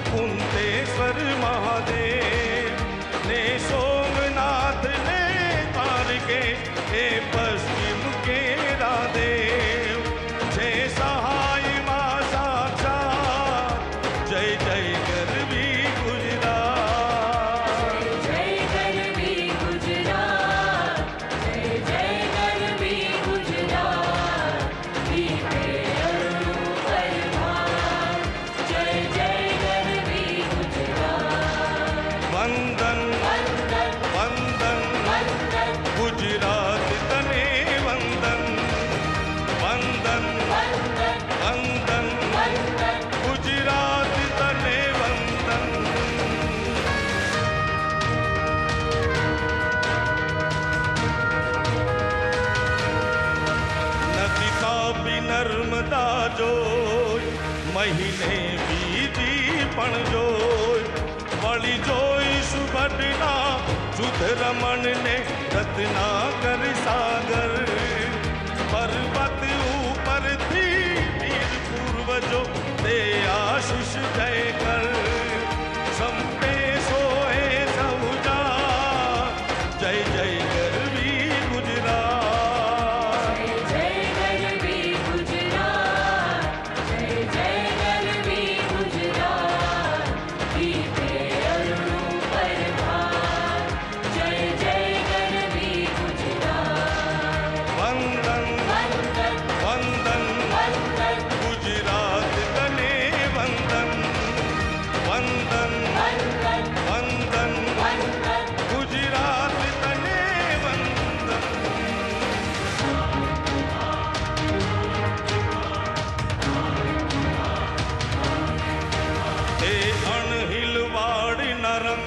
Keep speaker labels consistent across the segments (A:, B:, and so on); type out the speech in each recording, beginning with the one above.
A: कुंतेश्वर महादेव ने सोमनाथ ने तारके हे पश्चिम के रादेव जय सहाय मां साक्षात जय जय गरवी गुजरात
B: जय गरवी गुजरात जय जय गरवी गुजरात दीपे अरुणु परिभार जय जय
A: वंदन वंदन वंदन गुजरात तने वंदन वंदन वंदन गुजरात तने वंदन नदी तापी नर्मदा जोय महीने बीजी पण जोय वળી જોઈ સુભદ્રા સુધ રમણ ને રત્નાકર સાગર પર્વત ઉપરથી વીર પૂર્વજો તે આશીષ જય કર સંપે સોએ સહુજા જય જય ગરવી ગુજરાત
B: जय जय गरवी गुजरात जय जय गरवी गुजरात दीपे अरुणु परिभार जय जय गरवी गुजरात
A: वंदन
B: वंदन
A: वंदन
B: वंदन
A: गुजरात तने वंदन वंदन
B: वंदन
A: वंदन
B: वंदन
A: गुजरात तने वंदन ते अणहिलवाड़ नरम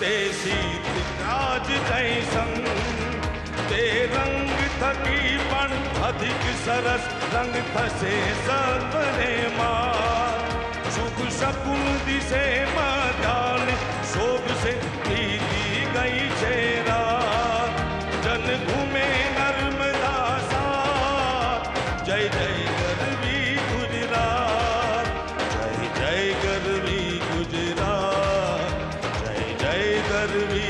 A: ते शीत राज जैसन ते रंग थकी पण अधिक सरस रंग थसे सबरे मां शुभ शकुन दिसे मदान शोभ से पीती गई चेरा जन घूमे नर्मदा सा जय जय गरवी गुजरात जय जय गरवी गुजरात जय जय गरवी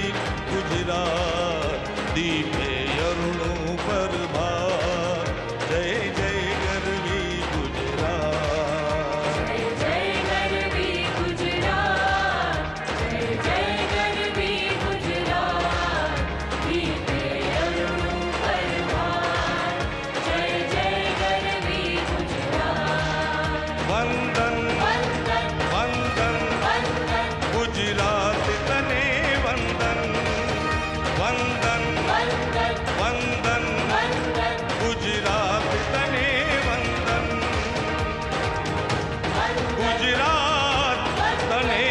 A: गुजरात दीपे अरुणु प्रभात जय जय गरवी गुजरात
B: जय जय गरवी गुजरात जय जय गरवी गुजरात दीपे अरुणु परिभार जय जय गरवी गुजरात
A: वंदन
B: वंदन
A: वंदन
B: वंदन
A: गुजरात तने वंदन वंदन
B: वंदन
A: वंदन
B: वंदन
A: गुजरात तने वंदन गुजरात तने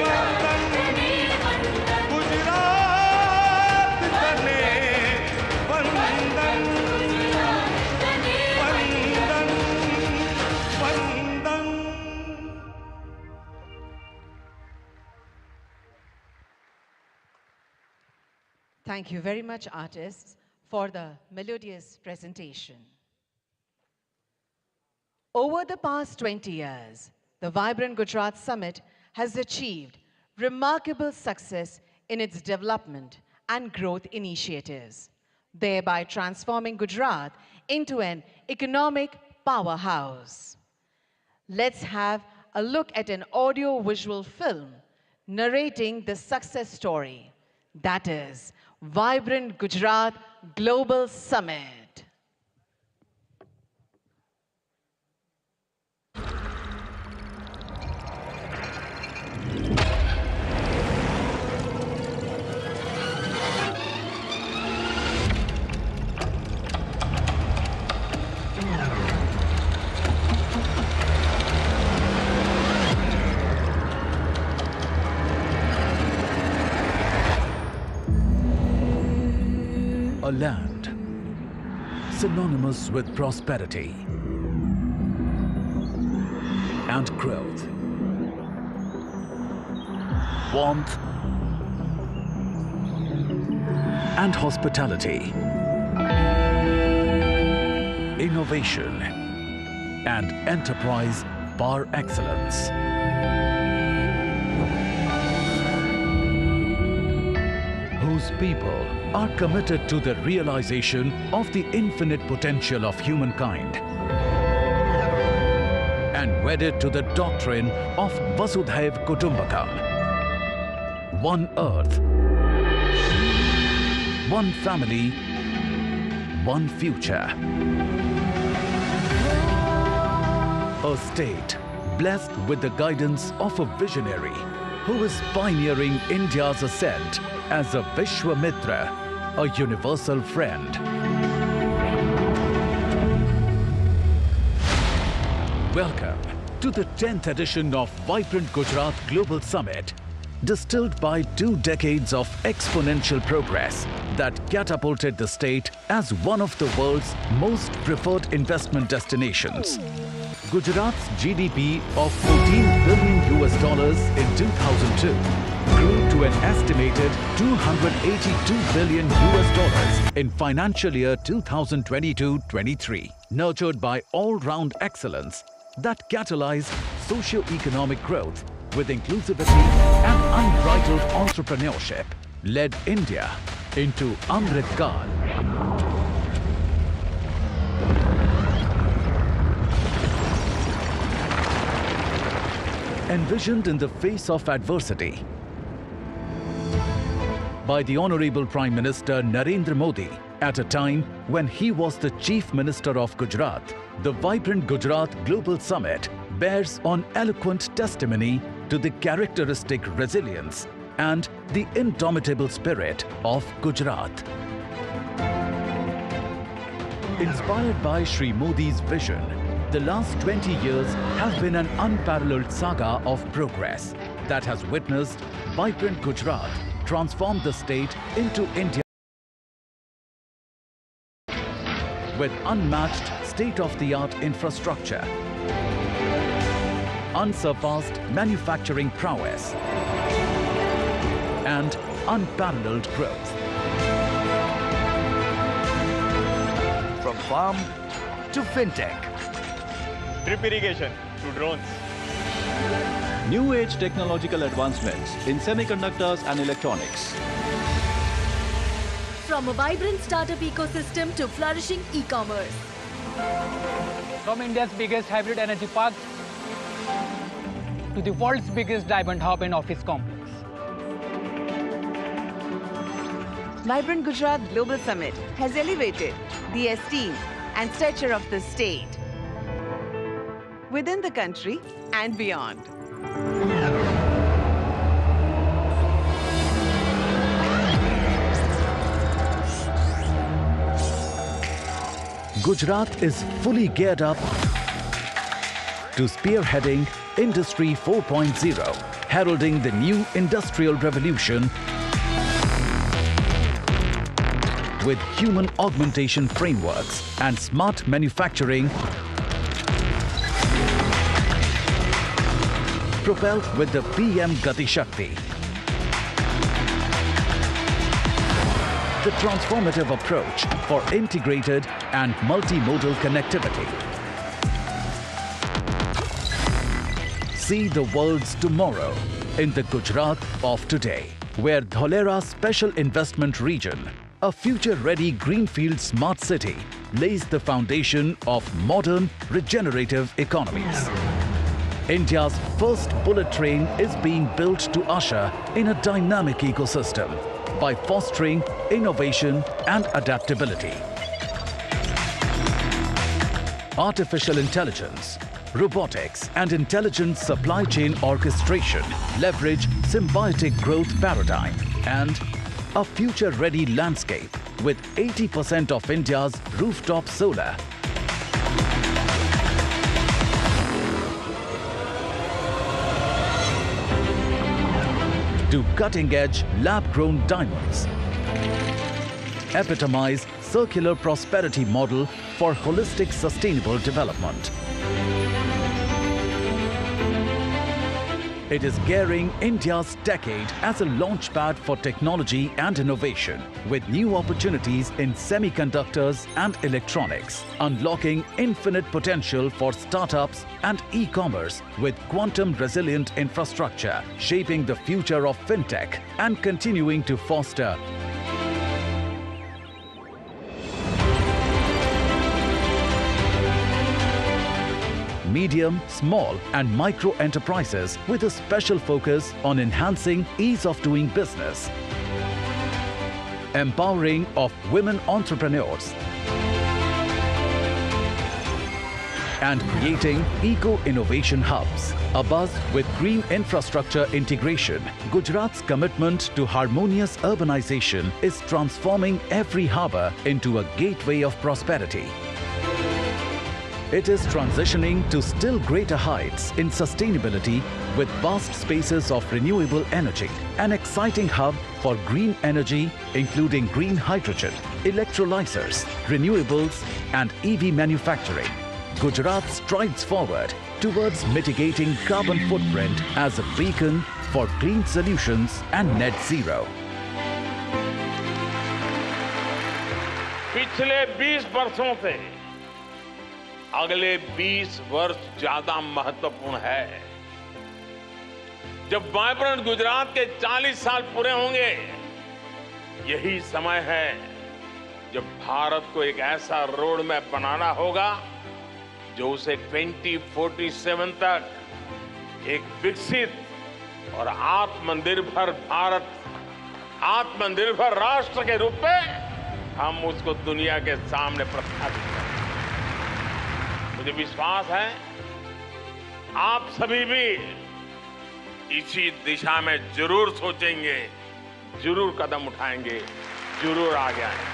A: वंदन गुजरात तने वंदन वंदन वंदन
C: Thank you very much, artists, for the melodious presentation. Over the past 20 years, the Vibrant Gujarat Summit has achieved remarkable success in its development and growth initiatives, thereby transforming Gujarat into an economic powerhouse. Let's have a look at an audio-visual film narrating the success story, that is, Vibrant Gujarat Global Summit.
D: A land synonymous with prosperity and growth, warmth and hospitality, innovation and enterprise par excellence. Whose people are committed to the realization of the infinite potential of humankind and wedded to the doctrine of Vasudhaiv Kutumbakam. One earth, one family, one future. A state blessed with the guidance of a visionary who is pioneering India's ascent as a Vishwamitra, a universal friend. Welcome to the 10th edition of Vibrant Gujarat Global Summit, distilled by 2 decades of exponential progress that catapulted the state as one of the world's most preferred investment destinations. Gujarat's GDP of $14 billion in 2002 grew to an estimated $282 billion in financial year 2022-23, nurtured by all-round excellence that catalyzed socio-economic growth with inclusivity and unbridled entrepreneurship, led India into Amrit Kaal. Envisioned in the face of adversity by the Honorable Prime Minister Narendra Modi at a time when he was the Chief Minister of Gujarat, the Vibrant Gujarat Global Summit bears an eloquent testimony to the characteristic resilience and the indomitable spirit of Gujarat. Inspired by Shri Modi's vision, the last 20 years have been an unparalleled saga of progress that has witnessed Vibrant Gujarat transform the state into India with unmatched state-of-the-art infrastructure, unsurpassed manufacturing prowess, and unparalleled growth.
E: From farm to fintech,
A: Drip irrigation to drones.
F: New age technological advancements in semiconductors and electronics.
G: From a vibrant startup ecosystem to flourishing e-commerce.
H: From India's biggest hybrid energy park to the world's biggest diamond hub and office complex.
C: Vibrant Gujarat Global Summit has elevated the esteem and stature of the state within the country and beyond.
D: Gujarat is fully geared up to spearheading Industry 4.0, heralding the new industrial revolution with human augmentation frameworks and smart manufacturing propelled with the PM Gati Shakti. The transformative approach for integrated and multimodal connectivity. See the world's tomorrow in the Gujarat of today, where Dholera Special Investment Region, a future-ready greenfield smart city, lays the foundation of modern regenerative economies. India's first bullet train is being built to usher in a dynamic ecosystem by fostering innovation and adaptability. Artificial intelligence, robotics and intelligent supply chain orchestration leverage symbiotic growth paradigm and a future-ready landscape with 80% of India's rooftop solar. To cutting-edge lab-grown diamonds epitomize circular prosperity model for holistic sustainable development. It is gearing India's decade as a launchpad for technology and innovation, with new opportunities in semiconductors and electronics, unlocking infinite potential for startups and e-commerce with quantum-resilient infrastructure, shaping the future of fintech and continuing to foster medium, small and micro enterprises with a special focus on enhancing ease of doing business, empowering of women entrepreneurs, and creating eco-innovation hubs. Abuzz with green infrastructure integration, Gujarat's commitment to harmonious urbanization is transforming every harbour into a gateway of prosperity. It is transitioning to still greater heights in sustainability with vast spaces of renewable energy, an exciting hub for green energy including green hydrogen, electrolyzers, renewables and EV manufacturing. Gujarat strides forward towards mitigating carbon footprint as a beacon for clean solutions and net zero.
I: पिछले 20 वर्षों से अगले 20 वर्ष ज्यादा महत्वपूर्ण है। जब vibrant Gujarat के 40 साल पूरे होंगे, यही समय है जब भारत को एक ऐसा रोड मैप बनाना होगा जो उसे 2047 तक एक विकसित और आत्मनिर्भर भारत, आत्मनिर्भर राष्ट्र के रूप में हम उसको दुनिया के सामने प्रस्थापित करें। मुझे विश्वास है आप सभी भी इसी दिशा में जरूर सोचेंगे, जरूर कदम उठाएंगे, जरूर आगे आएंगे।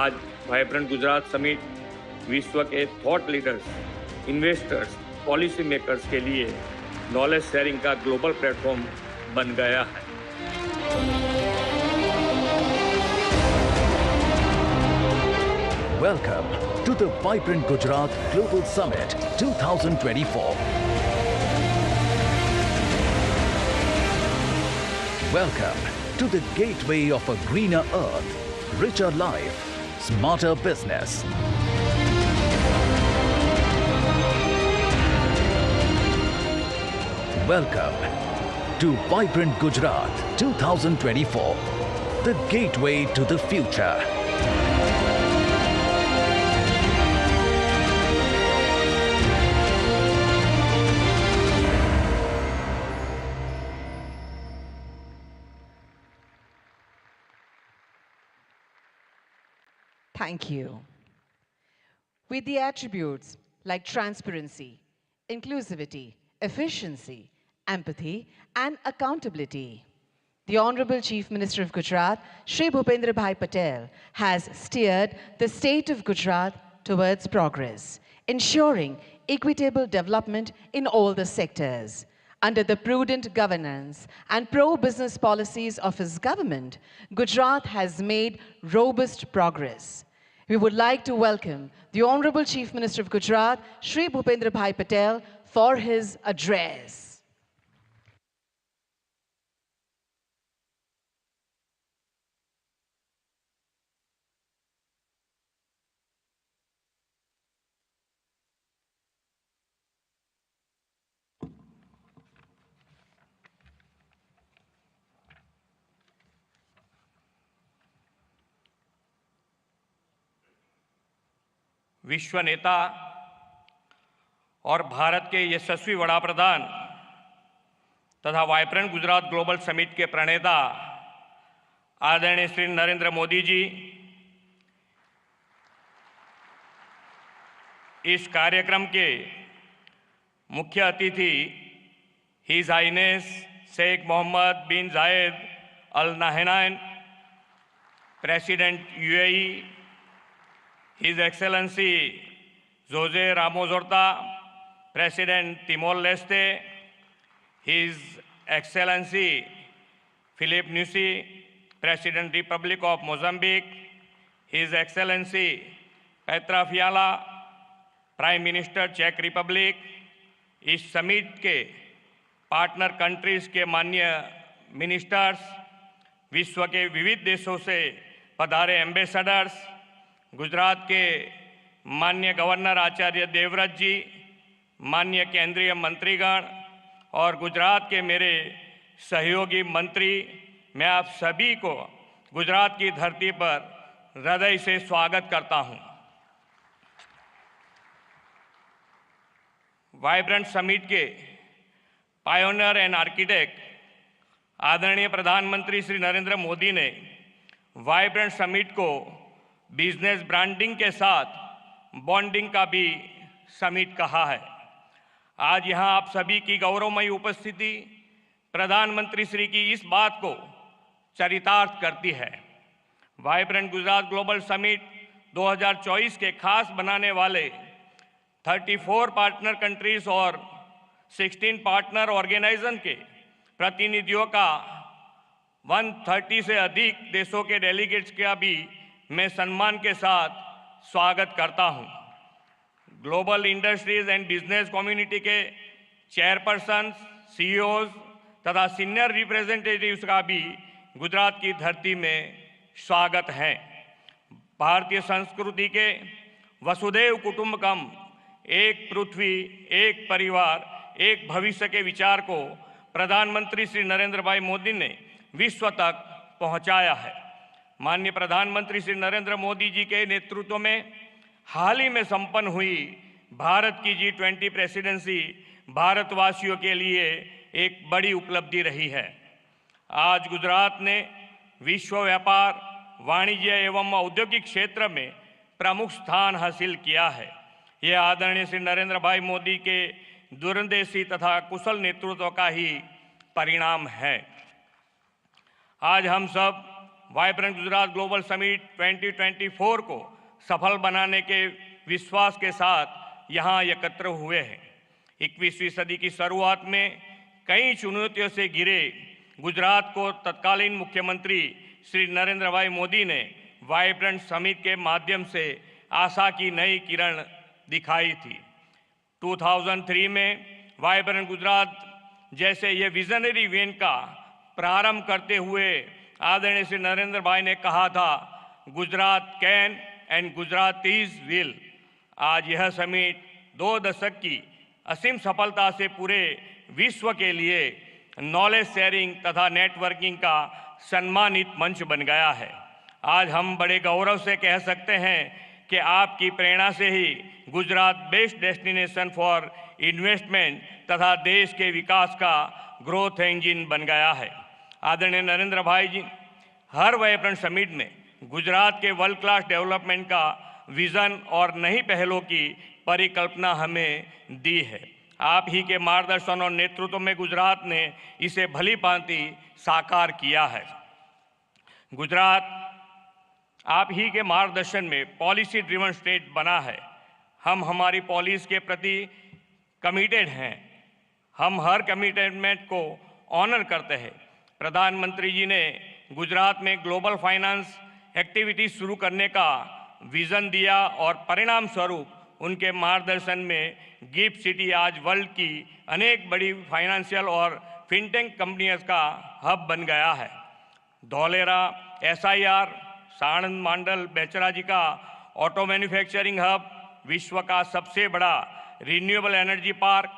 J: आज वाइब्रेंट गुजरात समिट विश्व के thought leaders, investors, policy makers के लिए नॉलेज शेयरिंग का ग्लोबल प्लेटफॉर्म बन गया है।
D: Welcome to the Vibrant Gujarat Global Summit 2024. Welcome to the gateway of a greener earth, richer life, smarter business. Welcome to Vibrant Gujarat 2024, the gateway to the future.
C: Thank you. With the attributes like transparency, inclusivity, efficiency, empathy, and accountability, the Honorable Chief Minister of Gujarat, Shri Bhupendra Bhai Patel, has steered the state of Gujarat towards progress, ensuring equitable development in all the sectors. Under the prudent governance and pro-business policies of his government, Gujarat has made robust progress. We would like to welcome the Honorable Chief Minister of Gujarat, Shri Bhupendra Bhai Patel, for his address.
J: विश्व नेता और भारत के यशस्वी वड़ा प्रधान तथा vibrant Gujarat global summit के प्रणेता आदरणीय श्री नरेंद्र मोदी जी इस कार्यक्रम के मुख्य अतिथि His highness Sheikh Mohammad bin Zayed Al Nahyan, president UAE, His Excellency Jose Ramos Horta, President Timor-Leste, His Excellency Philip Nyusi, President Republic of Mozambique, His Excellency Petra Fiala, Prime Minister Czech Republic, इस summit के partner countries के माननीय ministers, विश्व के विविध देशों से पधारे एम्बेसडर्स, गुजरात के माननीय गवर्नर आचार्य देवव्रत जी, माननीय केंद्रीय मंत्रीगण और गुजरात के मेरे सहयोगी मंत्री, मैं आप सभी को गुजरात की धरती पर हृदय से स्वागत करता हूं। वाइब्रेंट समिट के पायोनियर एंड आर्किटेक्ट आदरणीय प्रधानमंत्री श्री नरेंद्र मोदी ने वाइब्रेंट समिट को बिजनेस ब्रांडिंग के साथ बॉन्डिंग का भी समिट कहा है। आज यहां आप सभी की गौरवमयी उपस्थिति प्रधानमंत्री श्री की इस बात को चरितार्थ करती है। वाइब्रेंट गुजरात ग्लोबल समिट 2024 के खास बनाने वाले 34 पार्टनर कंट्रीज और 16 पार्टनर ऑर्गेनाइजेशन के प्रतिनिधियों का 130 से अधिक देशों के डेलीगेट्स का भी मैं सम्मान के साथ स्वागत करता हूं। Global industries and business community के चेयरपर्सन, सीईओज तथा सीनियर रिप्रेजेंटेटिव्स का भी गुजरात की धरती में स्वागत है। भारतीय संस्कृति के वसुधैव कुटुंबकम, एक पृथ्वी, एक परिवार, एक भविष्य के विचार को प्रधानमंत्री श्री नरेंद्र भाई मोदी ने विश्व तक पहुंचाया है। माननीय प्रधानमंत्री श्री नरेंद्र मोदी जी के नेतृत्व में हाल ही में संपन्न हुई भारत की G20 प्रेसिडेंसी भारतवासियों के लिए एक बड़ी उपलब्धि रही है। आज गुजरात ने विश्व व्यापार, वाणिज्य एवं औद्योगिक क्षेत्र में प्रमुख स्थान हासिल किया है। यह आदरणीय श्री नरेंद्र भाई मोदी के दूरंदेशी तथा कुशल नेतृत्व का ही परिणाम है। आज हम सब वाइब्रेंट गुजरात ग्लोबल समिट 2024 को सफल बनाने के विश्वास के साथ यहाँ एकत्र हुए हैं। 21वीं सदी की शुरुआत में कई चुनौतियों से घिरे गुजरात को तत्कालीन मुख्यमंत्री श्री नरेंद्र भाई मोदी ने वाइब्रेंट समिट के माध्यम से आशा की नई किरण दिखाई थी। 2003 में वाइब्रेंट गुजरात जैसे ये विजनरी इवेंट का प्रारंभ करते हुए आदरणीय श्री नरेंद्र भाई ने कहा था, Gujarat can and Gujaratis will. आज यह समिट 2 दशक की असीम सफलता से पूरे विश्व के लिए नॉलेज शेयरिंग तथा नेटवर्किंग का सम्मानित मंच बन गया है। आज हम बड़े गौरव से कह सकते हैं कि आपकी प्रेरणा से ही Gujarat best destination for investment तथा देश के विकास का ग्रोथ इंजन बन गया है। आदरणीय नरेंद्र भाई जी हर वाइब्रेंट समिट में गुजरात के वर्ल्ड क्लास डेवलपमेंट का विजन और नई पहलों की परिकल्पना हमें दी है। आप ही के मार्गदर्शन और नेतृत्व में गुजरात ने इसे भली भांति साकार किया है। गुजरात आप ही के मार्गदर्शन में पॉलिसी ड्रिवन स्टेट बना है। हम हमारी पॉलिसी के प्रति कमिटेड हैं। हम हर कमिटमेंट को ऑनर करते हैं। प्रधानमंत्री जी ने गुजरात में ग्लोबल फाइनेंस एक्टिविटीज शुरू करने का विजन दिया और परिणाम स्वरूप उनके मार्गदर्शन में गिफ्ट सिटी आज वर्ल्ड की अनेक बड़ी फाइनेंशियल और फिनटेक कंपनियों का हब बन गया है। धौलेरा SIR, साणंद मंडल बेचरा जी का ऑटो मैन्युफैक्चरिंग हब, विश्व का सबसे बड़ा renewable energy park,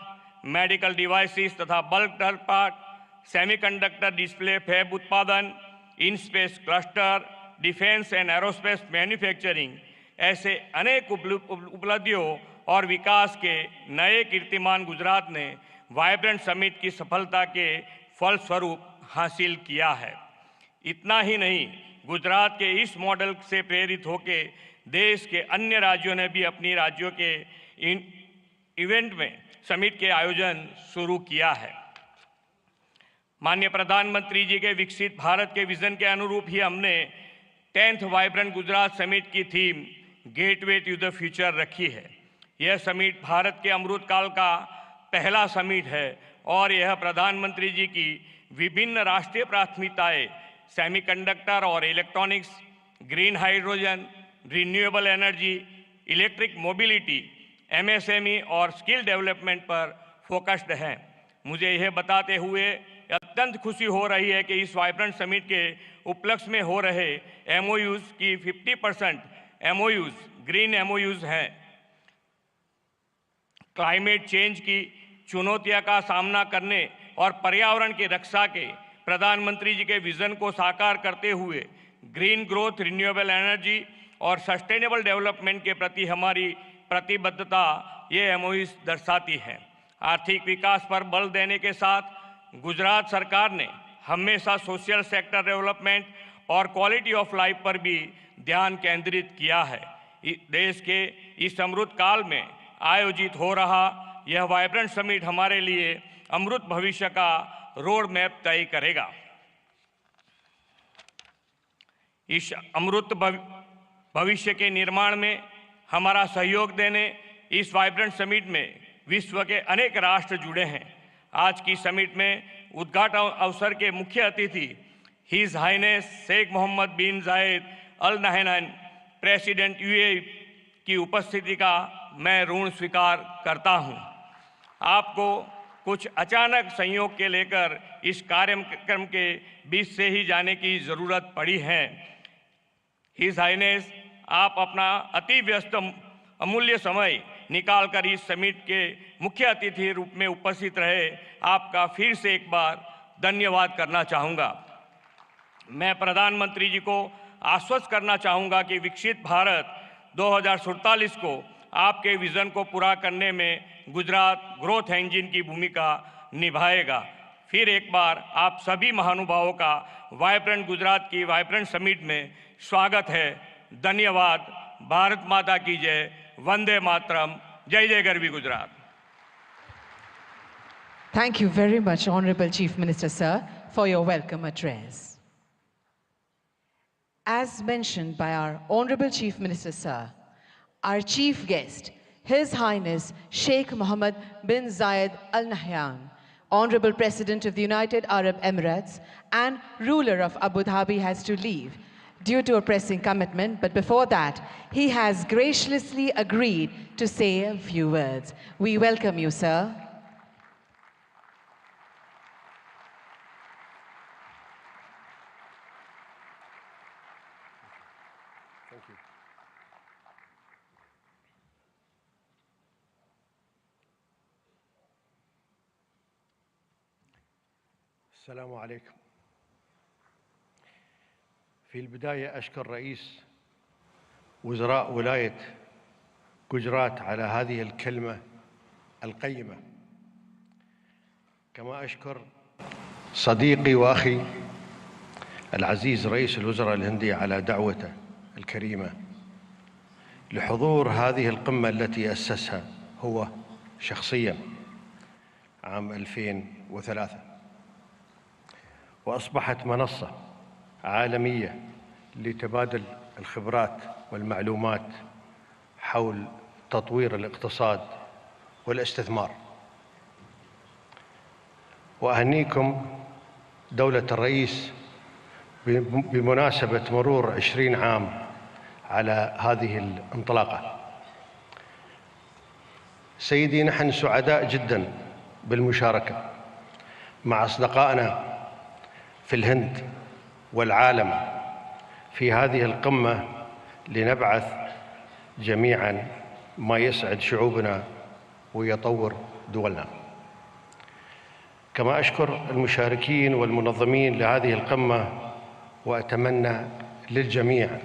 J: medical devices तथा bulk drug park, semiconductor display fab उत्पादन, in space cluster, defence and aerospace manufacturing, ऐसे अनेक उपलब्धियों और विकास के नए कीर्तिमान गुजरात ने वाइब्रेंट समिट की सफलता के फलस्वरूप हासिल किया है। इतना ही नहीं, गुजरात के इस मॉडल से प्रेरित होकर देश के अन्य राज्यों ने भी अपनी राज्यों के इवेंट में समिट के आयोजन शुरू किया है। माननीय प्रधानमंत्री जी के विकसित भारत के विजन के अनुरूप ही हमने 10th वाइब्रेंट गुजरात समिट की theme gateway to the future रखी है। यह समिट भारत के अमृत काल का पहला समिट है और यह प्रधानमंत्री जी की विभिन्न राष्ट्रीय प्राथमिकताएं सेमीकंडक्टर और electronics, green hydrogen, renewable energy, electric mobility, MSME और स्किल डेवलपमेंट पर फोकस्ड है। मुझे यह बताते हुए अत्यंत खुशी हो रही है कि इस वाइब्रेंट समिट के उपलक्ष्य में हो रहे एमओयूज की 50% एमओयूज ग्रीन एमओयूज हैं। क्लाइमेट चेंज की चुनौतियों का सामना करने और पर्यावरण की रक्षा के प्रधानमंत्री जी के विजन को साकार करते हुए ग्रीन ग्रोथ, रिन्यूएबल एनर्जी और सस्टेनेबल डेवलपमेंट के प्रति हमारी प्रतिबद्धता ये एमओयूज दर्शाती है। आर्थिक विकास पर बल देने के साथ गुजरात सरकार ने हमेशा सोशल सेक्टर डेवलपमेंट और क्वालिटी ऑफ लाइफ पर भी ध्यान केंद्रित किया है। देश के इस अमृत काल में आयोजित हो रहा यह वाइब्रेंट समिट हमारे लिए अमृत भविष्य का रोड मैप तय करेगा। इस अमृत भविष्य के निर्माण में हमारा सहयोग देने इस वाइब्रेंट समिट में विश्व के अनेक राष्ट्र जुड़े हैं। आज की समिट में उद्घाटन अवसर के मुख्य अतिथि His highness Sheikh Mohammad bin Zayed Al Nahyan president UAE की उपस्थिति का मैं ऋण स्वीकार करता हूं। आपको कुछ अचानक संयोग के लेकर इस कार्यक्रम के बीच से ही जाने की ज़रूरत पड़ी है। हिज हाइनेस, आप अपना अति व्यस्त अमूल्य समय निकालकर इस समिट के मुख्य अतिथि रूप में उपस्थित रहे, आपका फिर से एक बार धन्यवाद करना चाहूँगा। मैं प्रधानमंत्री जी को आश्वस्त करना चाहूँगा कि विकसित भारत 2047 को आपके विज़न को पूरा करने में गुजरात ग्रोथ इंजन की भूमिका निभाएगा। फिर एक बार आप सभी महानुभावों का वाइब्रेंट गुजरात की वाइब्रेंट समिट में स्वागत है। धन्यवाद। भारत माता की जय। वंदे मातरम। जय जय Garvi Gujarat.
C: Thank you very much, Honorable Chief Minister, sir, for your welcome address. As mentioned by our Honorable Chief Minister, sir, our chief guest, His Highness Sheikh Mohammed bin Zayed Al Nahyan, Honorable President of the United Arab Emirates and ruler of Abu Dhabi, has to leave due to a pressing commitment, but before that, he has graciously agreed to say a few words. We welcome you, sir.
K: Thank you. السلام عليكم. في البداية أشكر رئيس وزراء ولاية جوجرات على هذه الكلمة القيمة، كما أشكر صديقي وأخي العزيز رئيس الوزراء الهندي على دعوته الكريمة لحضور هذه القمة التي أسسها هو شخصياً عام 2003، وأصبحت منصة عالمية لتبادل الخبرات والمعلومات حول تطوير الاقتصاد والاستثمار. وأهنيكم دولة الرئيس بمناسبة مرور 20 عام على هذه الانطلاقة. سيدي، نحن سعداء جدا بالمشاركة مع أصدقائنا في الهند والعالم في هذه القمة لنبعث جميعا ما يسعد شعوبنا ويطور دولنا. كما أشكر المشاركين والمنظمين لهذه القمة، وأتمنى للجميع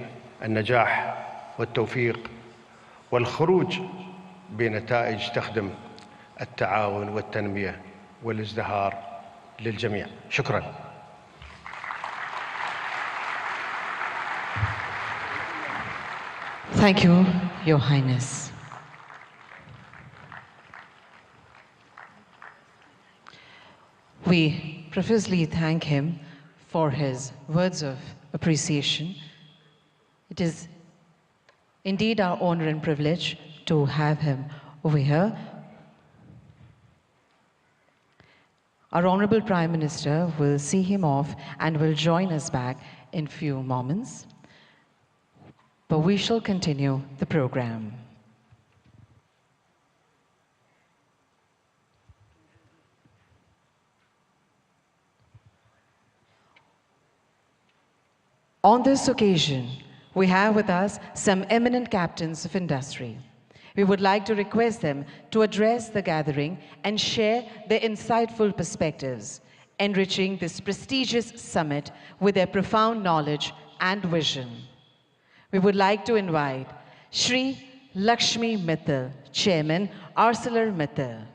K: النجاح والتوفيق والخروج بنتائج تخدم التعاون والتنمية والازدهار للجميع. شكراً.
C: Thank you, Your Highness. We profusely thank him for his words of appreciation. It is indeed our honor and privilege to have him over here. Our Honorable Prime Minister will see him off and will join us back in few moments. But we shall continue the program. On this occasion, we have with us some eminent captains of industry. We would like to request them to address the gathering and share their insightful perspectives, enriching this prestigious summit with their profound knowledge and vision. We would like to invite Shri Lakshmi Mittal, Chairman, ArcelorMittal,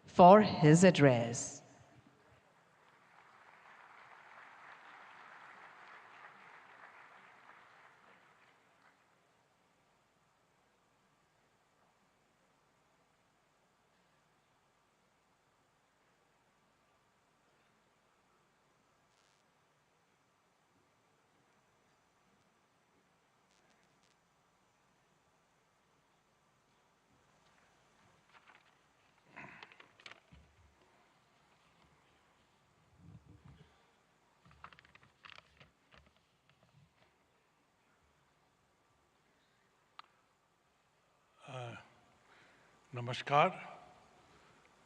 C: for his address.
L: नमस्कार।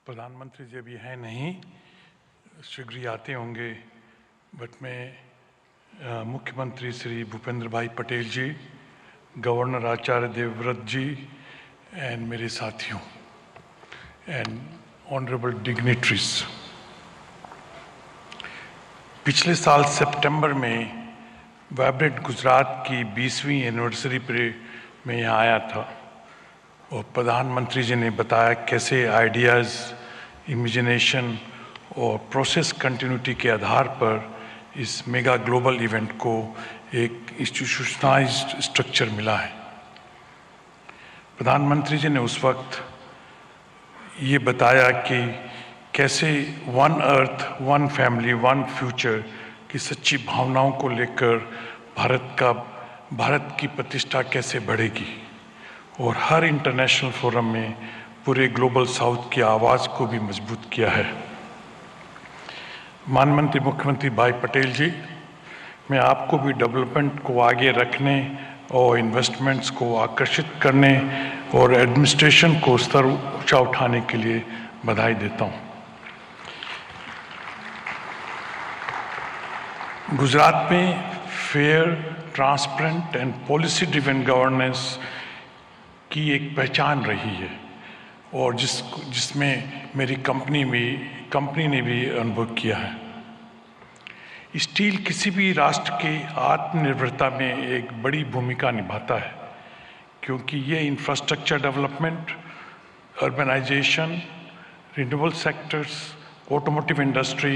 L: प्रधानमंत्री जी अभी हैं नहीं, शीघ्र ही आते होंगे, but मैं मुख्यमंत्री श्री भूपेंद्र भाई पटेल जी, गवर्नर आचार्य देवव्रत जी एंड मेरे साथियों एंड ऑनरेबल डिग्निटरीज, पिछले साल सितंबर में वाइब्रेंट गुजरात की 20वीं एनिवर्सरी पर मैं यहाँ आया था और प्रधानमंत्री जी ने बताया कैसे आइडियाज़, इमेजिनेशन और प्रोसेस कंटिन्यूटी के आधार पर इस मेगा ग्लोबल इवेंट को एक इंस्टीट्यूशनलाइज्ड स्ट्रक्चर मिला है। प्रधानमंत्री जी ने उस वक्त ये बताया कि कैसे one earth, one family, one future की सच्ची भावनाओं को लेकर भारत की प्रतिष्ठा कैसे बढ़ेगी और हर इंटरनेशनल फोरम में पूरे ग्लोबल साउथ की आवाज़ को भी मजबूत किया है। माननीय मुख्यमंत्री भाई पटेल जी, मैं आपको भी डेवलपमेंट को आगे रखने और इन्वेस्टमेंट्स को आकर्षित करने और एडमिनिस्ट्रेशन को स्तर ऊंचा उठाने के लिए बधाई देता हूँ। गुजरात में fair, transparent and policy driven governance की एक पहचान रही है और जिसमें मेरी कंपनी ने भी अनुभव किया है। स्टील किसी भी राष्ट्र के आत्मनिर्भरता में एक बड़ी भूमिका निभाता है, क्योंकि ये infrastructure development, urbanisation, renewable sectors, automotive industry,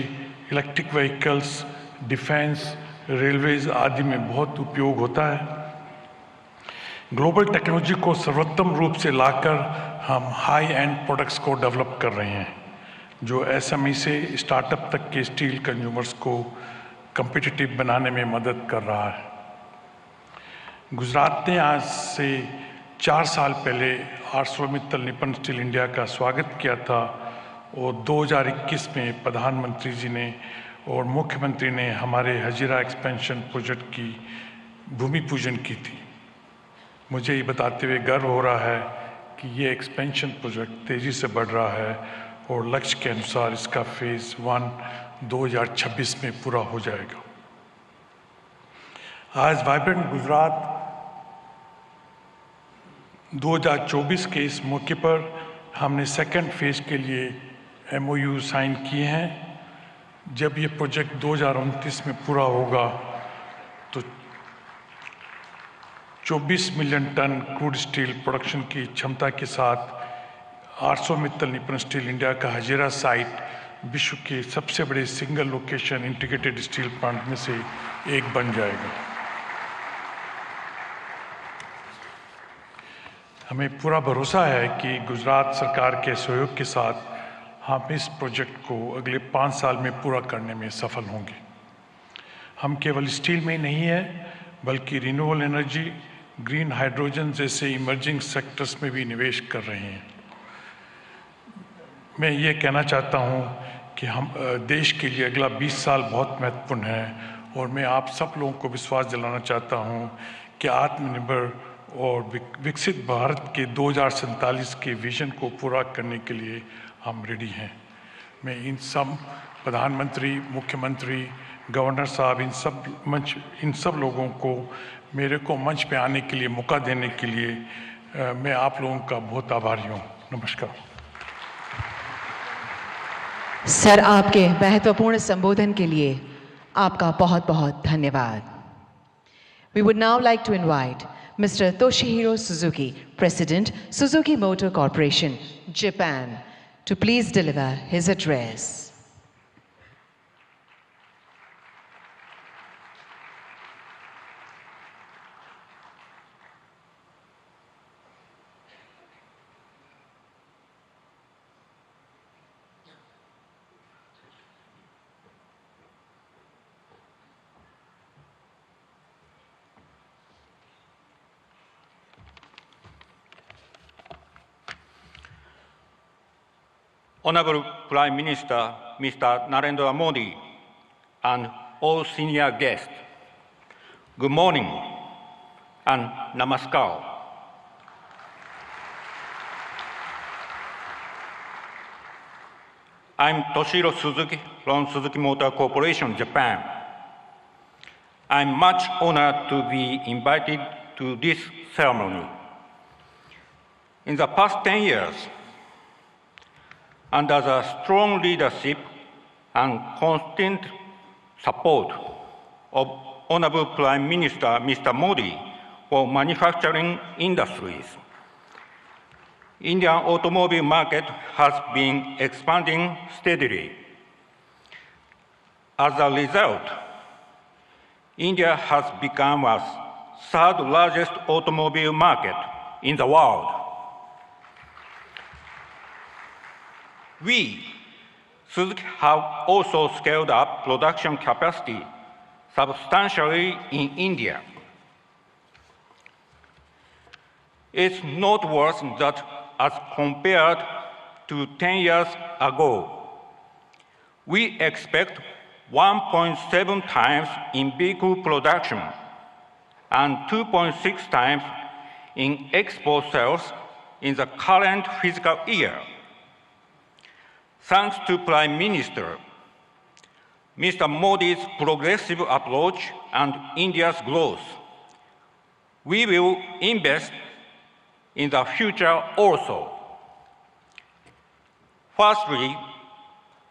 L: electric vehicles, defence, railways आदि में बहुत उपयोग होता है। ग्लोबल टेक्नोलॉजी को सर्वोत्तम रूप से लाकर हम हाई एंड प्रोडक्ट्स को डेवलप कर रहे हैं, जो एसएमई से स्टार्टअप तक के स्टील कंज्यूमर्स को कम्पिटिटिव बनाने में मदद कर रहा है। गुजरात ने आज से 4 साल पहले आर्सलरमित्तल निप्पन स्टील इंडिया का स्वागत किया था और 2021 में प्रधानमंत्री जी ने और मुख्यमंत्री ने हमारे हजीरा एक्सपेंशन प्रोजेक्ट की भूमि पूजन की थी। मुझे ये बताते हुए गर्व हो रहा है कि ये एक्सपेंशन प्रोजेक्ट तेज़ी से बढ़ रहा है और लक्ष्य के अनुसार इसका फेज़ 1 2026 में पूरा हो जाएगा। आज वाइब्रेंट गुजरात 2024 के इस मौके पर हमने सेकंड फेज़ के लिए MOU साइन किए हैं। जब ये प्रोजेक्ट 2029 में पूरा होगा तो 24 million tonne crude steel production की क्षमता के साथ आर्सलरमित्तल निप्पन स्टील इंडिया का हजीरा साइट विश्व के सबसे बड़े single location integrated steel plant में से एक बन जाएगा। हमें पूरा भरोसा है कि गुजरात सरकार के सहयोग के साथ हम इस प्रोजेक्ट को अगले 5 साल में पूरा करने में सफल होंगे। हम केवल स्टील में ही नहीं है, बल्कि रिन्यूएबल एनर्जी, ग्रीन हाइड्रोजन जैसे इमर्जिंग सेक्टर्स में भी निवेश कर रहे हैं। मैं ये कहना चाहता हूँ कि हम देश के लिए अगला 20 साल बहुत महत्वपूर्ण है और मैं आप सब लोगों को विश्वास दिलाना चाहता हूं कि आत्मनिर्भर और विकसित भारत के 2047 के विजन को पूरा करने के लिए हम रेडी हैं। मैं इन सब प्रधानमंत्री, मुख्यमंत्री, गवर्नर साहब, इन सब लोगों को मेरे को मंच पे आने के लिए मौका देने के लिए मैं आप लोगों का बहुत आभारी हूँ। नमस्कार।
C: सर, आपके महत्वपूर्ण संबोधन के लिए आपका बहुत बहुत धन्यवाद। We would now like to invite Mr. Toshihiro Suzuki, President, Suzuki Motor Corporation, Japan, to please deliver his address.
M: Honorable Prime Minister, Mr. Narendra Modi, and all senior guests, good morning and namaskar. I'm Toshihiro Suzuki from Suzuki Motor Corporation, Japan. I'm much honored to be invited to this ceremony. In the past 10 years, under the strong leadership and constant support of Honorable Prime Minister Mr. Modi for manufacturing industries, Indian automobile market has been expanding steadily. As a result, India has become the third largest automobile market in the world. We, Suzuki, have also scaled up production capacity substantially in India. It's noteworthy that as compared to 10 years ago, we expect 1.7 times in vehicle production and 2.6 times in export sales in the current fiscal year. Thanks to Prime Minister Mr. Modi's progressive approach and India's growth, we will invest in the future also. Firstly,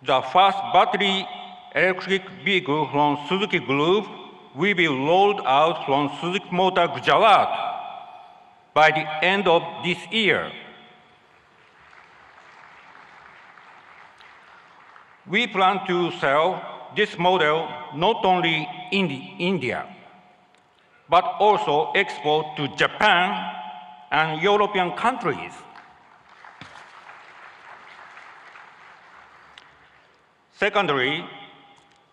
M: the first battery electric vehicle from Suzuki Group will be rolled out from Suzuki Motor Gujarat by the end of this year. We plan to sell this model not only in India, but also export to Japan and European countries. Secondly,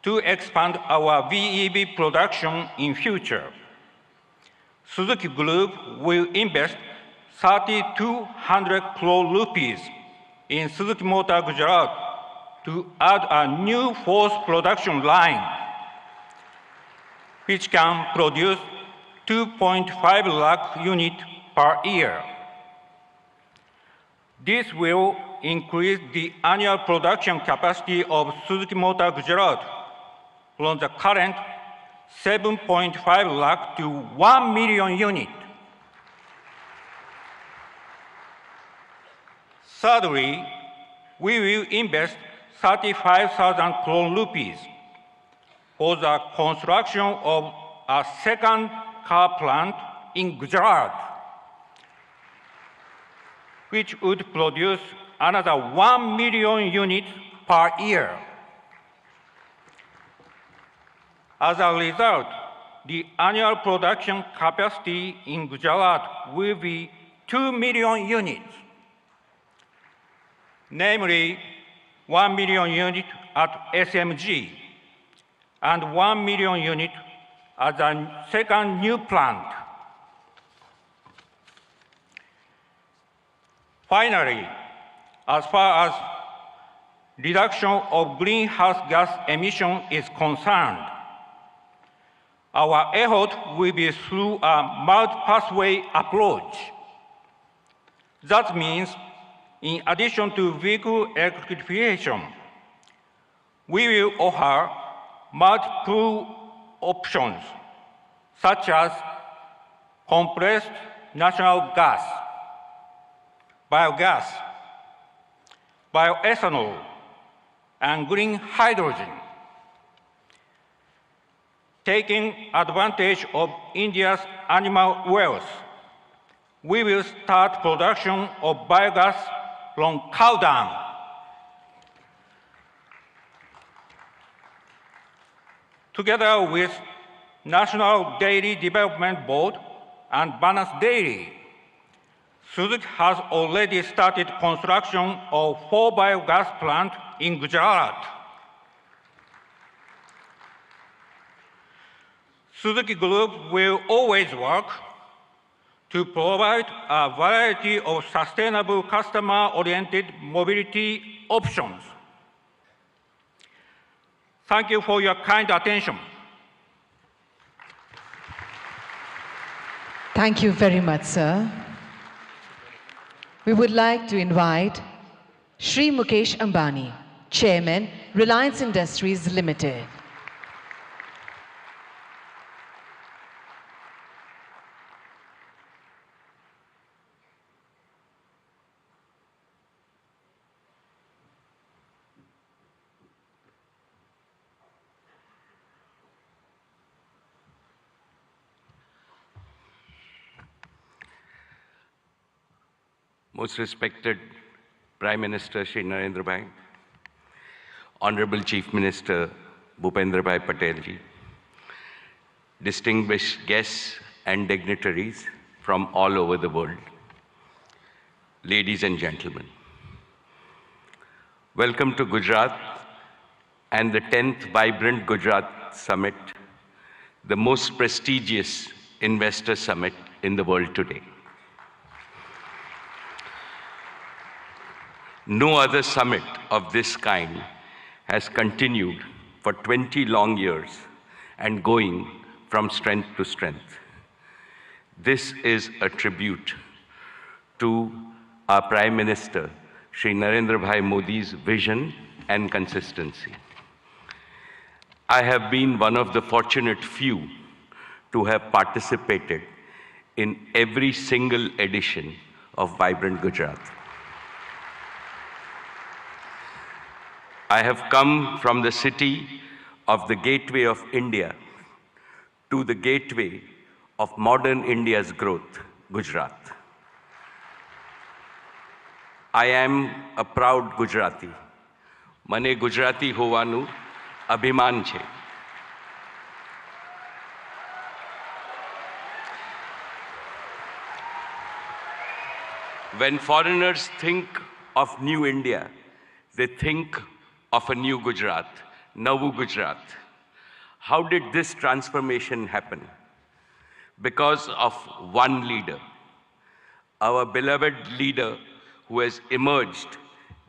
M: to expand our VEV production in future, Suzuki Group will invest 3,200 crore rupees in Suzuki Motor Gujarat to add a new fourth production line, which can produce 2.5 lakh units per year. This will increase the annual production capacity of Suzuki Motor Gujarat from the current 7.5 lakh to 1 million units. Thirdly, we will invest 35,000 crore rupees for the construction of a second car plant in Gujarat, which would produce another 1 million units per year. As a result, the annual production capacity in Gujarat will be 2 million units, namely 1 million units at SMG and 1 million units at the second new plant. Finally, as far as reduction of greenhouse gas emission is concerned, our effort will be through a multi-pathway approach. That means, in addition to vehicle electrification, we will offer multiple options, such as compressed natural gas, biogas, bioethanol, and green hydrogen. Taking advantage of India's animal wealth, we will start production of biogas from cow dung. Together with National Dairy Development Board and Balance Dairy, Surat has already started construction of 4 biogas plants in Gujarat. Surat Group will always work to provide a variety of sustainable customer-oriented mobility options. Thank you for your kind attention.
C: Thank you very much, sir. We would like to invite Shri Mukesh Ambani, Chairman, Reliance Industries Limited.
N: Most respected Prime Minister Shri Narendra Bhai, Honorable Chief Minister Bhupendra Bhai Patel ji, distinguished guests and dignitaries from all over the world, ladies and gentlemen. Welcome to Gujarat and the 10th Vibrant Gujarat Summit, the most prestigious investor summit in the world today. No other summit of this kind has continued for 20 long years and going from strength to strength. This is a tribute to our Prime Minister, Shri Narendra Bhai Modi's vision and consistency. I have been one of the fortunate few to have participated in every single edition of Vibrant Gujarat. I have come from the city of the gateway of India to the gateway of modern India's growth, Gujarat. I am a proud Gujarati. Mane Gujarati hovanu abhiman છે. When foreigners think of New India, they think of a new Gujarat, Navu Gujarat. How did this transformation happen? Because of one leader, our beloved leader who has emerged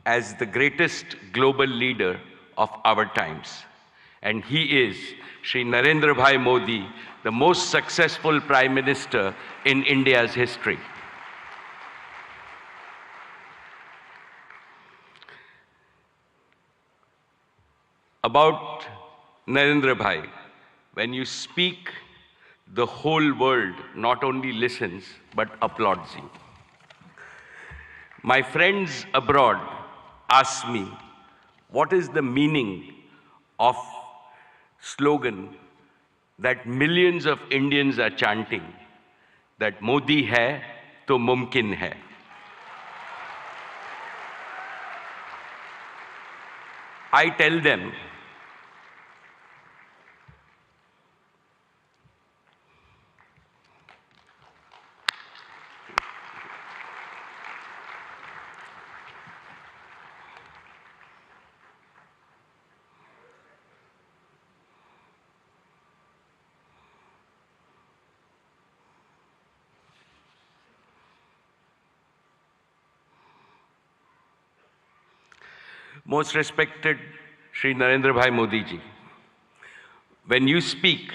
N: as the greatest global leader of our times. And he is Shri Narendra Bhai Modi, the most successful Prime Minister in India's history. About Narendra Bhai, when you speak, the whole world not only listens, but applauds you. My friends abroad ask me, what is the meaning of slogan that millions of Indians are chanting, that Modi hai, to mumkin hai. I tell them, Most respected Shri Narendra Bhai Modi ji, when you speak,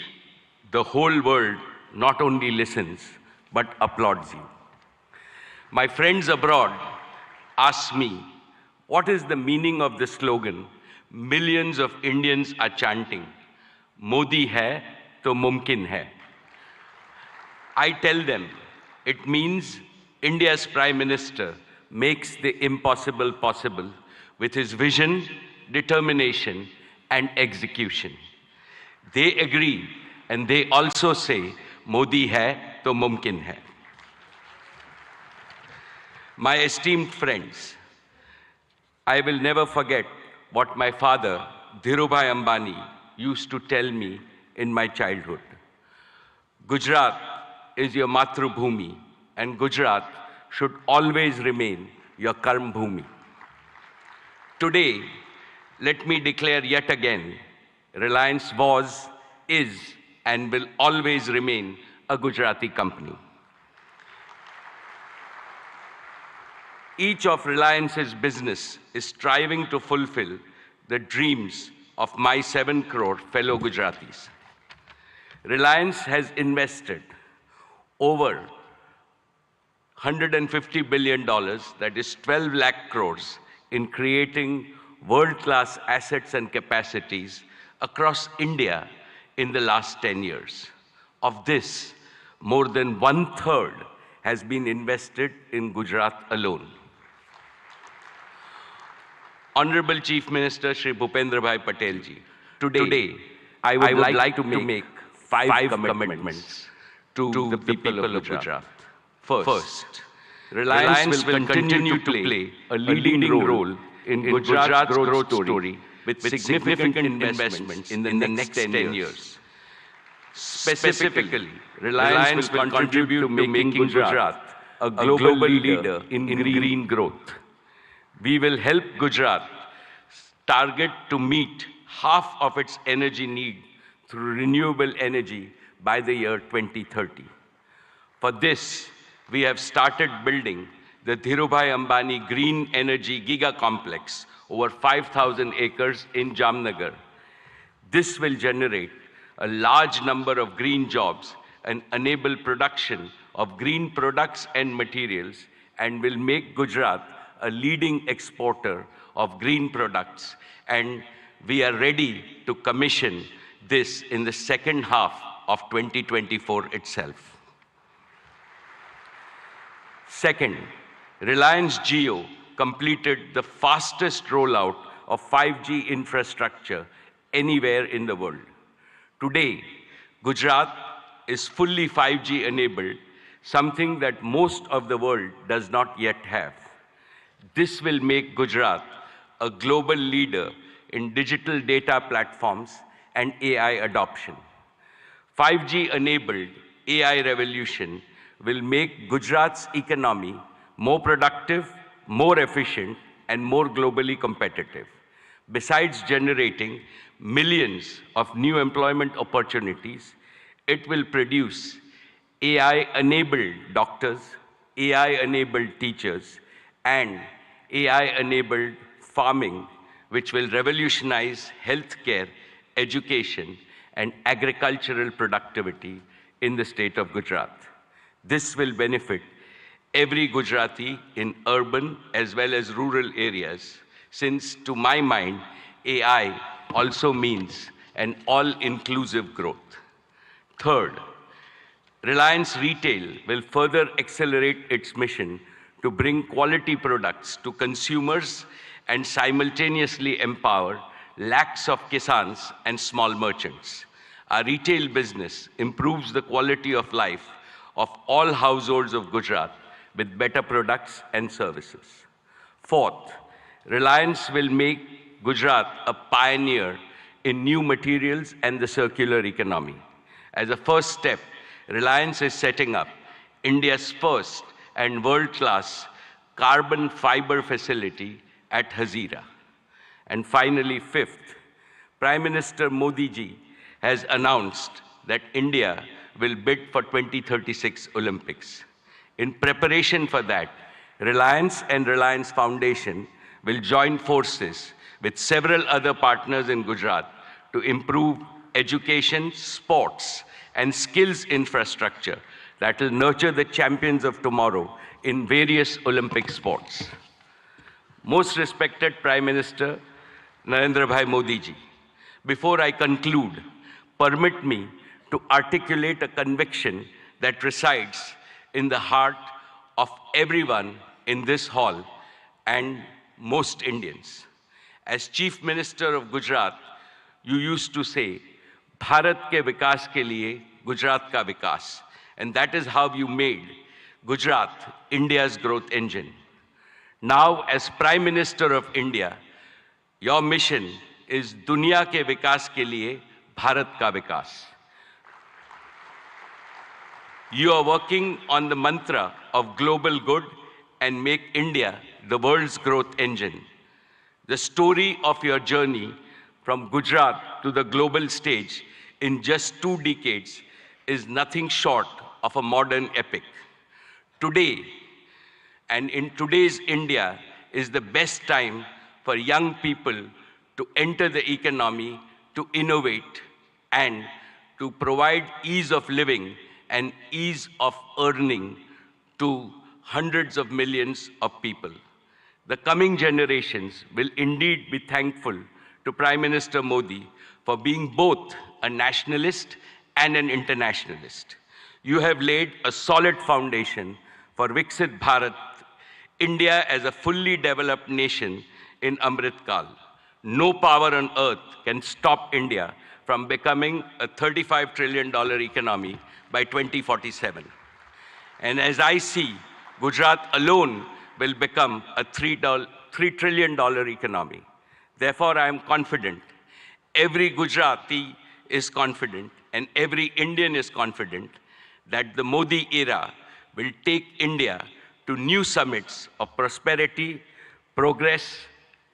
N: the whole world not only listens, but applauds you. My friends abroad ask me, what is the meaning of the slogan millions of Indians are chanting, Modi hai to mumkin hai. I tell them, it means India's Prime Minister makes the impossible possible with his vision, determination, and execution. They agree, and they also say, Modi hai to mumkin hai. My esteemed friends, I will never forget what my father, Dhirubhai Ambani, used to tell me in my childhood. Gujarat is your Matrubhumi, and Gujarat should always remain your Karm Bhumi. Today, let me declare yet again, Reliance was, is, and will always remain a Gujarati company. Each of Reliance's business is striving to fulfill the dreams of my 7 crore fellow Gujaratis. Reliance has invested over $150 billion, that is 12 lakh crores, in creating world-class assets and capacities across India in the last 10 years. Of this, more than 1/3 has been invested in Gujarat alone. Honorable Chief Minister Shri Bhupendra Bhai Patel ji, today I would like to make five commitments to the people of Gujarat. First, Reliance will continue to play a leading role in Gujarat's growth story with significant investments in the next 10 years. Specifically, Reliance will contribute to making Gujarat a global leader in green growth. We will help Gujarat target to meet half of its energy need through renewable energy by the year 2030. For this, we have started building the Dhirubhai Ambani Green Energy Giga Complex over 5,000 acres in Jamnagar. This will generate a large number of green jobs and enable production of green products and materials, and will make Gujarat a leading exporter of green products. And we are ready to commission this in the second half of 2024 itself. Second, Reliance Jio completed the fastest rollout of 5G infrastructure anywhere in the world. Today, Gujarat is fully 5G enabled, something that most of the world does not yet have. This will make Gujarat a global leader in digital data platforms and AI adoption. 5G-enabled AI revolution will make Gujarat's economy more productive, more efficient, and more globally competitive. Besides generating millions of new employment opportunities, it will produce AI-enabled doctors, AI-enabled teachers, and AI-enabled farming, which will revolutionize healthcare, education, and agricultural productivity in the state of Gujarat. This will benefit every Gujarati in urban as well as rural areas, since to my mind, AI also means an all-inclusive growth. Third, Reliance Retail will further accelerate its mission to bring quality products to consumers and simultaneously empower lakhs of kisans and small merchants. Our retail business improves the quality of life of all households of Gujarat with better products and services. Fourth, Reliance will make Gujarat a pioneer in new materials and the circular economy. As a first step, Reliance is setting up India's first and world-class carbon fiber facility at Hazira. And finally, fifth, Prime Minister Modi ji has announced that India will bid for 2036 Olympics. In preparation for that, Reliance and Reliance Foundation will join forces with several other partners in Gujarat to improve education, sports, and skills infrastructure that will nurture the champions of tomorrow in various Olympic sports. Most respected Prime Minister Narendra Bhai Modi ji, before I conclude, permit me to articulate a conviction that resides in the heart of everyone in this hall and most Indians. As Chief Minister of Gujarat, you used to say, Bharat ke vikas ke liye Gujarat ka vikas. And that is how you made Gujarat India's growth engine. Now, as Prime Minister of India, your mission is Dunya ke vikas ke liye Bharat ka vikas. You are working on the mantra of global good and make India the world's growth engine. The story of your journey from Gujarat to the global stage in just 2 decades is nothing short of a modern epic. Today, and in today's India, is the best time for young people to enter the economy, to innovate, and to provide ease of living and ease of earning to hundreds of millions of people. The coming generations will indeed be thankful to Prime Minister Modi for being both a nationalist and an internationalist. You have laid a solid foundation for Viksit Bharat, India as a fully developed nation in Amrit Kal. No power on earth can stop India from becoming a $35 trillion economy by 2047. And as I see, Gujarat alone will become a $3 trillion economy. Therefore, I am confident, every Gujarati is confident, and every Indian is confident that the Modi era will take India to new summits of prosperity, progress,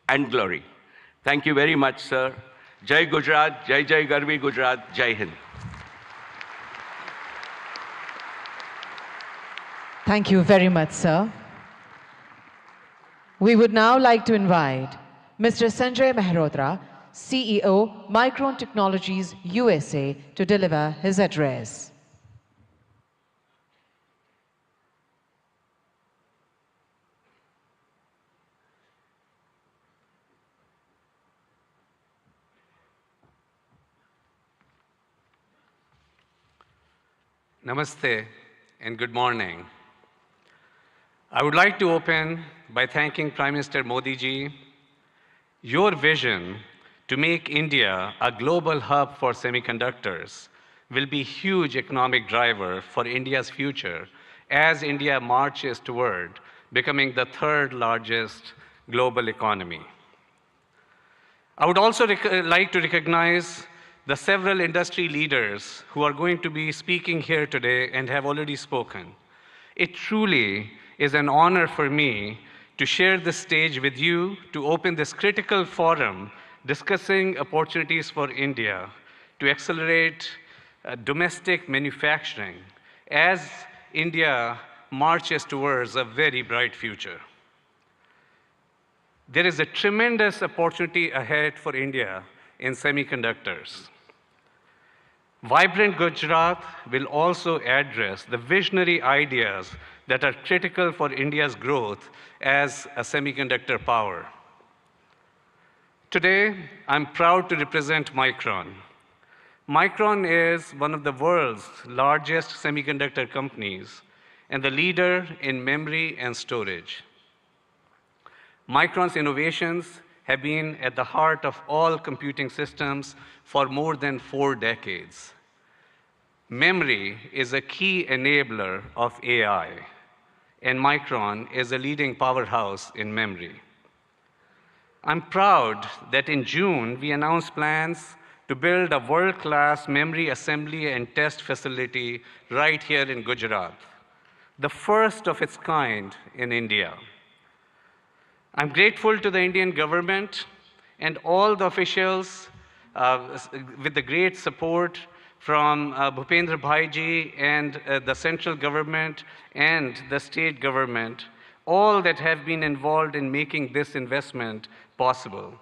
N: and glory. Thank you very much, sir. Jai Gujarat, Jai Jai Garvi Gujarat, Jai Hind.
C: Thank you very much, sir. We would now like to invite Mr. Sanjay Mehrotra, CEO, Micron Technologies USA, to deliver his address.
O: Namaste and good morning. I would like to open by thanking Prime Minister Modi ji. Your vision to make India a global hub for semiconductors will be a huge economic driver for India's future as India marches toward becoming the 3rd largest global economy. I would also like to recognize the several industry leaders who are going to be speaking here today and have already spoken. It truly is an honor for me to share this stage with you to open this critical forum discussing opportunities for India to accelerate domestic manufacturing as India marches towards a very bright future. There is a tremendous opportunity ahead for India in semiconductors. Vibrant Gujarat will also address the visionary ideas that are critical for India's growth as a semiconductor power. Today, I'm proud to represent Micron. Micron is one of the world's largest semiconductor companies and the leader in memory and storage. Micron's innovations have been at the heart of all computing systems for more than 4 decades. Memory is a key enabler of AI, and Micron is a leading powerhouse in memory. I'm proud that in June, we announced plans to build a world-class memory assembly and test facility right here in Gujarat, the first of its kind in India. I'm grateful to the Indian government and all the officials with the great support from Bhupendra Bhai ji and the central government and the state government, all that have been involved in making this investment possible.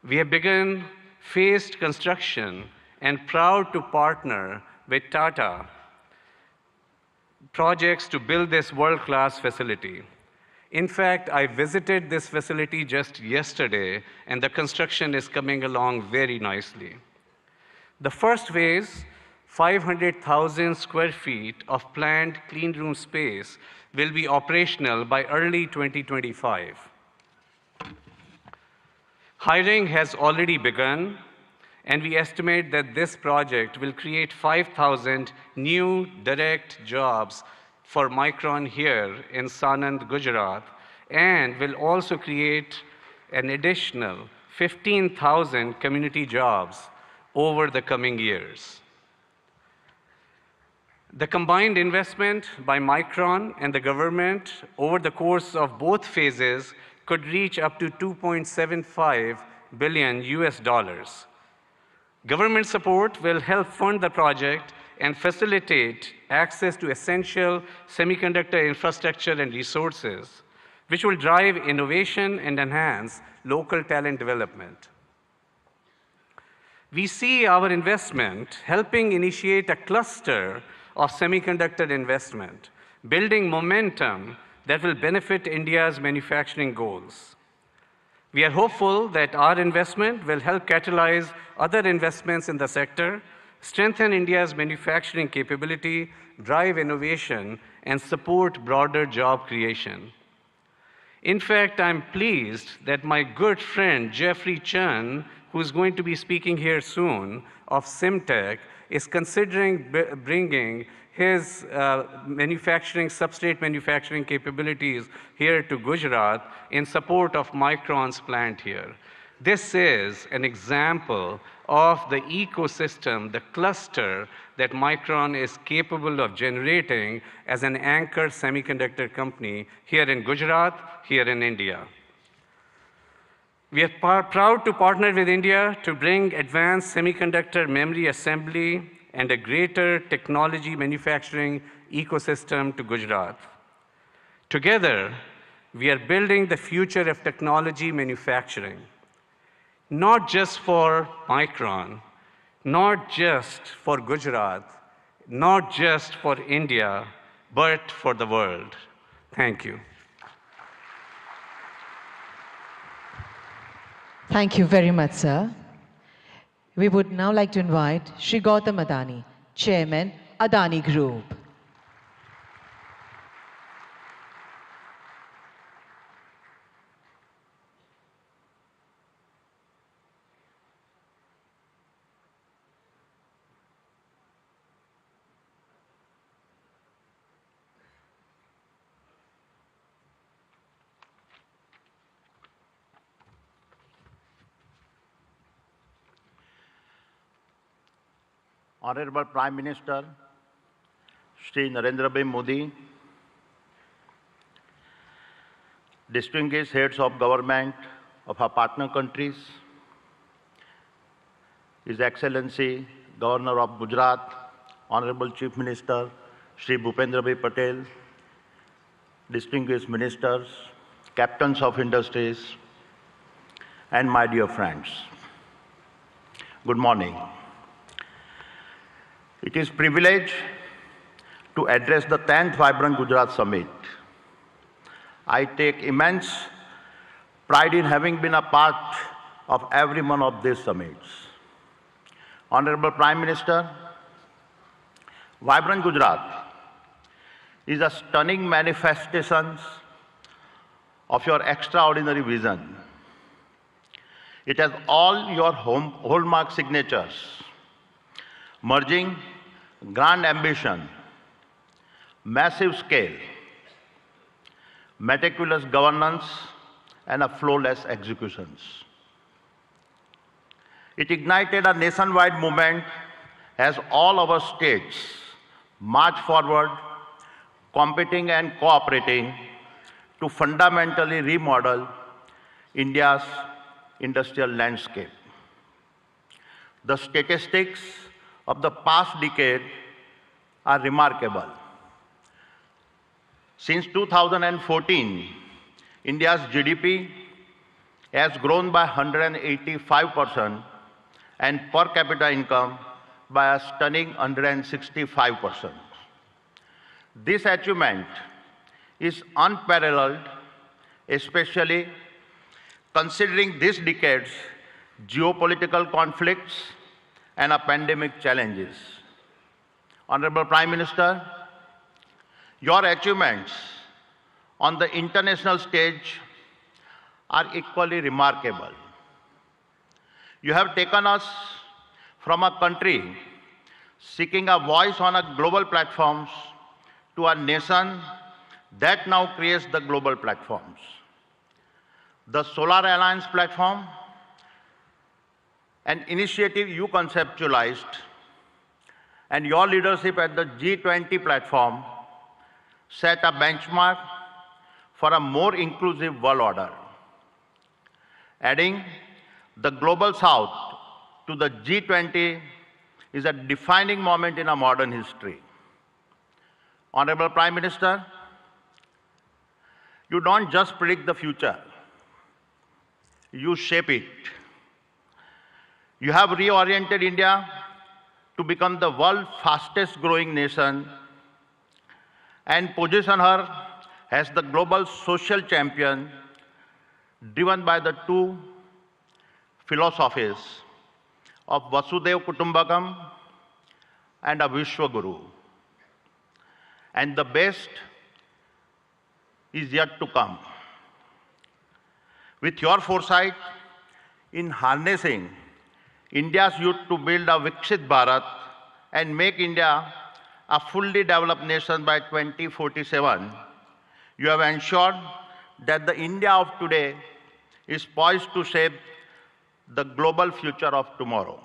O: We have begun phased construction and proud to partner with Tata projects to build this world-class facility. In fact, I visited this facility just yesterday, and the construction is coming along very nicely. The first phase, 500,000 square feet of planned clean room space, will be operational by early 2025. Hiring has already begun, and we estimate that this project will create 5,000 new direct jobs for Micron here in Sanand, Gujarat, and will also create an additional 15,000 community jobs over the coming years. The combined investment by Micron and the government over the course of both phases could reach up to 2.75 billion US dollars. Government support will help fund the project and facilitate access to essential semiconductor infrastructure and resources, which will drive innovation and enhance local talent development. We see our investment helping initiate a cluster of semiconductor investment, building momentum that will benefit India's manufacturing goals. We are hopeful that our investment will help catalyze other investments in the sector, strengthen India's manufacturing capability, drive innovation, and support broader job creation. In fact, I'm pleased that my good friend Jeffrey Chan, who's going to be speaking here soon, of Simtech, is considering bringing his substrate manufacturing capabilities here to Gujarat in support of Micron's plant here. This is an example of the ecosystem, the cluster that Micron is capable of generating as an anchor semiconductor company here in Gujarat, here in India. We are proud to partner with India to bring advanced semiconductor memory assembly and a greater technology manufacturing ecosystem to Gujarat. Together, we are building the future of technology manufacturing, not just for Micron, not just for Gujarat, not just for India, but for the world. Thank you.
C: Thank you very much, sir. We would now like to invite Shri Gautam Adani, Chairman, Adani Group.
K: Honorable Prime Minister, Shri Narendra Modi, distinguished heads of government of our partner countries, His Excellency Governor of Gujarat, Honorable Chief Minister Shri Bhupendra Patel, distinguished ministers, captains of industries, and my dear friends. Good morning. It is a privilege to address the 10th Vibrant Gujarat Summit. I take immense pride in having been a part of every one of these summits. Honorable Prime Minister, Vibrant Gujarat is a stunning manifestation of your extraordinary vision. It has all your hallmark signatures, merging grand ambition, massive scale, meticulous governance, and a flawless executions. It ignited a nationwide movement as all our states march forward, competing and cooperating to fundamentally remodel India's industrial landscape. The statistics of the past decade are remarkable. Since 2014, India's GDP has grown by 185% and per capita income by a stunning 165%. This achievement is unparalleled, especially considering this decade's geopolitical conflicts and a pandemic challenges. Honorable Prime Minister, your achievements on the international stage are equally remarkable. You have taken us from a country seeking a voice on a global platforms to a nation that now creates the global platforms. The Solar Alliance platform, an initiative you conceptualized, and your leadership at the G20 platform set a benchmark for a more inclusive world order. Adding the Global South to the G20 is a defining moment in our modern history. Honorable Prime Minister, you don't just predict the future, you shape it. You have reoriented India to become the world's fastest growing nation and position her as the global social champion driven by the two philosophies of Vasudhaiva Kutumbakam and a Vishwaguru. And the best is yet to come. With your foresight in harnessing India's youth to build a Viksit Bharat and make India a fully developed nation by 2047, you have ensured that the India of today is poised to shape the global future of tomorrow.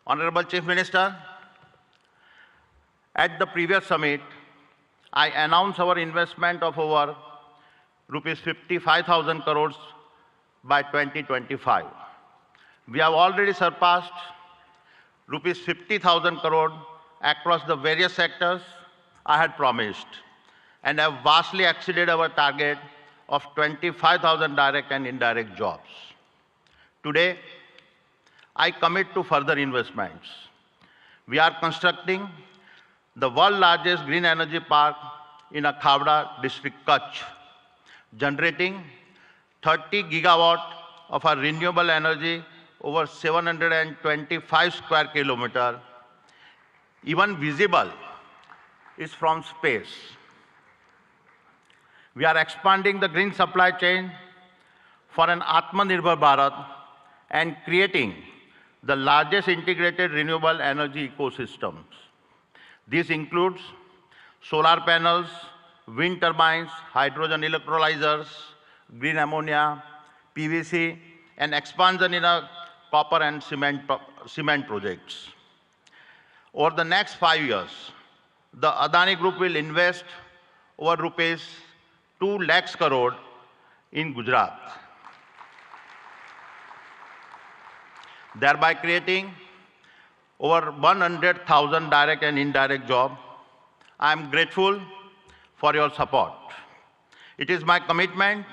K: Honorable Chief Minister, at the previous summit, I announced our investment of over rupees 55,000 crores by 2025. We have already surpassed rupees 50,000 crore across the various sectors I had promised and have vastly exceeded our target of 25,000 direct and indirect jobs. Today, I commit to further investments. We are constructing the world's largest green energy park in a Khavda district, Kutch, generating 30 gigawatt of our renewable energy over 725 square kilometers. Even visible is from space. We are expanding the green supply chain for an Atmanirbhar Bharat and creating the largest integrated renewable energy ecosystems. This includes solar panels, wind turbines, hydrogen electrolyzers, green ammonia, PVC, and expansion in a copper and cement projects. Over the next 5 years, the Adani Group will invest over rupees 2 lakhs crore in Gujarat, thereby creating over 100,000 direct and indirect jobs. I am grateful for your support. It is my commitment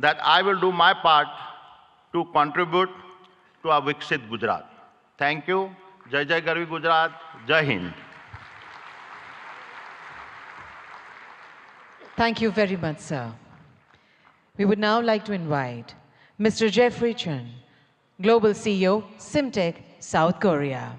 K: that I will do my part to contribute to a Viksit Gujarat. Thank you. Jai Jai Garvi Gujarat. Jai Hind.
C: Thank you very much, sir. We would now like to invite Mr. Jeffrey Chun, Global CEO, Simtech, South Korea.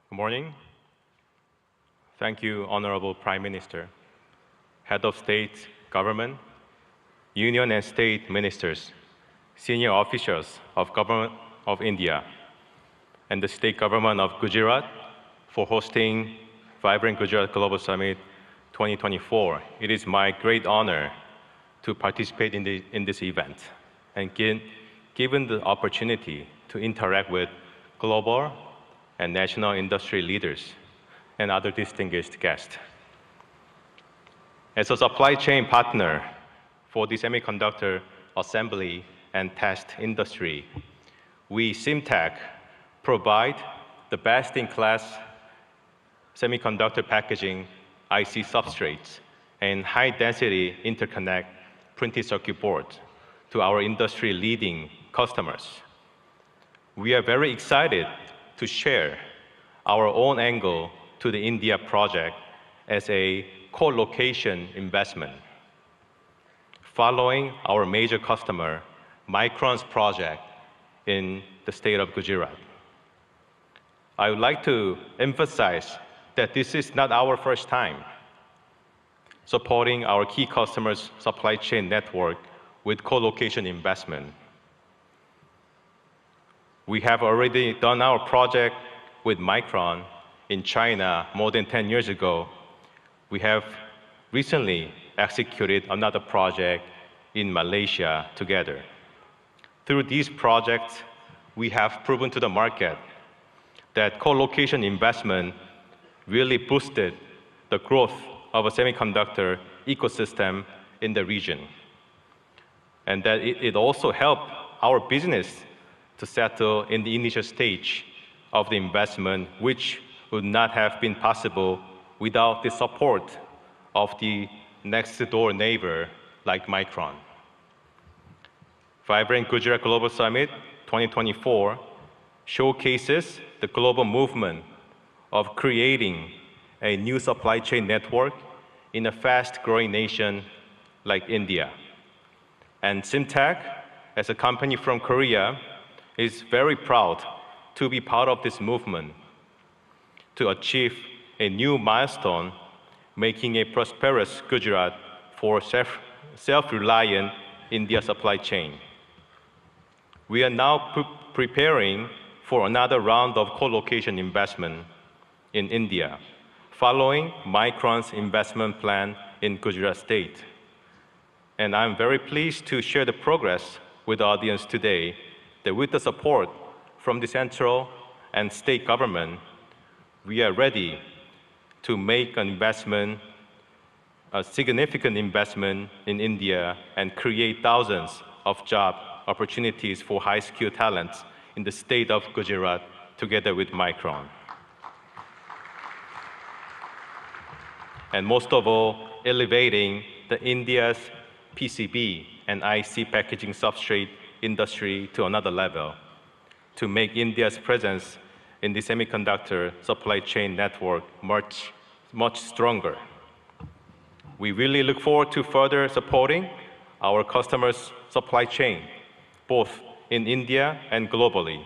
P: Good morning. Thank you, Honorable Prime Minister, Head of State, Government, Union and State Ministers, senior officials of Government of India, and the State Government of Gujarat for hosting Vibrant Gujarat Global Summit 2024. It is my great honor to participate in this event and given the opportunity to interact with global and national industry leaders and other distinguished guests. As a supply chain partner for the semiconductor assembly and test industry, we, SIMTech, provide the best-in-class semiconductor packaging, IC substrates, and high-density interconnect printed circuit boards to our industry-leading customers. We are very excited to share our own angle to the India project as a co-location investment. Following our major customer, Micron's project in the state of Gujarat. I would like to emphasize that this is not our first time supporting our key customers' supply chain network with co-location investment. We have already done our project with Micron in China more than 10 years ago. We have recently executed another project in Malaysia together. Through these projects, we have proven to the market that co-location investment really boosted the growth of a semiconductor ecosystem in the region, and that it also helped our business to settle in the initial stage of the investment, which would not have been possible without the support of the next-door neighbor like Micron. Vibrant Gujarat Global Summit 2024 showcases the global movement of creating a new supply chain network in a fast-growing nation like India. And SIMTech, as a company from Korea, is very proud to be part of this movement to achieve a new milestone, making a prosperous Gujarat for self-reliant India supply chain. We are now preparing for another round of co-location investment in India, following Micron's investment plan in Gujarat state. And I'm very pleased to share the progress with the audience today that with the support from the central and state government, we are ready to make an investment, a significant investment in India and create thousands of job opportunities for high-skilled talents in the state of Gujarat together with Micron. And most of all, elevating the India's PCB and IC packaging substrate industry to another level to make India's presence in the semiconductor supply chain network much stronger. We really look forward to further supporting our customers' supply chain, both in India and globally.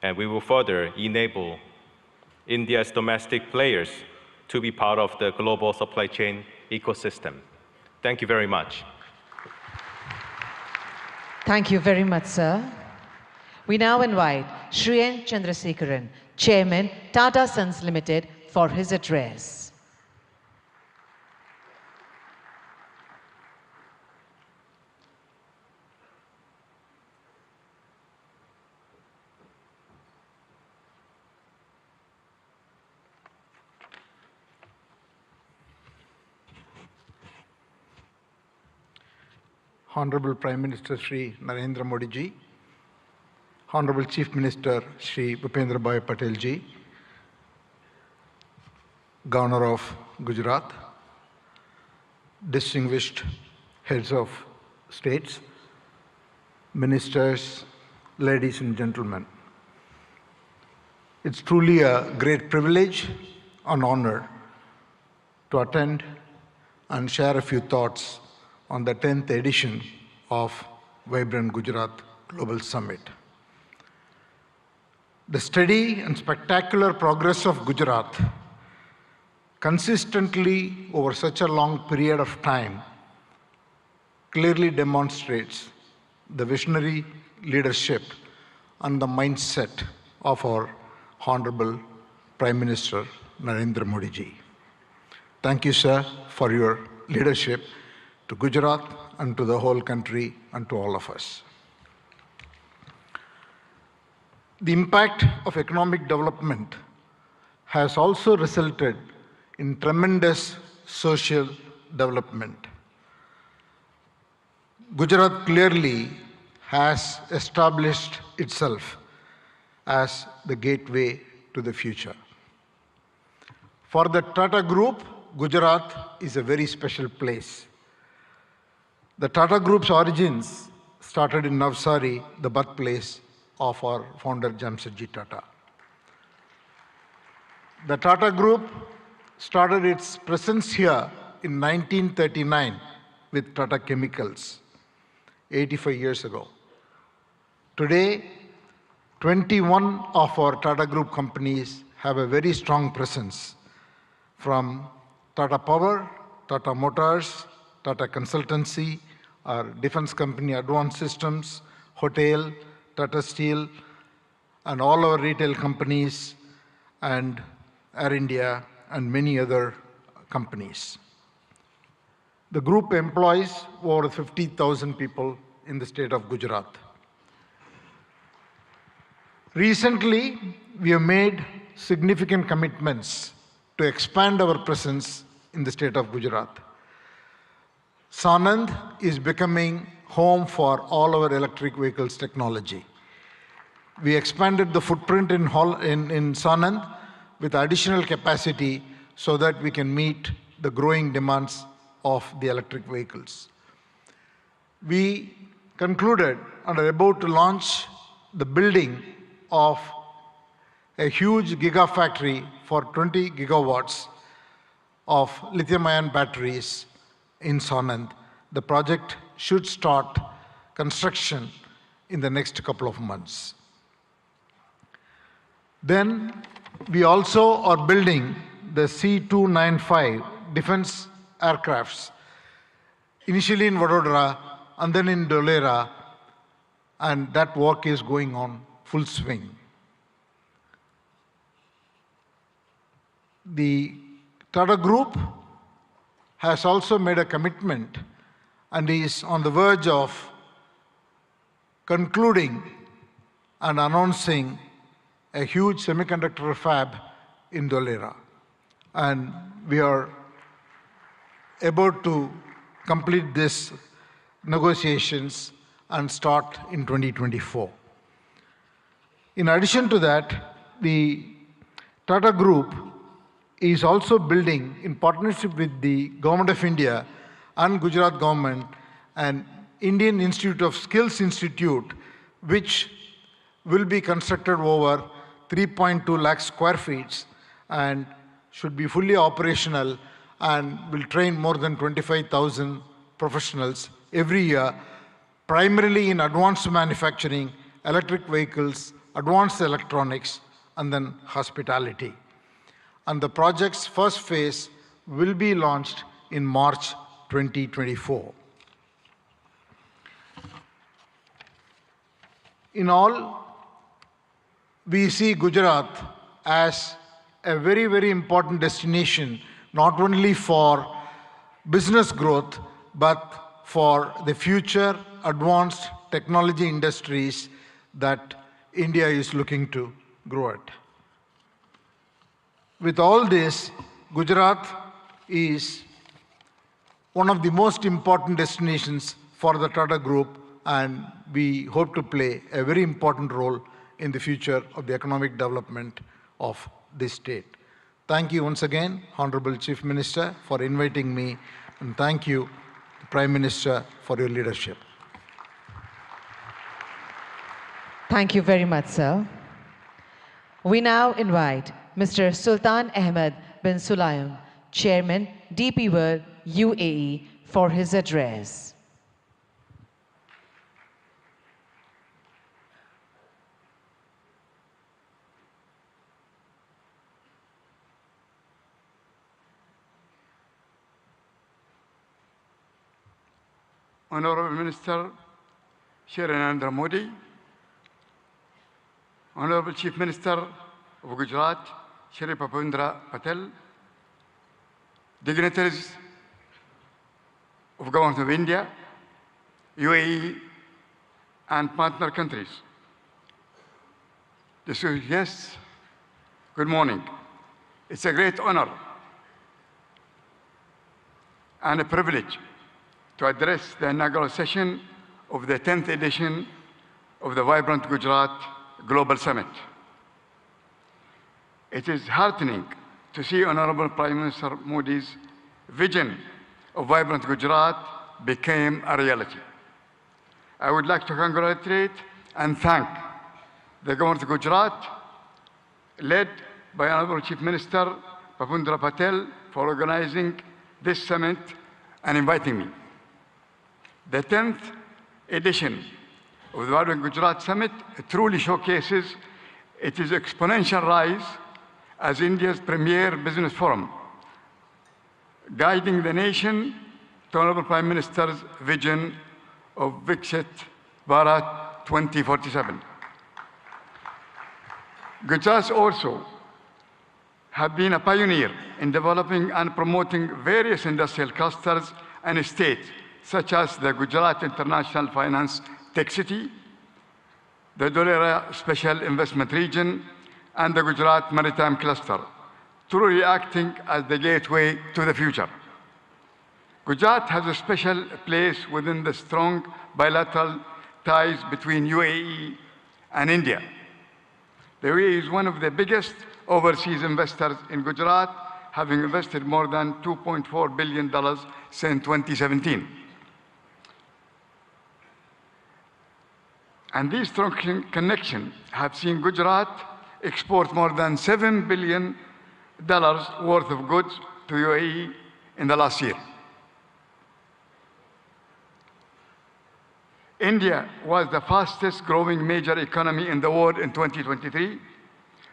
P: And we will further enable India's domestic players to be part of the global supply chain ecosystem. Thank you very much.
C: Thank you very much, sir. We now invite Shri N. Chandrasekharan, Chairman, Tata Sons Limited, for his address.
Q: Honorable Prime Minister Shri Narendra Modi ji, Honorable Chief Minister Shri Bhupendra Bhai Patel ji, Governor of Gujarat, distinguished heads of states, ministers, ladies and gentlemen. It's truly a great privilege and honor to attend and share a few thoughts on the 10th edition of Vibrant Gujarat Global Summit. The steady and spectacular progress of Gujarat consistently over such a long period of time clearly demonstrates the visionary leadership and the mindset of our Honorable Prime Minister Narendra Modi ji. Thank you, sir, for your leadership to Gujarat and to the whole country and to all of us. The impact of economic development has also resulted in tremendous social development. Gujarat clearly has established itself as the gateway to the future. For the Tata Group, Gujarat is a very special place. The Tata Group's origins started in Navsari, the birthplace of our founder Jamshedji Tata. The Tata Group started its presence here in 1939 with Tata Chemicals, 85 years ago. Today, 21 of our Tata Group companies have a very strong presence, from Tata Power, Tata Motors, Tata Consultancy, our defense company Advanced Systems, Hotel, Tata Steel, and all our retail companies, and Air India, and many other companies. The group employs over 50,000 people in the state of Gujarat. Recently, we have made significant commitments to expand our presence in the state of Gujarat. Sanand is becoming home for all our electric vehicles technology. We expanded the footprint in Sanand with additional capacity so that we can meet the growing demands of the electric vehicles. We concluded and are about to launch the building of a huge gigafactory for 20 gigawatts of lithium-ion batteries in Sanand. The project should start construction in the next couple of months. Then we also are building the C-295 defense aircrafts, initially in Vadodara and then in Dholera, and that work is going on full swing. The Tata Group has also made a commitment and is on the verge of concluding and announcing a huge semiconductor fab in Dholera. And we are about to complete these negotiations and start in 2024. In addition to that, the Tata Group is also building, in partnership with the Government of India and Gujarat government, an Indian Institute of Skills Institute, which will be constructed over 3.2 lakh square feet and should be fully operational and will train more than 25,000 professionals every year, primarily in advanced manufacturing, electric vehicles, advanced electronics, and then hospitality. And the project's first phase will be launched in March 2024. In all, we see Gujarat as a very, very important destination, not only for business growth, but for the future advanced technology industries that India is looking to grow at. With all this, Gujarat is one of the most important destinations for the Tata Group, and we hope to play a very important role in the future of the economic development of this state. Thank you once again, Honorable Chief Minister, for inviting me, and thank you, Prime Minister, for your leadership.
C: Thank you very much, sir. We now invite Mr. Sultan Ahmed bin Sulayem, Chairman, DP World, UAE, for his address.
R: Honorable Minister, Shri Narendra Modi, Honorable Chief Minister of Gujarat, Shri Bhupendra Patel, dignitaries of Government of India, UAE, and partner countries. distinguished guests, good morning. It's a great honor and a privilege to address the inaugural session of the 10th edition of the Vibrant Gujarat Global Summit. It is heartening to see Honorable Prime Minister Modi's vision of Vibrant Gujarat became a reality. I would like to congratulate and thank the Government of Gujarat, led by Honorable Chief Minister Bhupendra Patel, for organizing this summit and inviting me. The 10th edition of the Vibrant Gujarat Summit truly showcases its exponential rise as India's premier business forum, guiding the nation to Honorable Prime Minister's vision of Viksit Bharat 2047. Gujarat also have been a pioneer in developing and promoting various industrial clusters and states, such as the Gujarat International Finance Tech City, the Dholera Special Investment Region, and the Gujarat Maritime Cluster, truly acting as the gateway to the future. Gujarat has a special place within the strong bilateral ties between UAE and India. The UAE is one of the biggest overseas investors in Gujarat, having invested more than $2.4 billion since 2017. And these strong connections have seen Gujarat export more than $7 billion worth of goods to UAE in the last year. India was the fastest growing major economy in the world in 2023.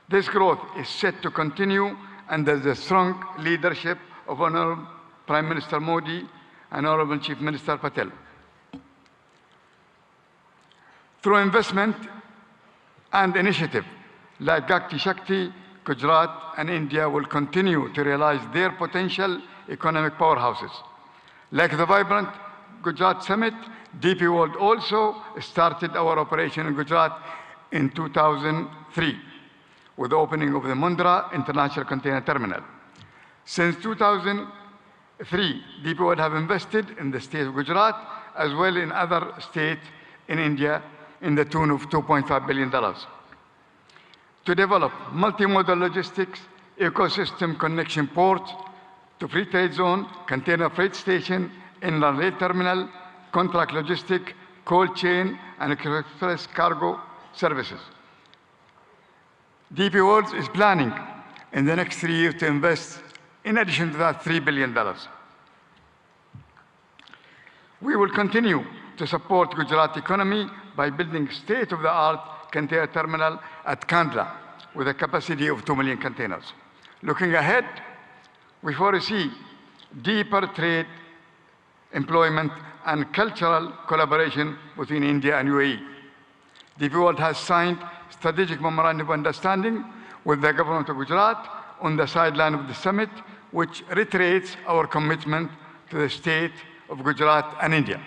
R: This growth is set to continue under the strong leadership of Honorable Prime Minister Modi and Honorable Chief Minister Patel. Through investment and initiative like Gati Shakti, Gujarat and India will continue to realize their potential economic powerhouses. Like the Vibrant Gujarat Summit, DP World also started our operation in Gujarat in 2003 with the opening of the Mundra International Container Terminal. Since 2003, DP World have invested in the state of Gujarat as well in other states in India in the tune of $2.5 billion. To develop multimodal logistics, ecosystem connection ports to free trade zone, container freight station, inland rail terminal, contract logistic, cold chain, and express cargo services. DP World is planning in the next 3 years to invest, in addition to that, $3 billion. We will continue to support Gujarat economy by building state-of-the-art container terminal at Kandla with a capacity of 2 million containers. Looking ahead, we foresee deeper trade, employment, and cultural collaboration between India and UAE. DP World has signed strategic memorandum of understanding with the government of Gujarat on the sideline of the summit, which reiterates our commitment to the state of Gujarat and India.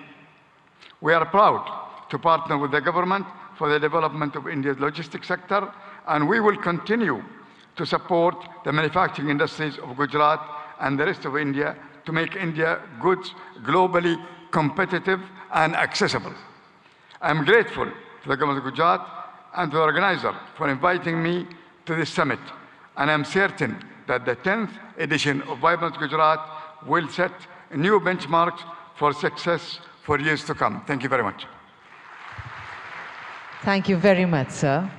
R: We are proud to partner with the government for the development of India's logistics sector, and we will continue to support the manufacturing industries of Gujarat and the rest of India to make India goods globally competitive and accessible. I am grateful to the government of Gujarat and to the organizer for inviting me to this summit, and I am certain that the 10th edition of Vibrant Gujarat will set new benchmarks for success for years to come. Thank you very much.
C: Thank you very much, sir.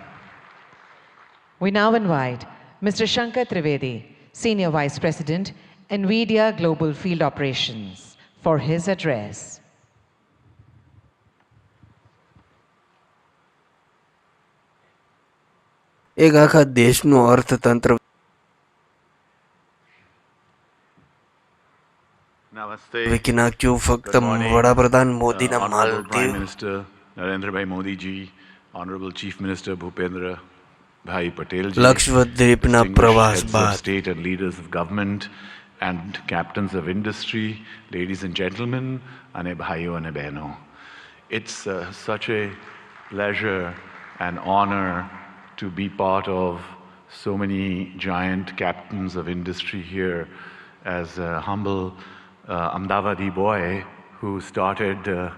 C: We now invite Mr. Shankar Trivedi, Senior Vice President, NVIDIA Global Field Operations, for his address.
S: એક આખા દેશનું અર્થતંત્ર વિકી નાખ્યું ફક્ત વડાપ્રધાન મોદીના Maldives
T: Prime Minister Narendra Modi ji, Honorable Chief Minister Bhupendra Bhai Patel ji,
S: લક્ષદ્વીપના પ્રવાસ
T: heads of
S: બાદ
T: state and leaders of government and captains of industry, ladies and gentlemen, ane bhaiyo ane behno. It's such a pleasure and honor to be part of so many giant captains of industry here as a humble Ahmedabadi boy who started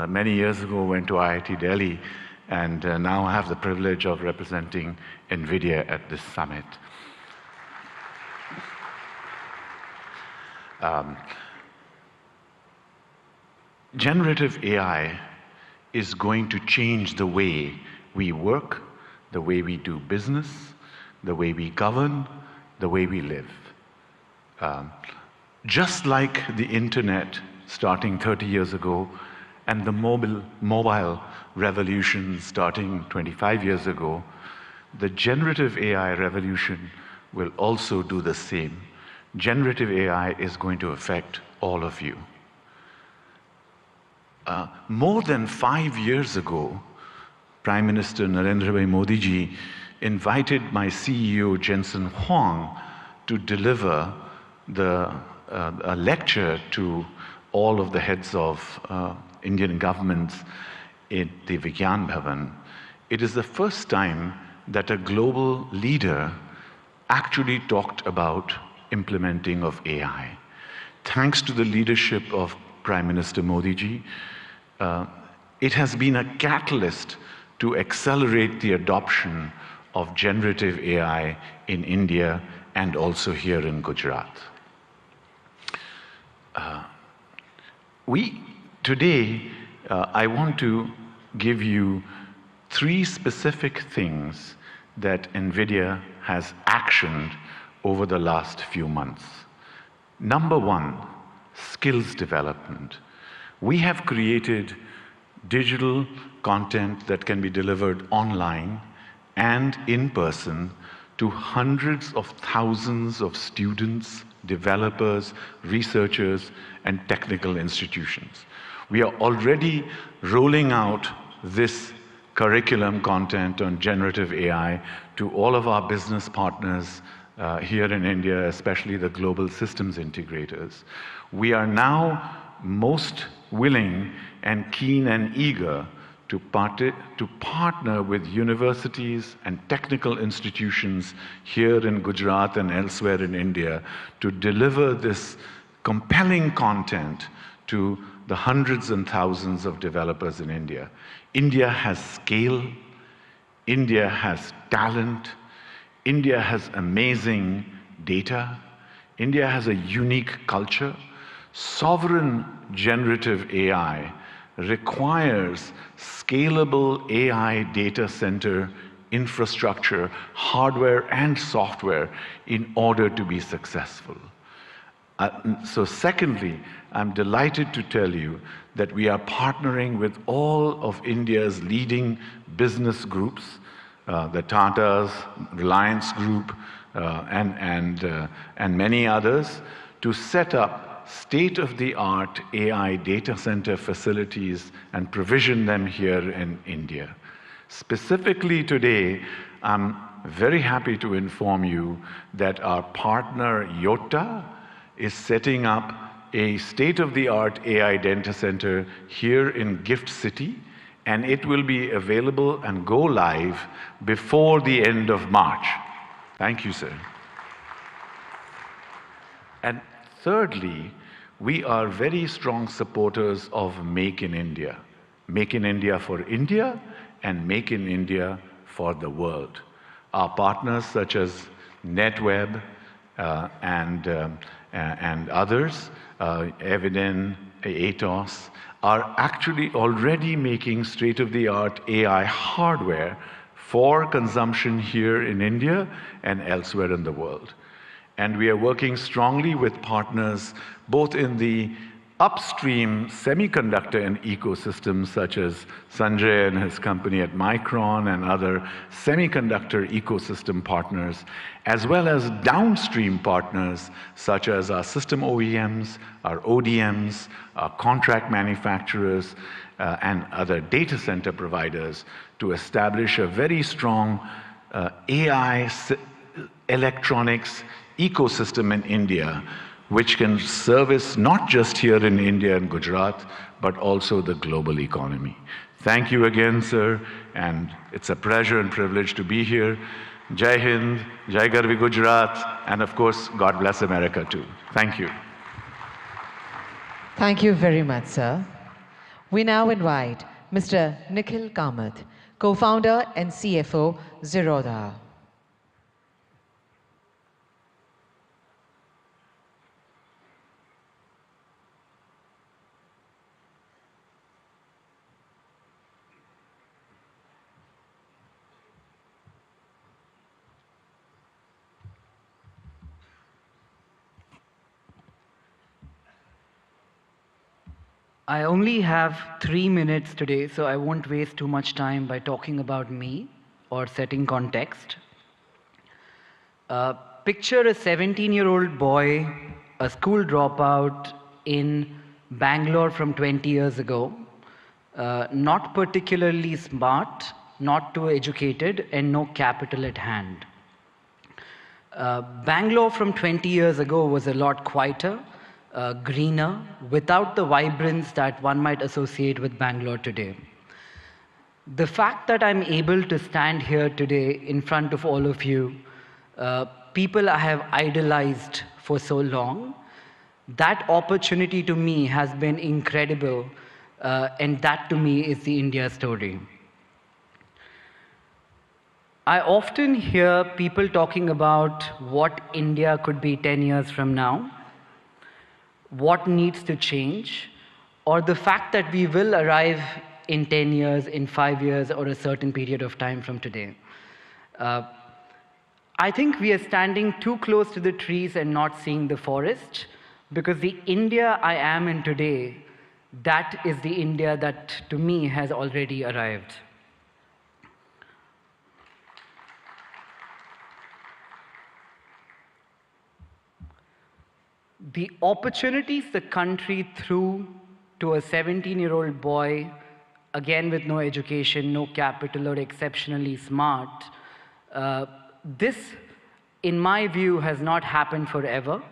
T: many years ago, went to IIT Delhi, and now I have the privilege of representing NVIDIA at this summit. Generative AI is going to change the way we work, the way we do business, the way we govern, the way we live. Just like the internet starting 30 years ago and the mobile revolution starting 25 years ago, the generative AI revolution will also do the same. Generative AI is going to affect all of you. More than 5 years ago, Prime Minister Narendra Modi ji invited my CEO Jensen Huang to deliver a lecture to all of the heads of Indian governments in the Vigyan Bhavan. It is the first time that a global leader actually talked about implementing of AI. Thanks to the leadership of Prime Minister Modi ji, it has been a catalyst to accelerate the adoption of generative AI in India and also here in Gujarat. Today, I want to give you 3 specific things that NVIDIA has actioned over the last few months. Number 1, skills development. We have created digital content that can be delivered online and in person to hundreds of thousands of students, developers, researchers, and technical institutions. We are already rolling out this curriculum content on generative AI to all of our business partners here in India, especially the global systems integrators. We are now most willing and keen and eager to partner with universities and technical institutions here in Gujarat and elsewhere in India to deliver this compelling content to the hundreds and thousands of developers in India. India has scale, India has talent, India has amazing data, India has a unique culture. Sovereign generative AI requires scalable AI data center infrastructure, hardware and software in order to be successful. So secondly, I'm delighted to tell you that we are partnering with all of India's leading business groups, the Tatas, Reliance Group, and many others, to set up state-of-the-art AI data center facilities and provision them here in India. Specifically today, I'm very happy to inform you that our partner Yotta is setting up a state-of-the-art AI data center here in Gift City, and it will be available and go live before the end of March. Thank you, sir. And thirdly, we are very strong supporters of Make in India. Make in India for India and Make in India for the world. Our partners such as NetWeb and others, Eviden, Atos, are actually already making state-of-the-art AI hardware for consumption here in India and elsewhere in the world. And we are working strongly with partners both in the upstream semiconductor and ecosystems such as Sanjay and his company at Micron and other semiconductor ecosystem partners, as well as downstream partners such as our system OEMs, our ODMs, our contract manufacturers, and other data center providers to establish a very strong AI electronics ecosystem in India, which can service not just here in India and Gujarat, but also the global economy. Thank you again, sir, and it's a pleasure and privilege to be here. Jai Hind, Jai Garvi Gujarat, and of course, God bless America too. Thank you.
C: Thank you very much, sir. We now invite Mr. Nikhil Kamath, co-founder and CFO, Zerodha.
U: I only have 3 minutes today, so I won't waste too much time by talking about me or setting context. Picture a 17-year-old boy, a school dropout in Bangalore from 20 years ago, not particularly smart, not too educated, and no capital at hand. Bangalore from 20 years ago was a lot quieter, greener, without the vibrance that one might associate with Bangalore today. The fact that I'm able to stand here today in front of all of you, people I have idolized for so long, that opportunity to me has been incredible, and that to me is the India story. I often hear people talking about what India could be 10 years from now, what needs to change, or the fact that we will arrive in 10 years, in 5 years, or a certain period of time from today. I think we are standing too close to the trees and not seeing the forest, because the India I am in today, that is the India that, to me, has already arrived. The opportunities the country threw to a 17-year-old boy, again with no education, no capital, or exceptionally smart, this, in my view, has not happened forever.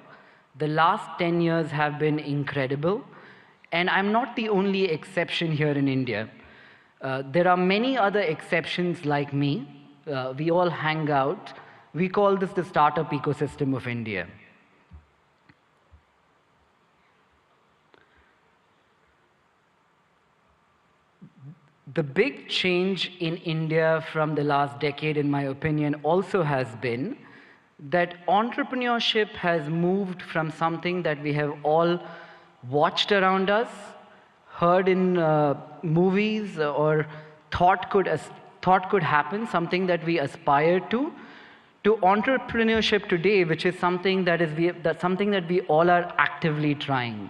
U: The last 10 years have been incredible, and I'm not the only exception here in India. There are many other exceptions like me. We all hang out. We call this the startup ecosystem of India. The big change in India from the last decade, in my opinion, also has been that entrepreneurship has moved from something that we have all watched around us, heard in movies, or thought could happen, something that we aspire to entrepreneurship today, which is something that we all are actively trying.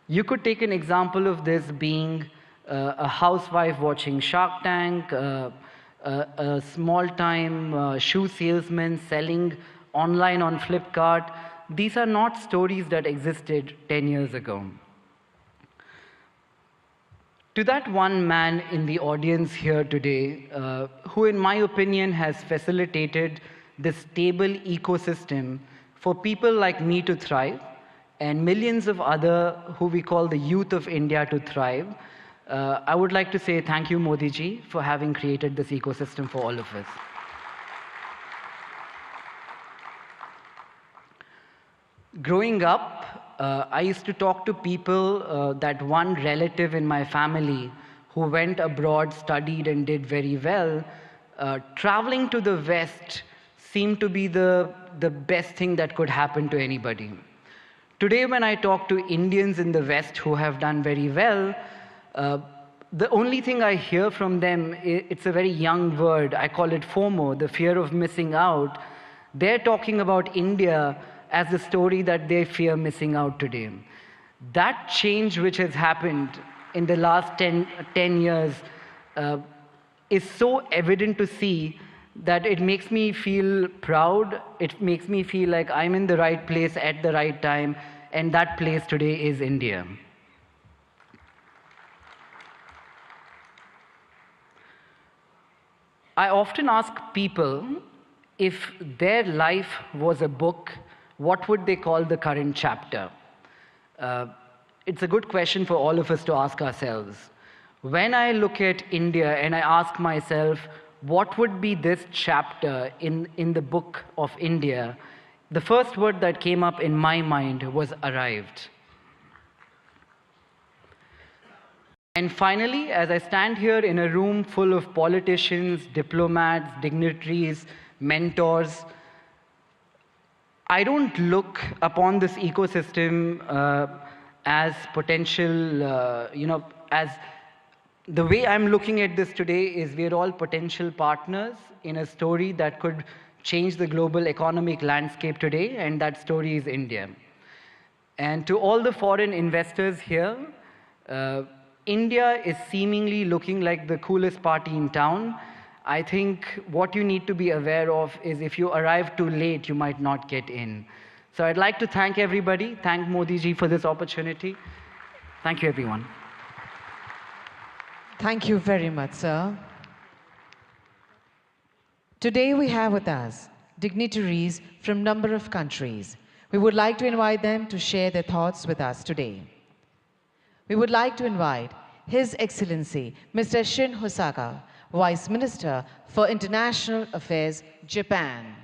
U: You could take an example of this being a housewife watching Shark Tank, a small-time shoe salesman selling online on Flipkart. These are not stories that existed 10 years ago. To that one man in the audience here today, who in my opinion has facilitated this stable ecosystem for people like me to thrive, and millions of other who we call the youth of India to thrive, I would like to say thank you, Modi ji, for having created this ecosystem for all of us. Growing up, I used to talk to people, that one relative in my family who went abroad, studied, and did very well. Traveling to the West seemed to be the best thing that could happen to anybody. Today, when I talk to Indians in the West who have done very well, the only thing I hear from them, it's a very young word, I call it FOMO, the fear of missing out. They're talking about India as the story that they fear missing out today. That change which has happened in the last 10 years is so evident to see that it makes me feel proud, it makes me feel like I'm in the right place at the right time, and that place today is India. I often ask people if their life was a book what would they call the current chapter? It's a good question for all of us to ask ourselves. When I look at India and I ask myself, what would be this chapter in the book of India, the first word that came up in my mind was arrived. And finally, as I stand here in a room full of politicians, diplomats, dignitaries, mentors, I don't look upon this ecosystem as potential, as the way I'm looking at this today is we're all potential partners in a story that could change the global economic landscape today, and that story is India. And to all the foreign investors here, India is seemingly looking like the coolest party in town. I think what you need to be aware of is if you arrive too late, you might not get in. So I'd like to thank everybody, thank Modi ji for this opportunity. Thank you, everyone.
C: Thank you very much, sir. Today we have with us dignitaries from a number of countries. We would like to invite them to share their thoughts with us today. We would like to invite His Excellency, Mr. Shin Hosaka, Vice Minister for International Affairs, Japan.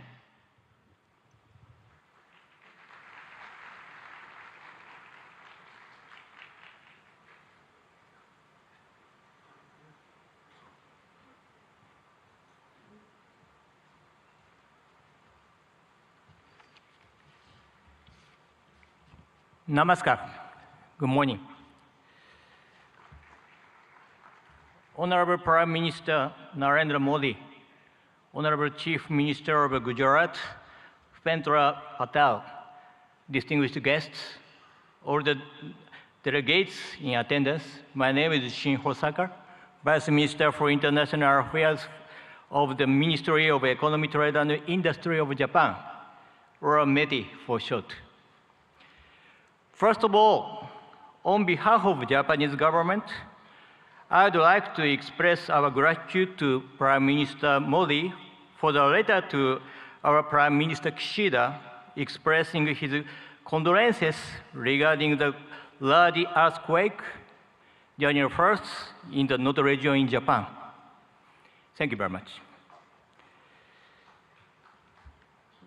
B: Namaskar. Good morning. Honorable Prime Minister Narendra Modi, Honorable Chief Minister of Gujarat, Pendra Patel, distinguished guests, all the delegates in attendance, my name is Shin Hosaka, Vice Minister for International Affairs of the Ministry of Economy, Trade and Industry of Japan, or METI for short. First of all, on behalf of the Japanese government, I'd like to express our gratitude to Prime Minister Modi for the letter to our Prime Minister Kishida expressing his condolences regarding the large earthquake January 1st in the Noto region in Japan. Thank you very much.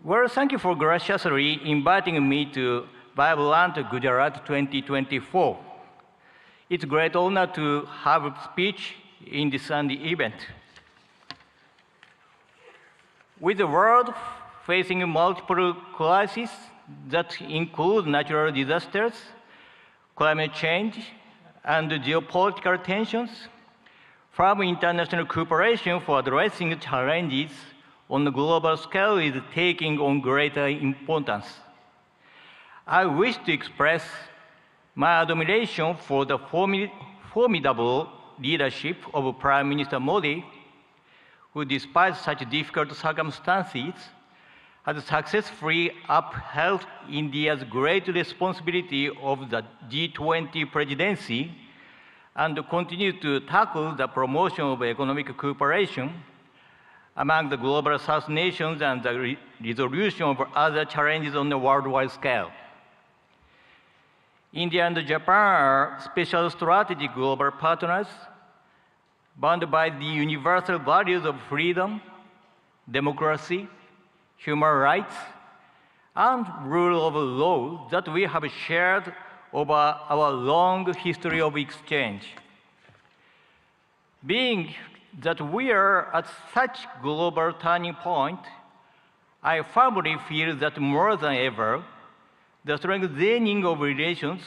B: Well, thank you for graciously inviting me to Vibrant Gujarat 2024. It's a great honor to have a speech in this Sunday event. With the world facing multiple crises that include natural disasters, climate change, and geopolitical tensions, firm international cooperation for addressing challenges on a global scale is taking on greater importance. I wish to express my admiration for the formidable leadership of Prime Minister Modi, who despite such difficult circumstances, has successfully upheld India's great responsibility of the G20 presidency and continues to tackle the promotion of economic cooperation among the global South nations and the resolution of other challenges on a worldwide scale. India and Japan are special strategic global partners bound by the universal values of freedom, democracy, human rights, and rule of law that we have shared over our long history of exchange. Being that we are at such global turning point, I firmly feel that more than ever, the strengthening of relations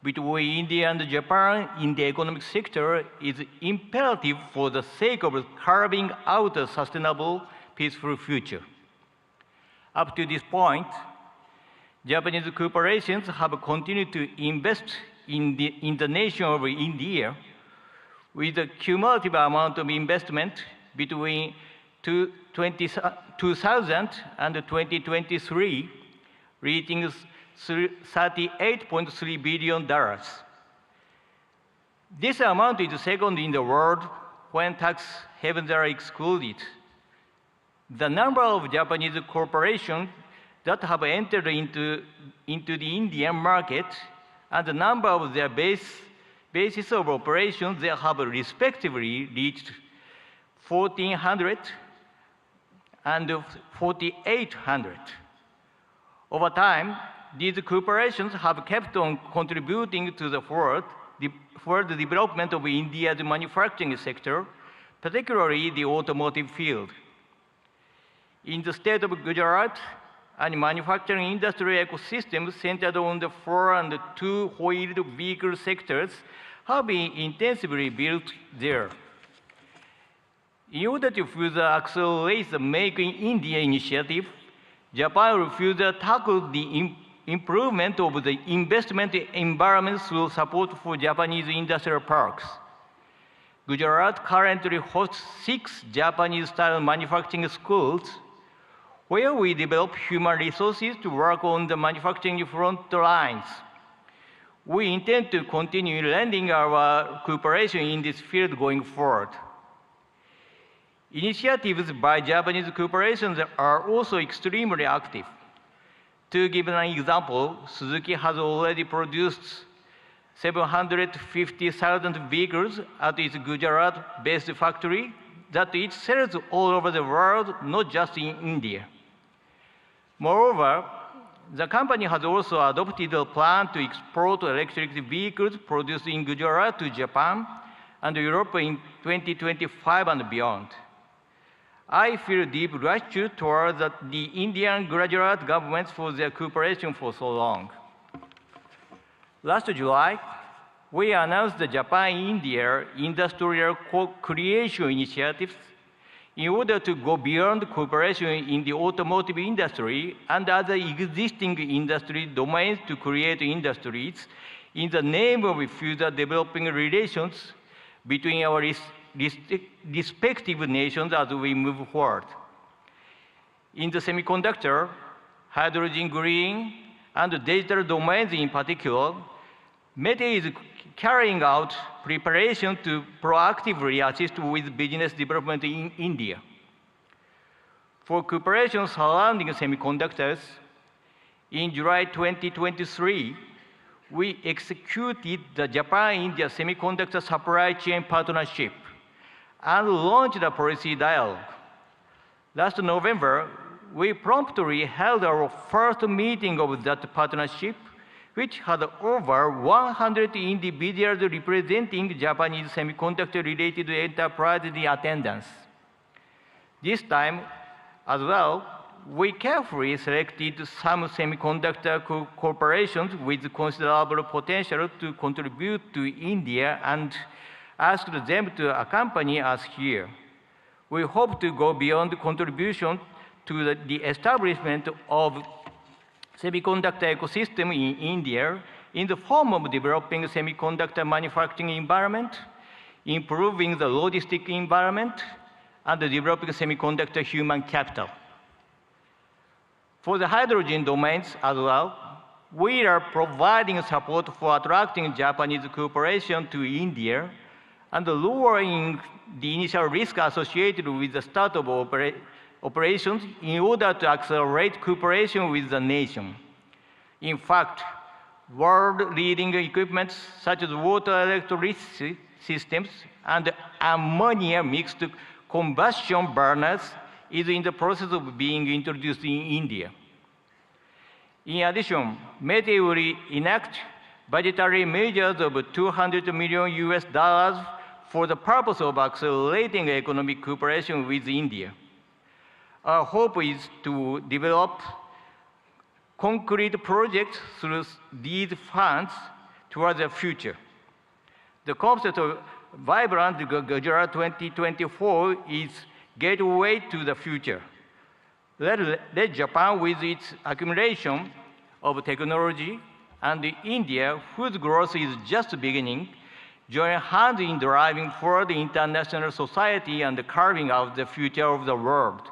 B: between India and Japan in the economic sector is imperative for the sake of carving out a sustainable, peaceful future. Up to this point, Japanese corporations have continued to invest in the nation of India with a cumulative amount of investment between 2000 and 2023, reaching $38.3 billion. This amount is second in the world when tax havens are excluded. The number of Japanese corporations that have entered into the Indian market, and the number of their bases of operations they have respectively reached 1,400 and 4,800. Over time, these corporations have kept on contributing to the further development of India's manufacturing sector, particularly the automotive field. In the state of Gujarat, a manufacturing industry ecosystem centered on the 4- and 2-wheeled vehicle sectors have been intensively built there. In order to further accelerate the Make in India initiative, Japan will further tackle the improvement of the investment environment through support for Japanese industrial parks. Gujarat currently hosts 6 Japanese-style manufacturing schools where we develop human resources to work on the manufacturing front lines. We intend to continue lending our cooperation in this field going forward. Initiatives by Japanese corporations are also extremely active. To give an example, Suzuki has already produced 750,000 vehicles at its Gujarat-based factory that it sells all over the world, not just in India. Moreover, the company has also adopted a plan to export electric vehicles produced in Gujarat to Japan and Europe in 2025 and beyond. I feel deep gratitude towards the Indian Gujarat governments for their cooperation for so long. Last July, we announced the Japan-India Industrial Co-Creation Initiatives in order to go beyond cooperation in the automotive industry and other existing industry domains to create industries in the name of further developing relations between our respective nations as we move forward. In the semiconductor, hydrogen green, and digital domains in particular, METE is carrying out preparation to proactively assist with business development in India. For cooperation surrounding semiconductors, in July 2023, we executed the Japan-India Semiconductor Supply Chain Partnership and launched a policy dialogue. Last November, we promptly held our first meeting of that partnership, which had over 100 individuals representing Japanese semiconductor-related enterprises in attendance. This time, as well, we carefully selected some semiconductor corporations with considerable potential to contribute to India and asked them to accompany us here. We hope to go beyond contribution to the establishment of semiconductor ecosystem in India in the form of developing semiconductor manufacturing environment, improving the logistic environment, and developing semiconductor human capital. For the hydrogen domains as well, we are providing support for attracting Japanese cooperation to India and lowering the initial risk associated with the start of operations in order to accelerate cooperation with the nation. In fact, world-leading equipment such as water electricity systems and ammonia mixed combustion burners is in the process of being introduced in India. In addition, METE will enact budgetary measures of $200 million for the purpose of accelerating economic cooperation with India. Our hope is to develop concrete projects through these funds towards the future. The concept of Vibrant Gujarat 2024 is gateway to the future. Let Japan, with its accumulation of technology, and India, whose growth is just beginning, join hands in driving forward international society and carving out the future of the world.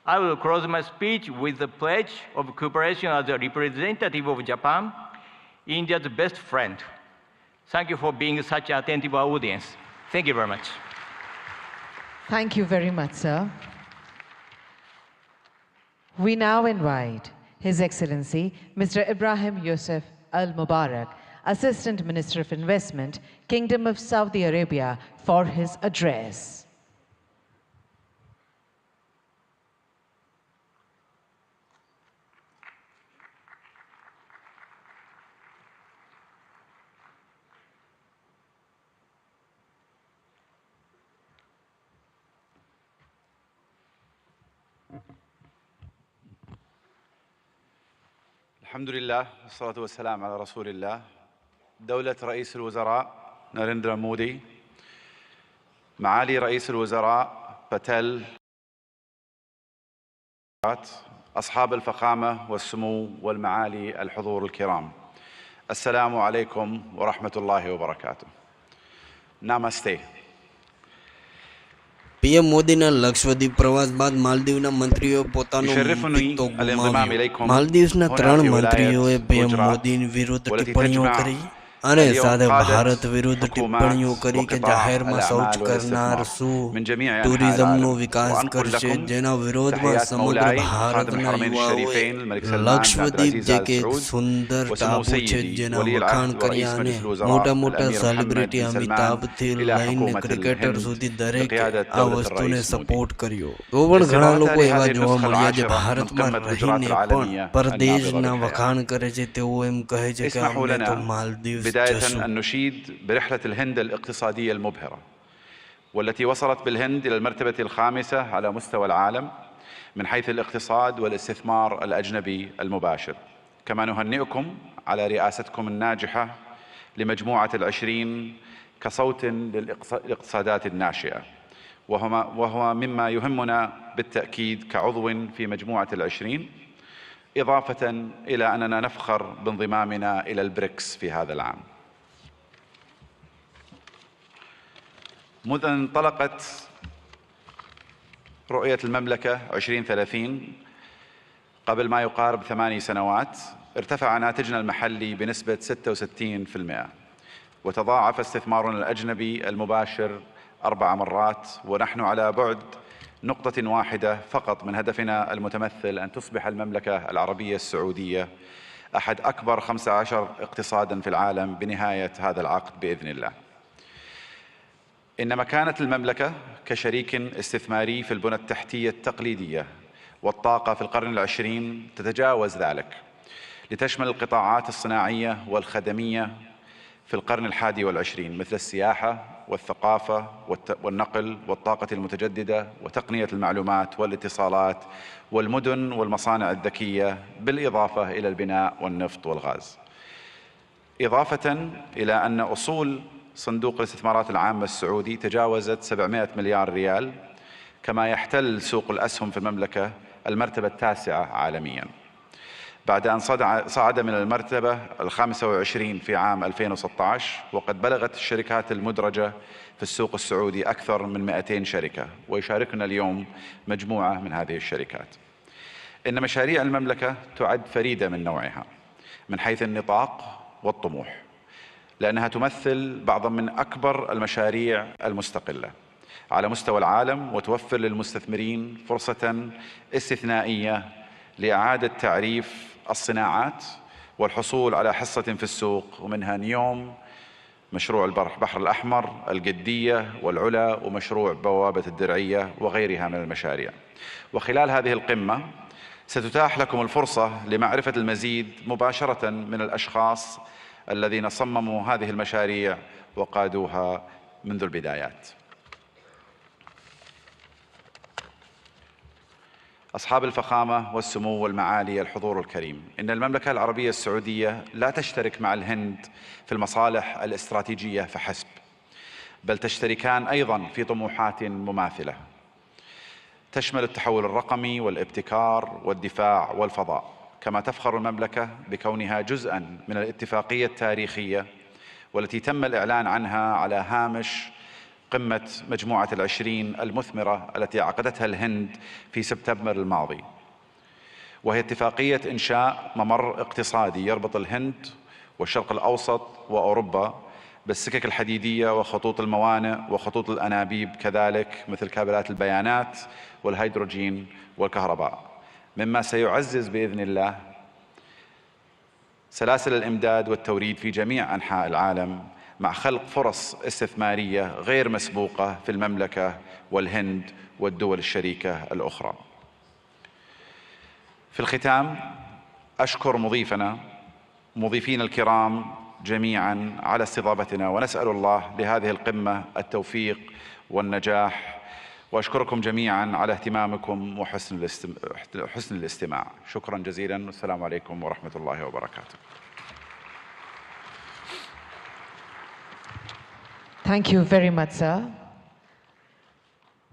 B: I will close my speech with the pledge of cooperation as a representative of Japan, India's best friend. Thank you for being such an attentive audience. Thank you very much.
C: Thank you very much, sir. We now invite His Excellency Mr. Ibrahim Yusuf Al Mubarak, Assistant Minister of Investment, Kingdom of Saudi Arabia, for his address.
E: الحمد لله والصلاة والسلام على رسول الله. دولة رئيس الوزراء ناريندرا مودي، معالي رئيس الوزراء باتيل، أصحاب الفخامة والسمو والمعالي الحضور الكرام، السلام عليكم ورحمة الله وبركاته. نامستي.
S: PM મોદીના લક્ષદ્વીપ પ્રવાસ બાદ માલદીવના મંત્રીઓએ પોતાનો પિત્તો ગુમાવ્યો. માલદીવ્સના 3 મંત્રીઓએ PM મોદીની વિરુદ્ધ ટિપ્પણીઓ કરી અને સાથે ભારત વિરુદ્ધ ટિપ્પણીઓ કરી કે જાહેરમાં શૌચ કરનાર શું ટુરિઝમનો વિકાસ કરશે, જેના વિરોધમાં સમગ્ર ભારતના યુવાઓએ લક્ષદ્વીપ જે કે એક સુંદર ટાપુ છે જેના વખાણ કર્યા અને મોટા મોટા સેલિબ્રિટી અમિતાભથી લઈને ક્રિકેટર સુધી દરેકે આ વસ્તુને સપોર્ટ કર્યો. તો પણ ઘણા લોકો એવા જોવા મળ્યા જે ભારતમાં રહીને પણ પરદેશના વખાણ કરે છે. તેઓ એમ કહે છે કે અમને તો Maldives.
E: بداية أن نشيد برحلة الهند الاقتصادية المبهرة والتي وصلت بالهند إلى المرتبة الخامسة على مستوى العالم من حيث الاقتصاد والاستثمار الأجنبي المباشر. كما نهنئكم على رئاستكم الناجحة لمجموعة ال20 كصوت للاقتصادات الناشئة، وهو مما يهمنا بالتأكيد كعضو في مجموعة ال20، إضافة إلى أننا نفخر بانضمامنا إلى البريكس في هذا العام. منذ أن انطلقت رؤية المملكة 2030 قبل ما يقارب 8 سنوات، ارتفع ناتجنا المحلي بنسبة 66%، وتضاعف استثمارنا الأجنبي المباشر 4 مرات، ونحن على بعد نقطة واحدة فقط من هدفنا المتمثل أن تصبح المملكة العربية السعودية أحد أكبر 15 اقتصاداً في العالم بنهاية هذا العقد بإذن الله. إن مكانة المملكة كشريك استثماري في البنى التحتية التقليدية والطاقة في القرن العشرين تتجاوز ذلك، لتشمل القطاعات الصناعية والخدمية في القرن الحادي والعشرين مثل السياحة والثقافة والنقل والطاقة المتجددة وتقنية المعلومات والاتصالات والمدن والمصانع الذكية، بالإضافة إلى البناء والنفط والغاز. إضافة إلى أن أصول صندوق الاستثمارات العامة السعودي تجاوزت 700 مليار ريال، كما يحتل سوق الأسهم في المملكة المرتبة التاسعة عالمياً، بعد أن صعد من المرتبة 25 في عام 2016، وقد بلغت الشركات المدرجة في السوق السعودي أكثر من 200 شركة، ويشاركنا اليوم مجموعة من هذه الشركات. إن مشاريع المملكة تعد فريدة من نوعها من حيث النطاق والطموح، لأنها تمثل بعضا من أكبر المشاريع المستقلة على مستوى العالم، وتوفر للمستثمرين فرصة استثنائية لإعادة تعريف الصناعات والحصول على حصة في السوق، ومنها نيوم، مشروع البحر الأحمر، القدية والعلا، ومشروع بوابة الدرعية وغيرها من المشاريع. وخلال هذه القمة ستتاح لكم الفرصة لمعرفة المزيد مباشرة من الأشخاص الذين صمموا هذه المشاريع وقادوها منذ البدايات. أصحاب الفخامة والسمو والمعالي الحضور الكريم، إن المملكة العربية السعودية لا تشترك مع الهند في المصالح الاستراتيجية فحسب، بل تشتركان أيضاً في طموحات مماثلة تشمل التحول الرقمي والابتكار والدفاع والفضاء. كما تفخر المملكة بكونها جزءاً من الاتفاقية التاريخية والتي تم الإعلان عنها على هامش قمة مجموعة ال20 المثمرة التي عقدتها الهند في سبتمبر الماضي، وهي اتفاقية إنشاء ممر اقتصادي يربط الهند والشرق الأوسط وأوروبا بالسكك الحديدية وخطوط الموانئ وخطوط الأنابيب، كذلك مثل كابلات البيانات والهيدروجين والكهرباء، مما سيعزز بإذن الله سلاسل الإمداد والتوريد في جميع أنحاء العالم، مع خلق فرص استثمارية غير مسبوقة في المملكة والهند والدول الشريكة الأخرى. في الختام أشكر مضيفين الكرام جميعا على استضافتنا، ونسأل الله لهذه القمة التوفيق والنجاح، وأشكركم جميعا على اهتمامكم وحسن الاستماع. شكرا جزيلا، والسلام عليكم ورحمة الله وبركاته.
C: Thank you very much, sir.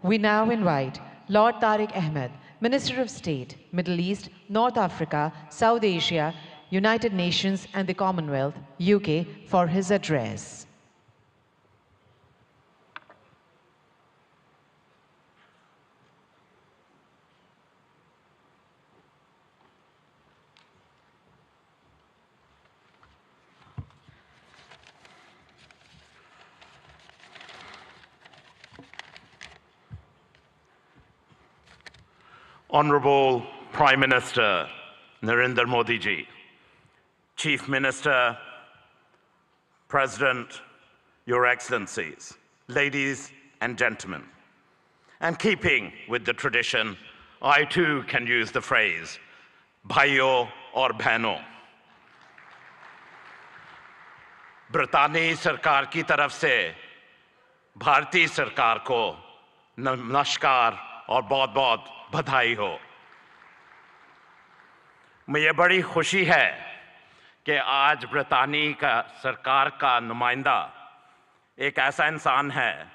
C: We now invite Lord Tariq Ahmed, Minister of State, Middle East, North Africa, South Asia, United Nations and the Commonwealth, UK, for his address.
K: Honorable Prime Minister Narendra Modi ji, Chief Minister, President, Your Excellencies, ladies and gentlemen, and keeping with the tradition, I too can use the phrase, bhaiyo aur behno. Britani sarkar ki taraf se, Bharati sarkar ko namaskar aur bahut-bahut बधाई हो। मुझे बड़ी खुशी है कि आज ब्रितानी का सरकार का नुमाइंदा एक ऐसा इंसान है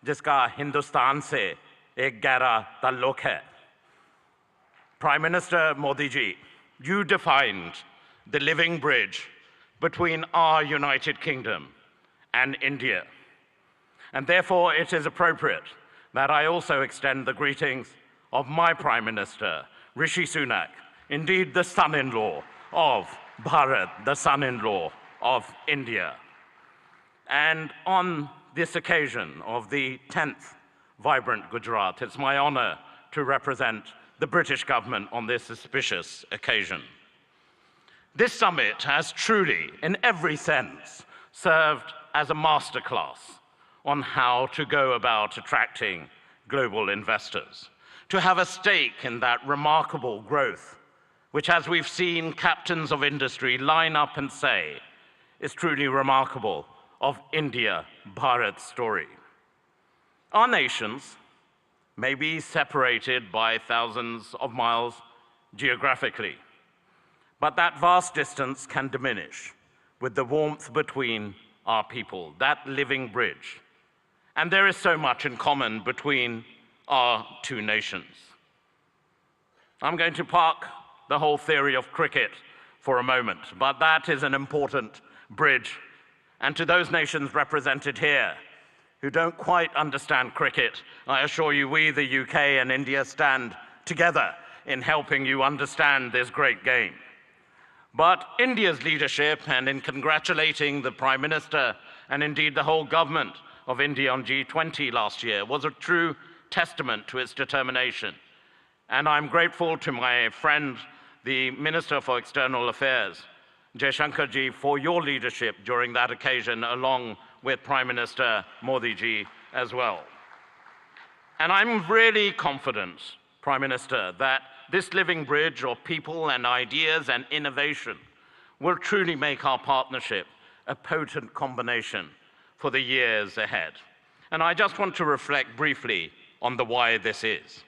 K: जिसका हिंदुस्तान से एक गहरा ताल्लुक है। Prime Minister Modi ji, you defined the living bridge between our United Kingdom and India. And therefore it is appropriate that I also extend the greetings of my Prime Minister, Rishi Sunak, indeed the son-in-law of Bharat, the son-in-law of India. And on this occasion of the 10th Vibrant Gujarat, it's my honor to represent the British government on this auspicious occasion. This summit has truly, in every sense, served as a masterclass on how to go about attracting global investors, to have a stake in that remarkable growth, which, as we've seen captains of industry line up and say, is truly remarkable of India-Bharat story. Our nations may be separated by thousands of miles geographically, but that vast distance can diminish with the warmth between our people, that living bridge. And there is so much in common between our two nations. I'm going to park the whole theory of cricket for a moment, but that is an important bridge. And to those nations represented here who don't quite understand cricket, I assure you we, the UK and India, stand together in helping you understand this great game. But India's leadership, and in congratulating the Prime Minister and indeed the whole government of India on G20 last year, was a true testament to its determination. And I'm grateful to my friend, the Minister for External Affairs, Jaishankar ji, for your leadership during that occasion, along with Prime Minister Modi ji as well. And I'm really confident, Prime Minister, that this living bridge of people and ideas and innovation will truly make our partnership a potent combination for the years ahead. And I just want to reflect briefly on the why this is.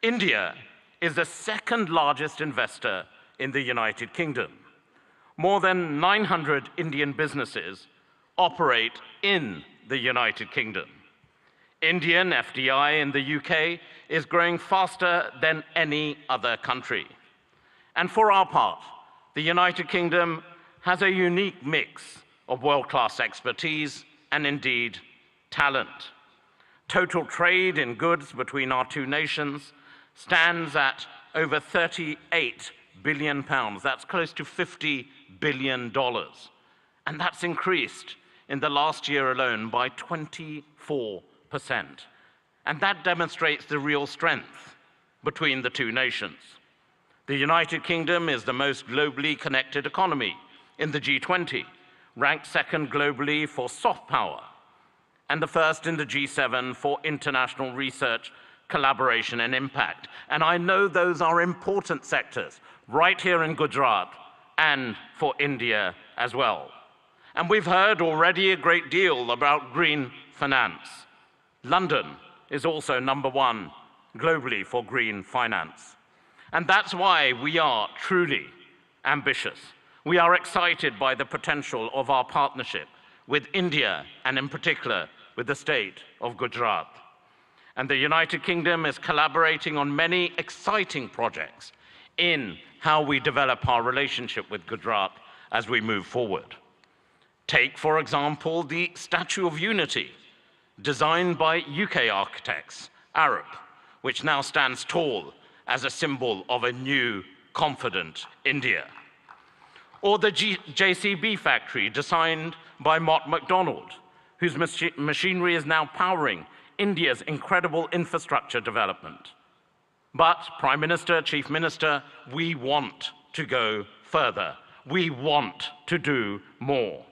K: India is the second largest investor in the United Kingdom. More than 900 Indian businesses operate in the United Kingdom. Indian FDI in the UK is growing faster than any other country. And for our part, the United Kingdom has a unique mix of world-class expertise and indeed talent. Total trade in goods between our two nations stands at over £38 billion. That's close to $50 billion. And that's increased in the last year alone by 24%. And that demonstrates the real strength between the two nations. The United Kingdom is the most globally connected economy
A: in the G20, ranked second globally for soft power, and the first in the G7 for international research, collaboration and impact. And I know those are important sectors right here in Gujarat and for India as well. And we've heard already a great deal about green finance. London is also #1 globally for green finance. And that's why we are truly ambitious. We are excited by the potential of our partnership with India and in particular with the state of Gujarat. And the United Kingdom is collaborating on many exciting projects in how we develop our relationship with Gujarat as we move forward. Take, for example, the Statue of Unity, designed by UK architects, Arab, which now stands tall as a symbol of a new, confident India. Or the JCB factory, designed by Mott MacDonald, whose machinery is now powering India's incredible infrastructure development. But, Prime Minister, Chief Minister, we want to go further. We want to do more.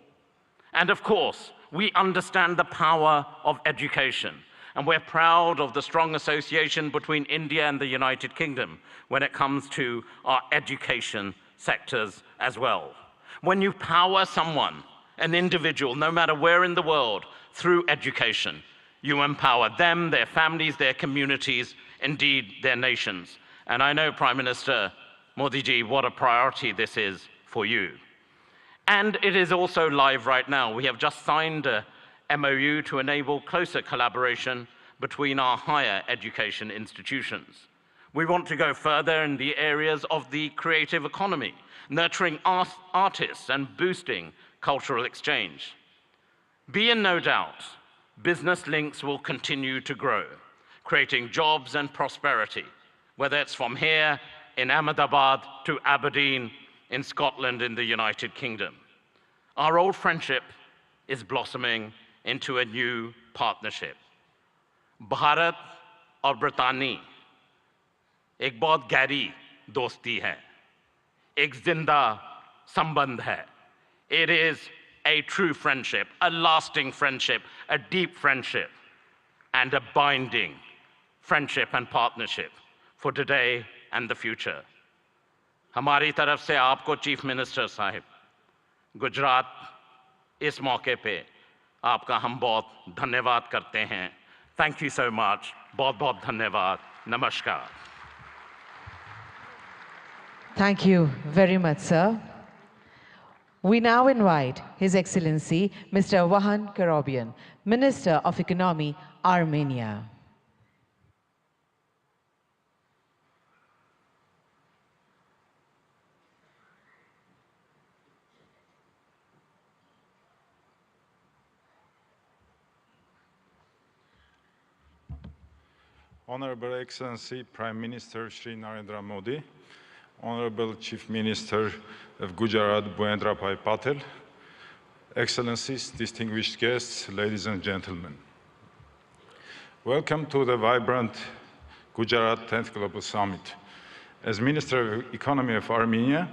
A: And of course, we understand the power of education, and we're proud of the strong association between India and the United Kingdom when it comes to our education sectors as well. When you power someone, an individual, no matter where in the world, through education, you empower them, their families, their communities, indeed their nations. And I know, Prime Minister Modi ji, what a priority this is for you. And it is also live right now. We have just signed a MOU to enable closer collaboration between our higher education institutions. We want to go further in the areas of the creative economy, nurturing artists and boosting cultural exchange. Be in no doubt, business links will continue to grow, creating jobs and prosperity, whether it's from here in Ahmedabad to Aberdeen in Scotland in the United Kingdom. Our old friendship is blossoming into a new partnership. Bharat और ब्रितानी एक बहुत गहरी दोस्ती है, एक जिंदा संबंध है. It is a true friendship, a lasting friendship, a deep friendship, and a binding friendship and partnership for today and the future. हमारी तरफ से आपको चीफ मिनिस्टर साहिब, गुजरात इस मौके पे आपका हम बहुत धन्यवाद करते हैं. Thank you so much. बहुत बहुत धन्यवाद. Namaskar.
C: Thank you very much, sir. We now invite His Excellency Mr. Vahan Karobian, Minister of Economy, Armenia.
V: Honorable Excellency Prime Minister Shri Narendra Modi, Honorable Chief Minister of Gujarat Bhuendra Bhai Patel, Excellencies, distinguished guests, ladies and gentlemen. Welcome to the vibrant Gujarat 10th Global Summit. As Minister of Economy of Armenia,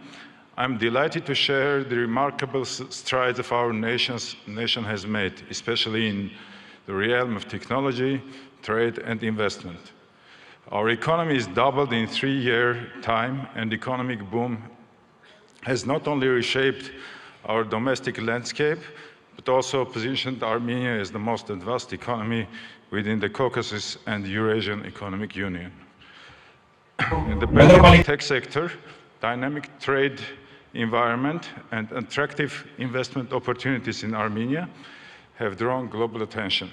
V: I'm delighted to share the remarkable strides of our nation has made, especially in the realm of technology, trade and investment. Our economy is doubled in 3-year time, and economic boom has not only reshaped our domestic landscape, but also positioned Armenia as the most advanced economy within the Caucasus and Eurasian Economic Union. In the tech sector, dynamic trade environment and attractive investment opportunities in Armenia have drawn global attention.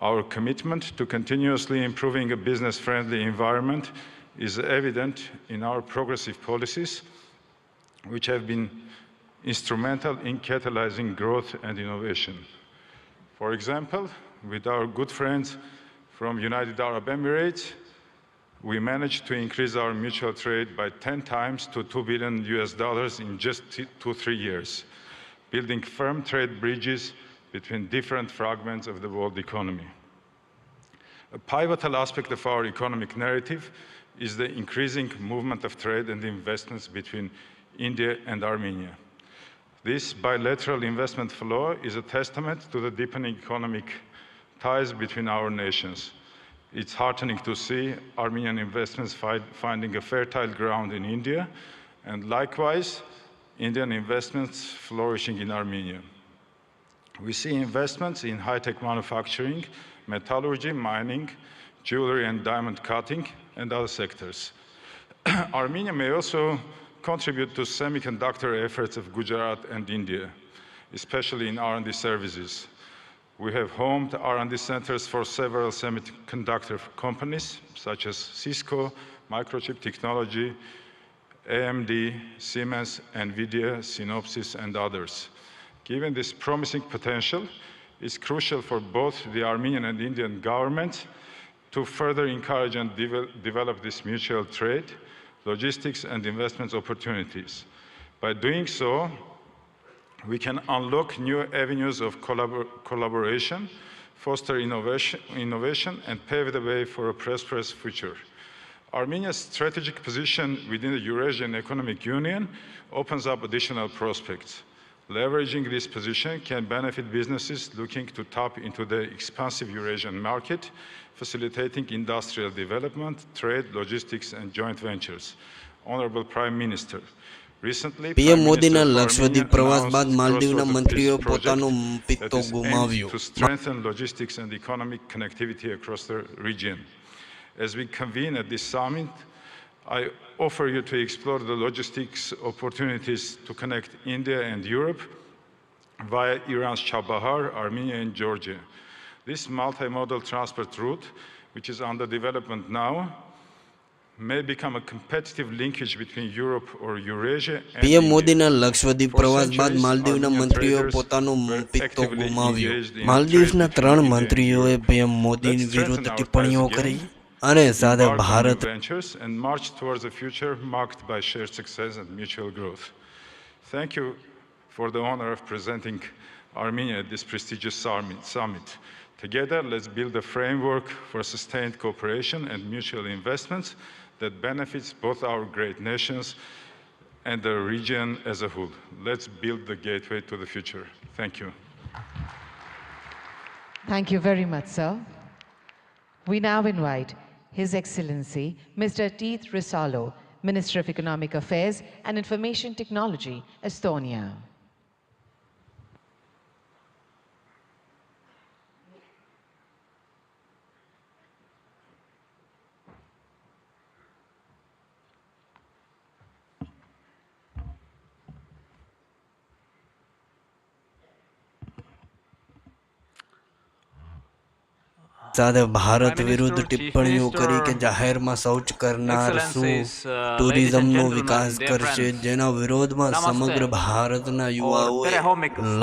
V: Our commitment to continuously improving a business-friendly environment is evident in our progressive policies, which have been instrumental in catalyzing growth and innovation. For example, with our good friends from United Arab Emirates, we managed to increase our mutual trade by 10 times to $2 billion in just 2-3 years, building firm trade bridges between different fragments of the world economy. A pivotal aspect of our economic narrative is the increasing movement of trade and investments between India and Armenia. This bilateral investment flow is a testament to the deepening economic ties between our nations. It's heartening to see Armenian investments finding a fertile ground in India, and likewise, Indian investments flourishing in Armenia. We see investments in high-tech manufacturing, metallurgy, mining, jewelry and diamond cutting, and other sectors. Armenia may also contribute to semiconductor efforts of Gujarat and India, especially in R&D services. We have homed R&D centers for several semiconductor companies, such as Cisco, Microchip Technology, AMD, Siemens, NVIDIA, Synopsys, and others. Given this promising potential, it's crucial for both the Armenian and Indian governments to further encourage and develop this mutual trade, logistics, and investment opportunities. By doing so, we can unlock new avenues of collaboration, foster innovation, and pave the way for a prosperous future. Armenia's strategic position within the Eurasian Economic Union opens up additional prospects. Leveraging this position can benefit businesses looking to tap into the expansive Eurasian market, facilitating industrial development, trade, logistics, and joint ventures. Honorable Prime Minister,
S: PM મોદીના લક્ષદ્વીપ પ્રવાસ બાદ માલદીવના મંત્રીઓએ પોતાનો પિત્તો ગુમાવ્યો.
V: To strengthen logistics and economic connectivity across the region. As we convene at this summit, I offer you to explore the logistics opportunities to connect India and Europe via Iran's Chabahar, Armenia, and Georgia. This multimodal transport route, which is under development now, may become a competitive linkage between Europe or Eurasia and
S: PM
V: India.
S: મોદીના લક્ષદ્વીપ પ્રવાસ બાદ માલદીવના મંત્રીઓએ પોતાનો પિત્તો ગુમાવ્યો. માલદીવ્સના 3 મંત્રીઓએ PM મોદીની વિરુદ્ધ ટિપ્પણીઓ કરી અને સાથે Bharat
V: ventures and march towards a future marked by shared success and mutual growth. Thank you for the honor of presenting Armenia at this prestigious summit. Together, let's build a framework for sustained cooperation and mutual investments that benefits both our great nations and the region as a whole. Let's build the gateway to the future. Thank you.
C: Thank you very much, sir. We now invite His Excellency Mr. Teeth Risalo, Minister of Economic Affairs and Information Technology, Estonia.
S: સાથે ભારત વિરુદ્ધ ટિપ્પણીઓ કરી કે જાહેરમાં શૌચ કરનાર શું ટુરિઝમનો વિકાસ કરશે, જેના વિરોધમાં સમગ્ર ભારતના યુવાઓએ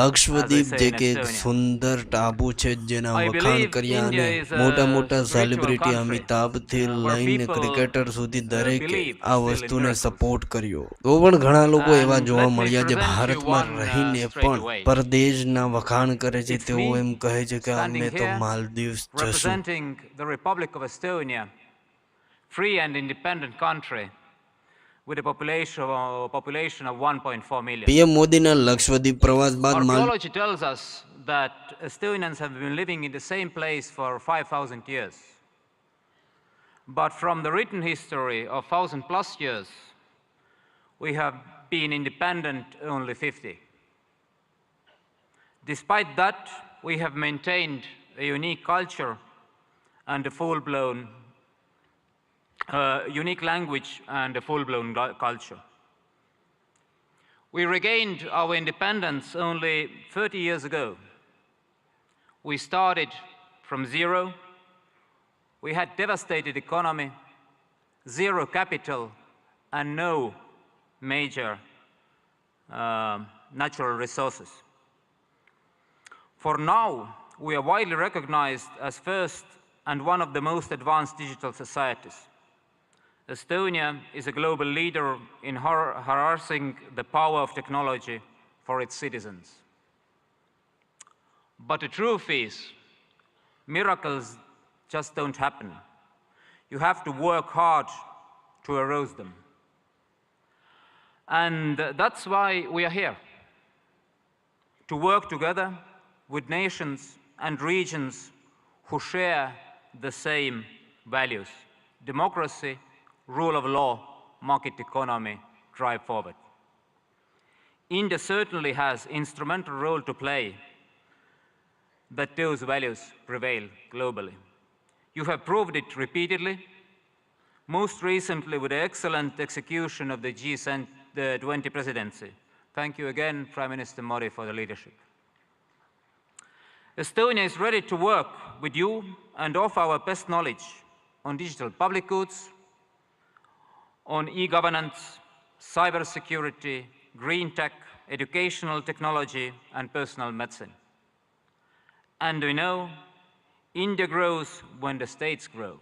S: લક્ષદ્વીપ જે કે એક સુંદર ટાપુ છે જેના વખાણ કર્યા અને મોટા મોટા સેલિબ્રિટી અમિતાભથી લઈને ક્રિકેટર સુધી દરેકે આ વસ્તુને સપોર્ટ કર્યો. તો પણ ઘણા લોકો એવા જોવા મળ્યા જે ભારતમાં રહીને પણ પરદેશના વખાણ કરે છે. તેઓ એમ કહે છે કે અમે તો માલદીવ્સ જશું.
F: Representing the Republic of Estonia, free and independent country with a population of 1.4 million.
S: PM મોદીના લક્ષદ્વીપ પ્રવાસ બાદ
F: Archaeology tells us that Estonians have been living in the same place for 5,000 years. But from the written history of 1,000+ years, we have been independent only 50. Despite that, we have maintained a unique culture and a full-blown unique language and a full-blown culture. We regained our independence only 30 years ago. We started from zero. We had devastated economy, zero capital, and no major natural resources. For now, we are widely recognized as first and one of the most advanced digital societies. Estonia is a global leader in harnessing the power of technology for its citizens. But the truth is, miracles just don't happen. You have to work hard to arouse them. And that's why we are here. to work together with nations and regions who share the same values: democracy, rule of law, market economy, drive forward. India certainly has an instrumental role to play that those values prevail globally. You have proved it repeatedly, most recently with the excellent execution of the G20 presidency. Thank you again, Prime Minister Modi, for the leadership. Estonia is ready to work with you and offer our best knowledge on digital public goods, on e-governance, cybersecurity, green tech, educational technology, and personal medicine. And we know India grows when the states grow.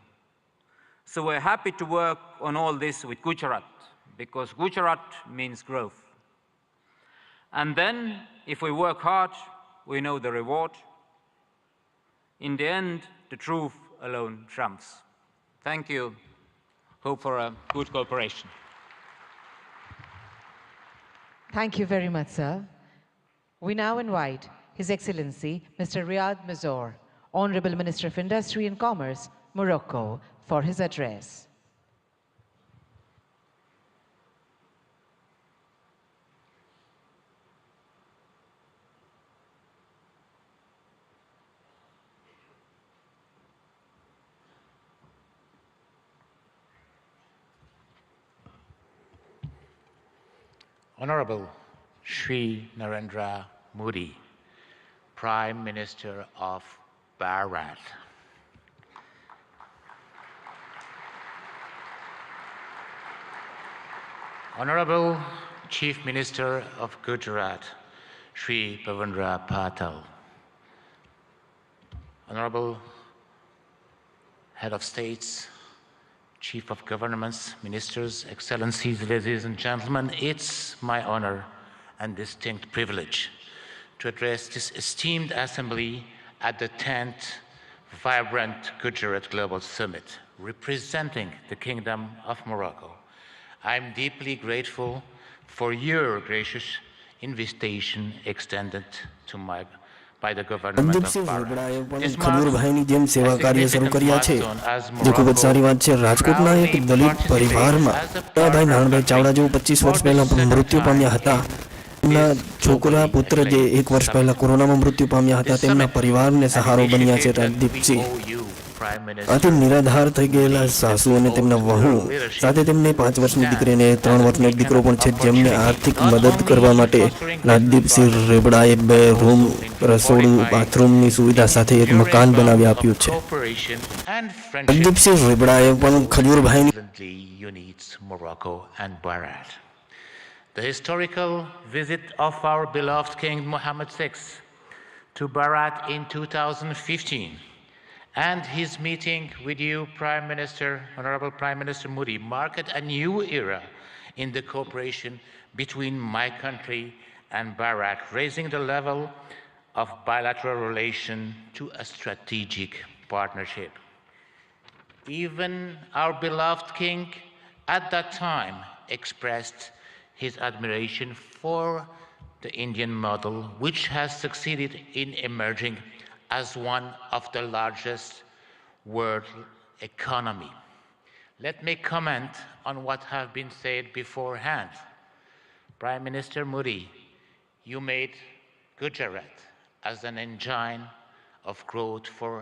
F: So we're happy to work on all this with Gujarat, because Gujarat means growth. And then, if we work hard, we know the reward. In the end, the truth alone trumps. Thank you. Hope for a good cooperation.
C: Thank you very much, sir. We now invite His Excellency Mr. Riyad Mazzour, Honorable Minister of Industry and Commerce, Morocco, for his address.
G: Honorable Shri Narendra Modi, Prime Minister of Bharat. Honorable Chief Minister of Gujarat, Shri Bhavendra Patel. Honorable Head of States, Chief of Governments, Ministers, Excellencies, ladies and gentlemen, it's my honor and distinct privilege to address this esteemed assembly at the 10th Vibrant Gujarat Global Summit, representing the Kingdom of Morocco. I'm deeply grateful for your gracious invitation extended to by the government of Bharat.
S: ખજૂરભાઈની જેમ સેવા કાર્ય શરૂ કર્યા છે જે ખૂબ જ સારી વાત છે. રાજકોટના એક દલિત પરિવારમાં ભાઈ નારણભાઈ ચાવડા જેઓ 25 વર્ષ પહેલા મૃત્યુ પામ્યા હતા. તેમના છોકરા પુત્ર જે 1 વર્ષ પહેલા કોરોનામાં મૃત્યુ પામ્યા હતા, તેમના પરિવારને સહારો બન્યા છે રાજદીપસિંહ. આથી નિરાધાર થઈ ગયેલા સાસુ અને તેમના વહુ સાથે તેમને 5 વર્ષની દીકરીને 3 વર્ષનો એક દીકરો પણ છે, જેમને આર્થિક મદદ કરવા માટે રાજદીપસિંહ રેબડાએ 2 રૂમ, રસોડું, બાથરૂમની સુવિધા સાથે એક મકાન બનાવી આપ્યું છે. રાજદીપસિંહ રેબડાએ પણ ખજૂરભાઈની
G: The historical visit of our beloved King Mohammed VI to Bharat in 2015 and his meeting with you, Prime Minister, Honorable Prime Minister Modi, marked a new era in the cooperation between my country and Bharat, raising the level of bilateral relation to a strategic partnership. Even our beloved king at that time expressed his admiration for the Indian model, which has succeeded in emerging as one of the largest world economy. Let me comment on what have been said beforehand. Prime Minister Modi, you made Gujarat as an engine of growth for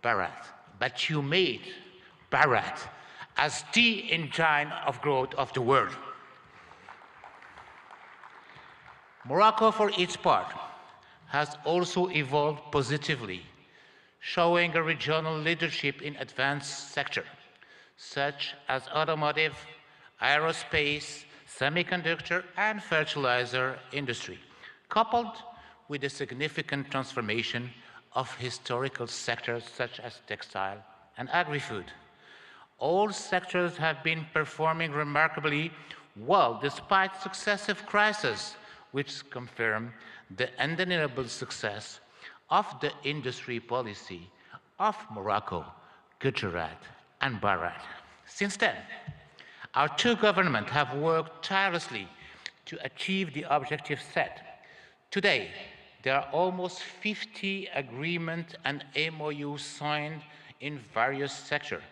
G: Bharat, but you made Bharat as the engine of growth of the world. Morocco, for its part, has also evolved positively, showing a regional leadership in advanced sectors such as automotive, aerospace, semiconductor, and fertilizer industry, coupled with a significant transformation of historical sectors such as textile and agri-food. All sectors have been performing remarkably well despite successive crises, which confirm the undeniable success of the industry policy of Morocco, Gujarat, and Bharat. Since then, our two governments have worked tirelessly to achieve the objectives set. Today, there are almost 50 agreements and MOUs signed in various sectors.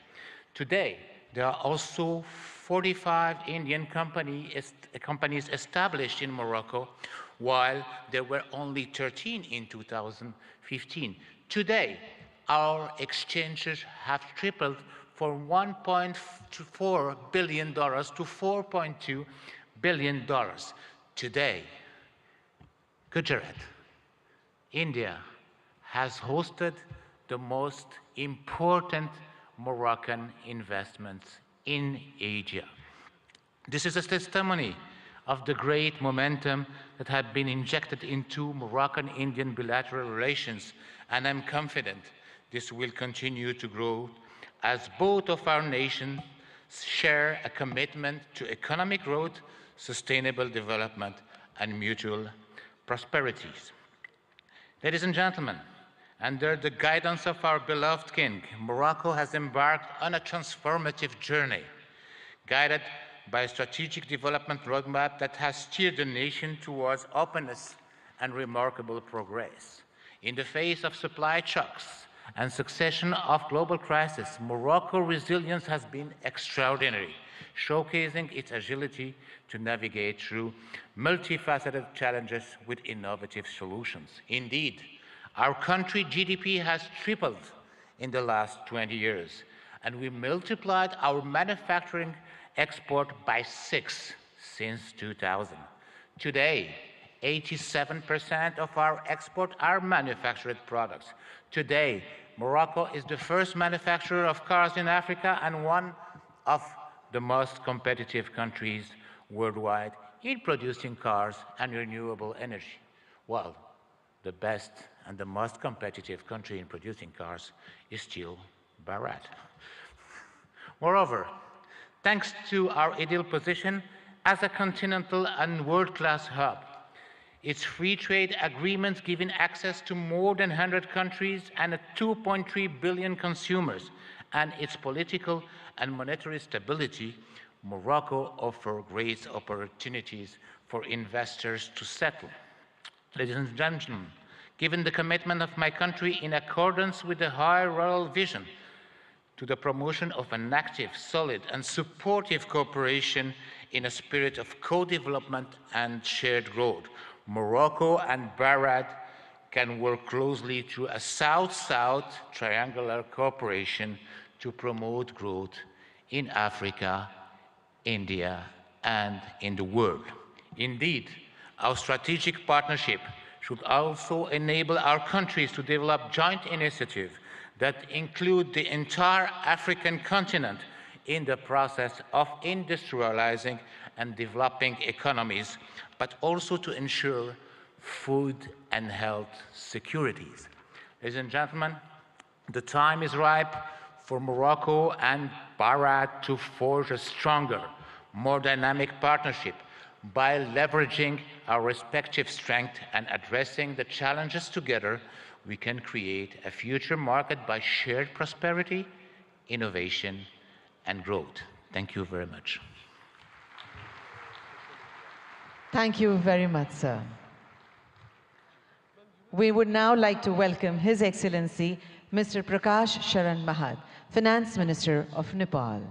G: Today, there are also 45 Indian companies established in Morocco, while there were only 13 in 2015. Today, our exchanges have tripled from $1.4 billion to $4.2 billion. Today, Gujarat, India, has hosted the most important Moroccan investments in Asia. This is a testimony of the great momentum that had been injected into Moroccan-Indian bilateral relations, and I'm confident this will continue to grow as both of our nations share a commitment to economic growth, sustainable development, and mutual prosperities. Ladies and gentlemen, under the guidance of our beloved King, Morocco has embarked on a transformative journey, guided by a strategic development roadmap that has steered the nation towards openness and remarkable progress. In the face of supply shocks and succession of global crises, Morocco's resilience has been extraordinary, showcasing its agility to navigate through multifaceted challenges with innovative solutions. Indeed, our country's GDP has tripled in the last 20 years, and we multiplied our manufacturing export by 6 since 2000. Today, 87% of our exports are manufactured products. Today, Morocco is the first manufacturer of cars in Africa and one of the most competitive countries worldwide in producing cars and renewable energy. Well, the best and the most competitive country in producing cars is still Bharat. Moreover, thanks to our ideal position as a continental and world-class hub, its free trade agreements giving access to more than 100 countries and 2.3 billion consumers, and its political and monetary stability, Morocco offers great opportunities for investors to settle. Ladies and gentlemen, given the commitment of my country in accordance with the high royal vision to the promotion of an active, solid, and supportive cooperation in a spirit of co-development and shared growth, Morocco and Bharat can work closely through a South-South triangular cooperation to promote growth in Africa, India, and in the world. Indeed, our strategic partnership should also enable our countries to develop joint initiatives that include the entire African continent in the process of industrializing and developing economies, but also to ensure food and health securities. Ladies and gentlemen, the time is ripe for Morocco and Bharat to forge a stronger, more dynamic partnership by leveraging our respective strengths and addressing the challenges together. We can create a future marked by shared prosperity, innovation, and growth. Thank you very much.
C: Thank you very much, sir. We would now like to welcome His Excellency Mr. Prakash Sharan Mahat, Finance Minister of Nepal.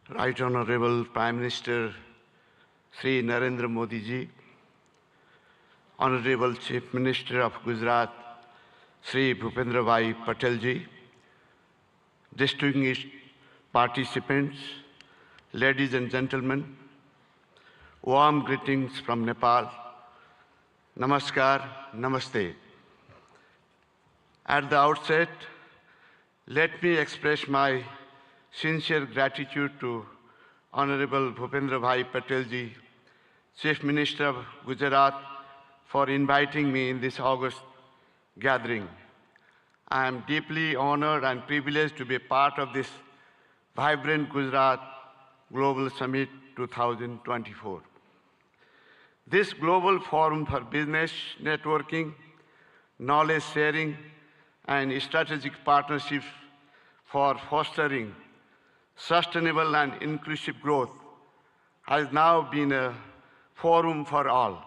H: Right Honorable Prime Minister Sri Narendra Modi ji, Honorable Chief Minister of Gujarat Sri Bhupendra Bhai Patel ji, distinguished participants, ladies and gentlemen, warm greetings from Nepal. Namaskar, Namaste. At the outset, let me express my sincere gratitude to Honorable Bhupendra Bhai Patel ji, Chief Minister of Gujarat, for inviting me in this August gathering. I am deeply honored and privileged to be part of this vibrant Gujarat Global Summit 2024. This global forum for business networking, knowledge sharing, and strategic partnerships for fostering sustainable and inclusive growth has now been a forum for all.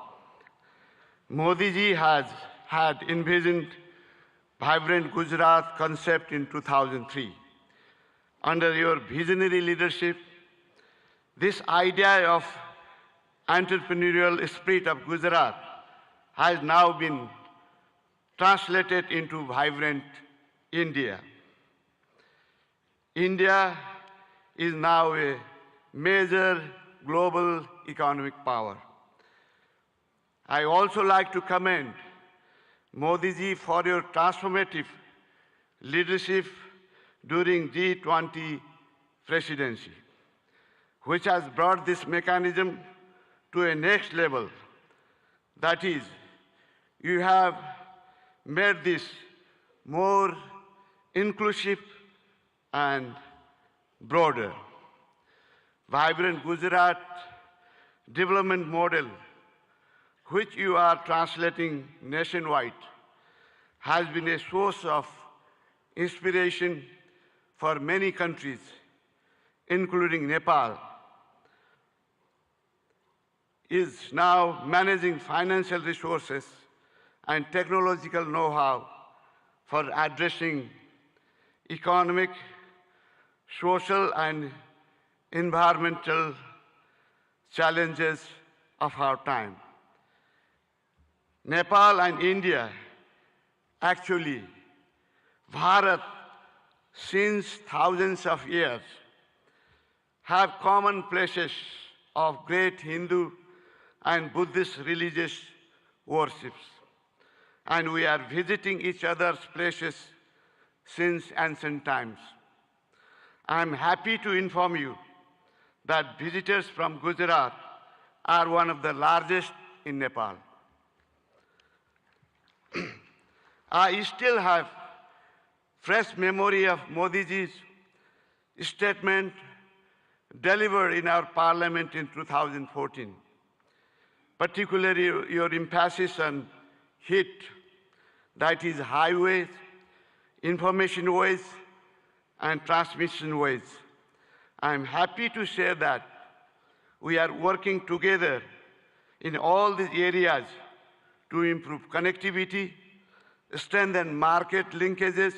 H: Modi ji had envisioned vibrant Gujarat concept in 2003. Under your visionary leadership, this idea of entrepreneurial spirit of Gujarat has now been translated into vibrant India. India is now a major global economic power. I also like to commend Modi ji for your transformative leadership during G20 presidency, which has brought this mechanism to a next level. That is, you have made this more inclusive and broader. Vibrant Gujarat development model, which you are translating nationwide, has been a source of inspiration for many countries, including Nepal, is now managing financial resources and technological know-how for addressing economic, social, and environmental challenges of our time. Nepal and India, actually, Bharat, since thousands of years, have common places of great Hindu and Buddhist religious worships. And we are visiting each other's places since ancient times. I am happy to inform you that visitors from Gujarat are one of the largest in Nepal. I still have fresh memory of Modi ji's statement delivered in our parliament in 2014, particularly your emphasis on HIT, that is highways, information ways, and transmission ways. I am happy to share that we are working together in all these areas to improve connectivity, strengthen market linkages,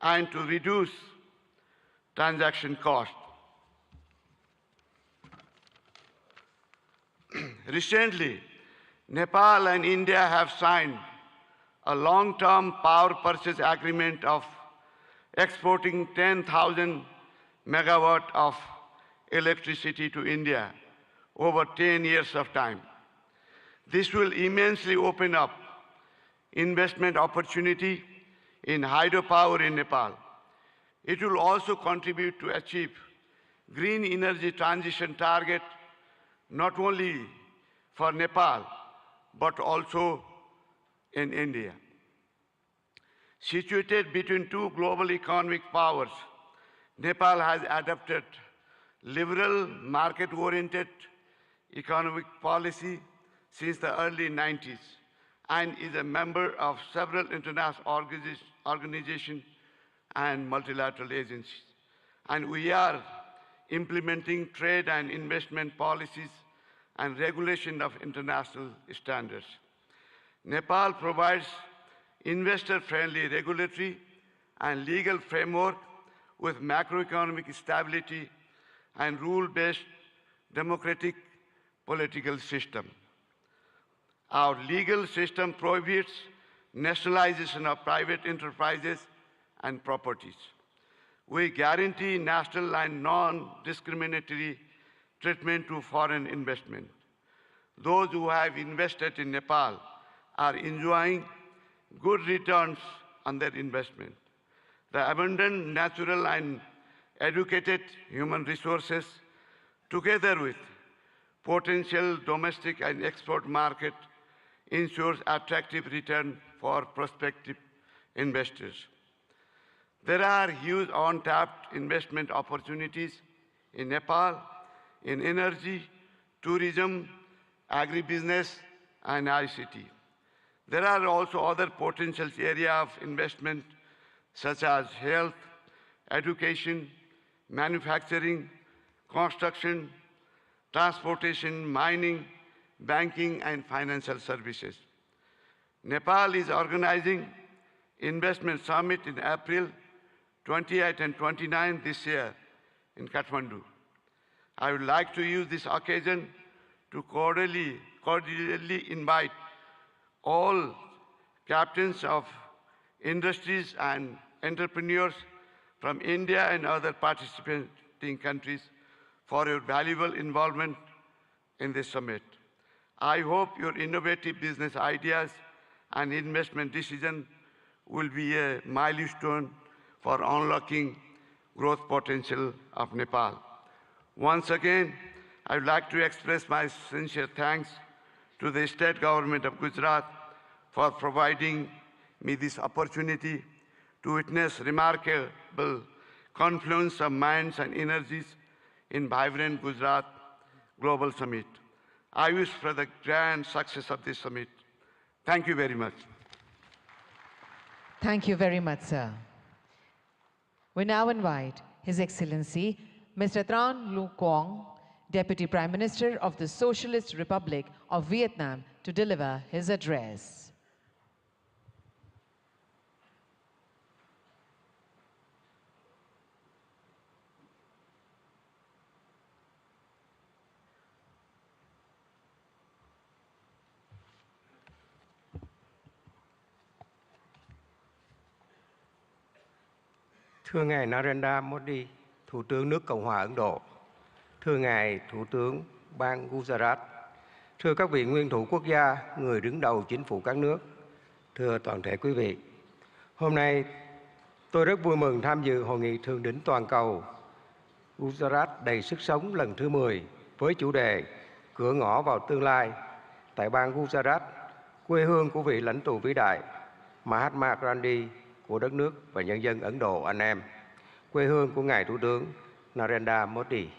H: and to reduce transaction costs. Recently, Nepal and India have signed a long-term power purchase agreement of exporting 10,000 megawatt of electricity to India over 10 years of time. This will immensely open up investment opportunity in hydropower in Nepal. It will also contribute to achieve green energy transition target not only for Nepal, but also in India. Situated between two global economic powers, Nepal has adopted liberal, market-oriented economic policy since the early 90s and is a member of several international organizations and multilateral agencies. And we are implementing trade and investment policies and regulation of international standards. Nepal provides investor-friendly regulatory and legal framework with macroeconomic stability and rule-based democratic political system. Our legal system prohibits nationalization of private enterprises and properties. We guarantee national and non-discriminatory treatment to foreign investment. Those who have invested in Nepal are enjoying good returns on their investment. The abundant natural and educated human resources, together with potential domestic and export market, ensures attractive return for prospective investors. There are huge untapped investment opportunities in Nepal in energy, tourism, agribusiness, and ICT. There are also other potential areas of investment such as health, education, manufacturing, construction, transportation, mining, banking, and financial services. Nepal is organizing Investment Summit in April 28 and 29 this year in Kathmandu. I would like to use this occasion to cordially invite all captains of industries and entrepreneurs from India and other participating countries for your valuable involvement in this summit. I hope your innovative business ideas and investment decisions will be a milestone for unlocking growth potential of Nepal. Once again, I would like to express my sincere thanks to the state government of Gujarat for providing me this opportunity to witness remarkable confluence of minds and energies in vibrant Gujarat Global Summit. I wish for the grand success of this summit. Thank you very much.
C: Thank you very much, sir. We now invite His Excellency Mr. Tran Lu Quang, Deputy Prime Minister of the Socialist Republic of Vietnam, to deliver his address.
D: Thưa ngài Narendra Modi, Thủ tướng nước Cộng hòa Ấn Độ, thưa ngài Thủ tướng bang Gujarat, thưa các vị nguyên thủ quốc gia, người đứng đầu chính phủ các nước, thưa toàn thể quý vị. Hôm nay, tôi rất vui mừng tham dự Hội nghị Thượng đỉnh toàn cầu Gujarat đầy sức sống lần thứ 10 với chủ đề Cửa ngõ vào tương lai tại bang Gujarat, quê hương của vị lãnh tụ vĩ đại Mahatma Gandhi của đất nước và nhân dân Ấn Độ anh em, quê hương của ngài Thủ tướng Narendra Modi.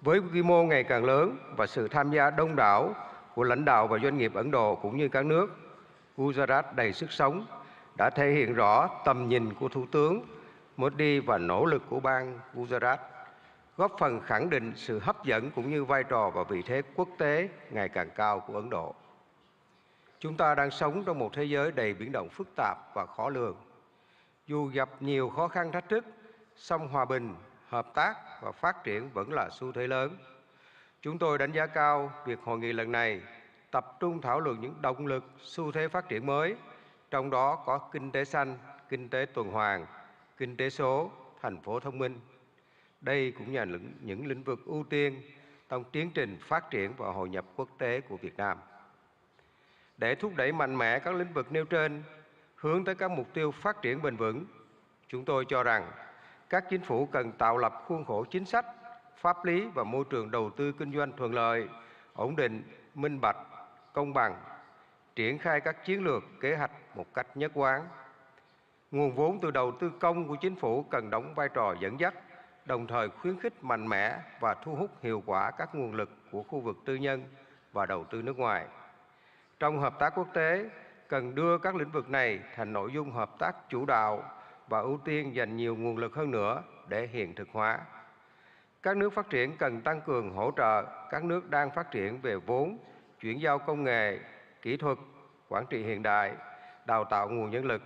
D: Với quy mô ngày càng lớn và sự tham gia đông đảo của lãnh đạo và doanh nghiệp Ấn Độ cũng như các nước, Gujarat đầy sức sống đã thể hiện rõ tầm nhìn của Thủ tướng Modi và nỗ lực của bang Gujarat, góp phần khẳng định sự hấp dẫn cũng như vai trò và vị thế quốc tế ngày càng cao của Ấn Độ. Chúng ta đang sống trong một thế giới đầy biến động phức tạp và khó lường. Dù gặp nhiều khó khăn thách thức, song hòa bình, hợp tác và phát triển vẫn là xu thế lớn. Chúng tôi đánh giá cao việc hội nghị lần này tập trung thảo luận những động lực, xu thế phát triển mới, trong đó có kinh tế xanh, kinh tế tuần hoàn, kinh tế số, thành phố thông minh. Đây cũng là những lĩnh vực ưu tiên trong tiến trình phát triển và hội nhập quốc tế của Việt Nam. Để thúc đẩy mạnh mẽ các lĩnh vực nêu trên, hướng tới các mục tiêu phát triển bền vững, chúng tôi cho rằng các chính phủ cần tạo lập khuôn khổ chính sách, pháp lý và môi trường đầu tư kinh doanh thuận lợi, ổn định, minh bạch, công bằng, triển khai các chiến lược, kế hoạch một cách nhất quán. Nguồn vốn từ đầu tư công của chính phủ cần đóng vai trò dẫn dắt, đồng thời khuyến khích mạnh mẽ và thu hút hiệu quả các nguồn lực của khu vực tư nhân và đầu tư nước ngoài. Trong hợp tác quốc tế, cần đưa các lĩnh vực này thành nội dung hợp tác chủ đạo và ưu tiên dành nhiều nguồn lực hơn nữa để hiện thực hóa. Các nước phát triển cần tăng cường hỗ trợ các nước đang phát triển về vốn, chuyển giao công nghệ, kỹ thuật, quản trị hiện đại, đào tạo nguồn nhân lực.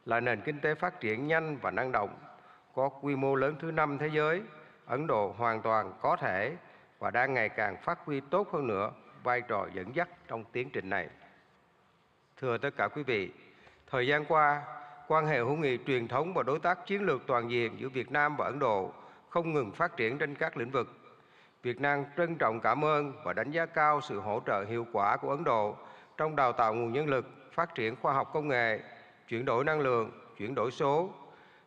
D: Là nền kinh tế phát triển nhanh và năng động, có quy mô lớn thứ 5 thế giới, Ấn Độ hoàn toàn có thể và đang ngày càng phát huy tốt hơn nữa vai trò dẫn dắt trong tiến trình này. Thưa tất cả quý vị, thời gian qua, quan hệ hữu nghị truyền thống và đối tác chiến lược toàn diện giữa Việt Nam và Ấn Độ không ngừng phát triển trên các lĩnh vực. Việt Nam trân trọng cảm ơn và đánh giá cao sự hỗ trợ hiệu quả của Ấn Độ trong đào tạo nguồn nhân lực, phát triển khoa học công nghệ, chuyển đổi năng lượng, chuyển đổi số.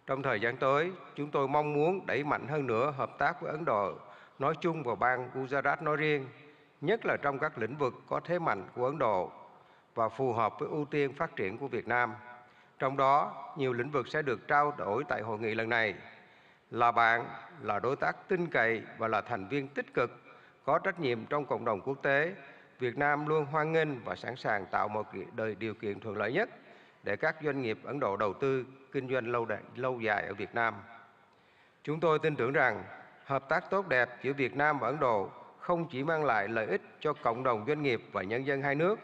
D: Trong thời gian tới, chúng tôi mong muốn đẩy mạnh hơn nữa hợp tác với Ấn Độ nói chung và bang Gujarat nói riêng, nhất là trong các lĩnh vực có thế mạnh của Ấn Độ và phù hợp với ưu tiên phát triển của Việt Nam. Trong đó, nhiều lĩnh vực sẽ được trao đổi tại hội nghị lần này. là bạn, là đối tác tin cậy và là thành viên tích cực, có trách nhiệm trong cộng đồng quốc tế. Việt Nam luôn hoan nghênh và sẵn sàng tạo một điều kiện thuận lợi nhất để các doanh nghiệp Ấn Độ đầu tư, kinh doanh lâu dài ở Việt Nam. Chúng tôi tin tưởng rằng hợp tác tốt đẹp giữa Việt Nam và Ấn Độ không chỉ mang lại lợi ích cho cộng đồng doanh nghiệp và nhân dân hai nước,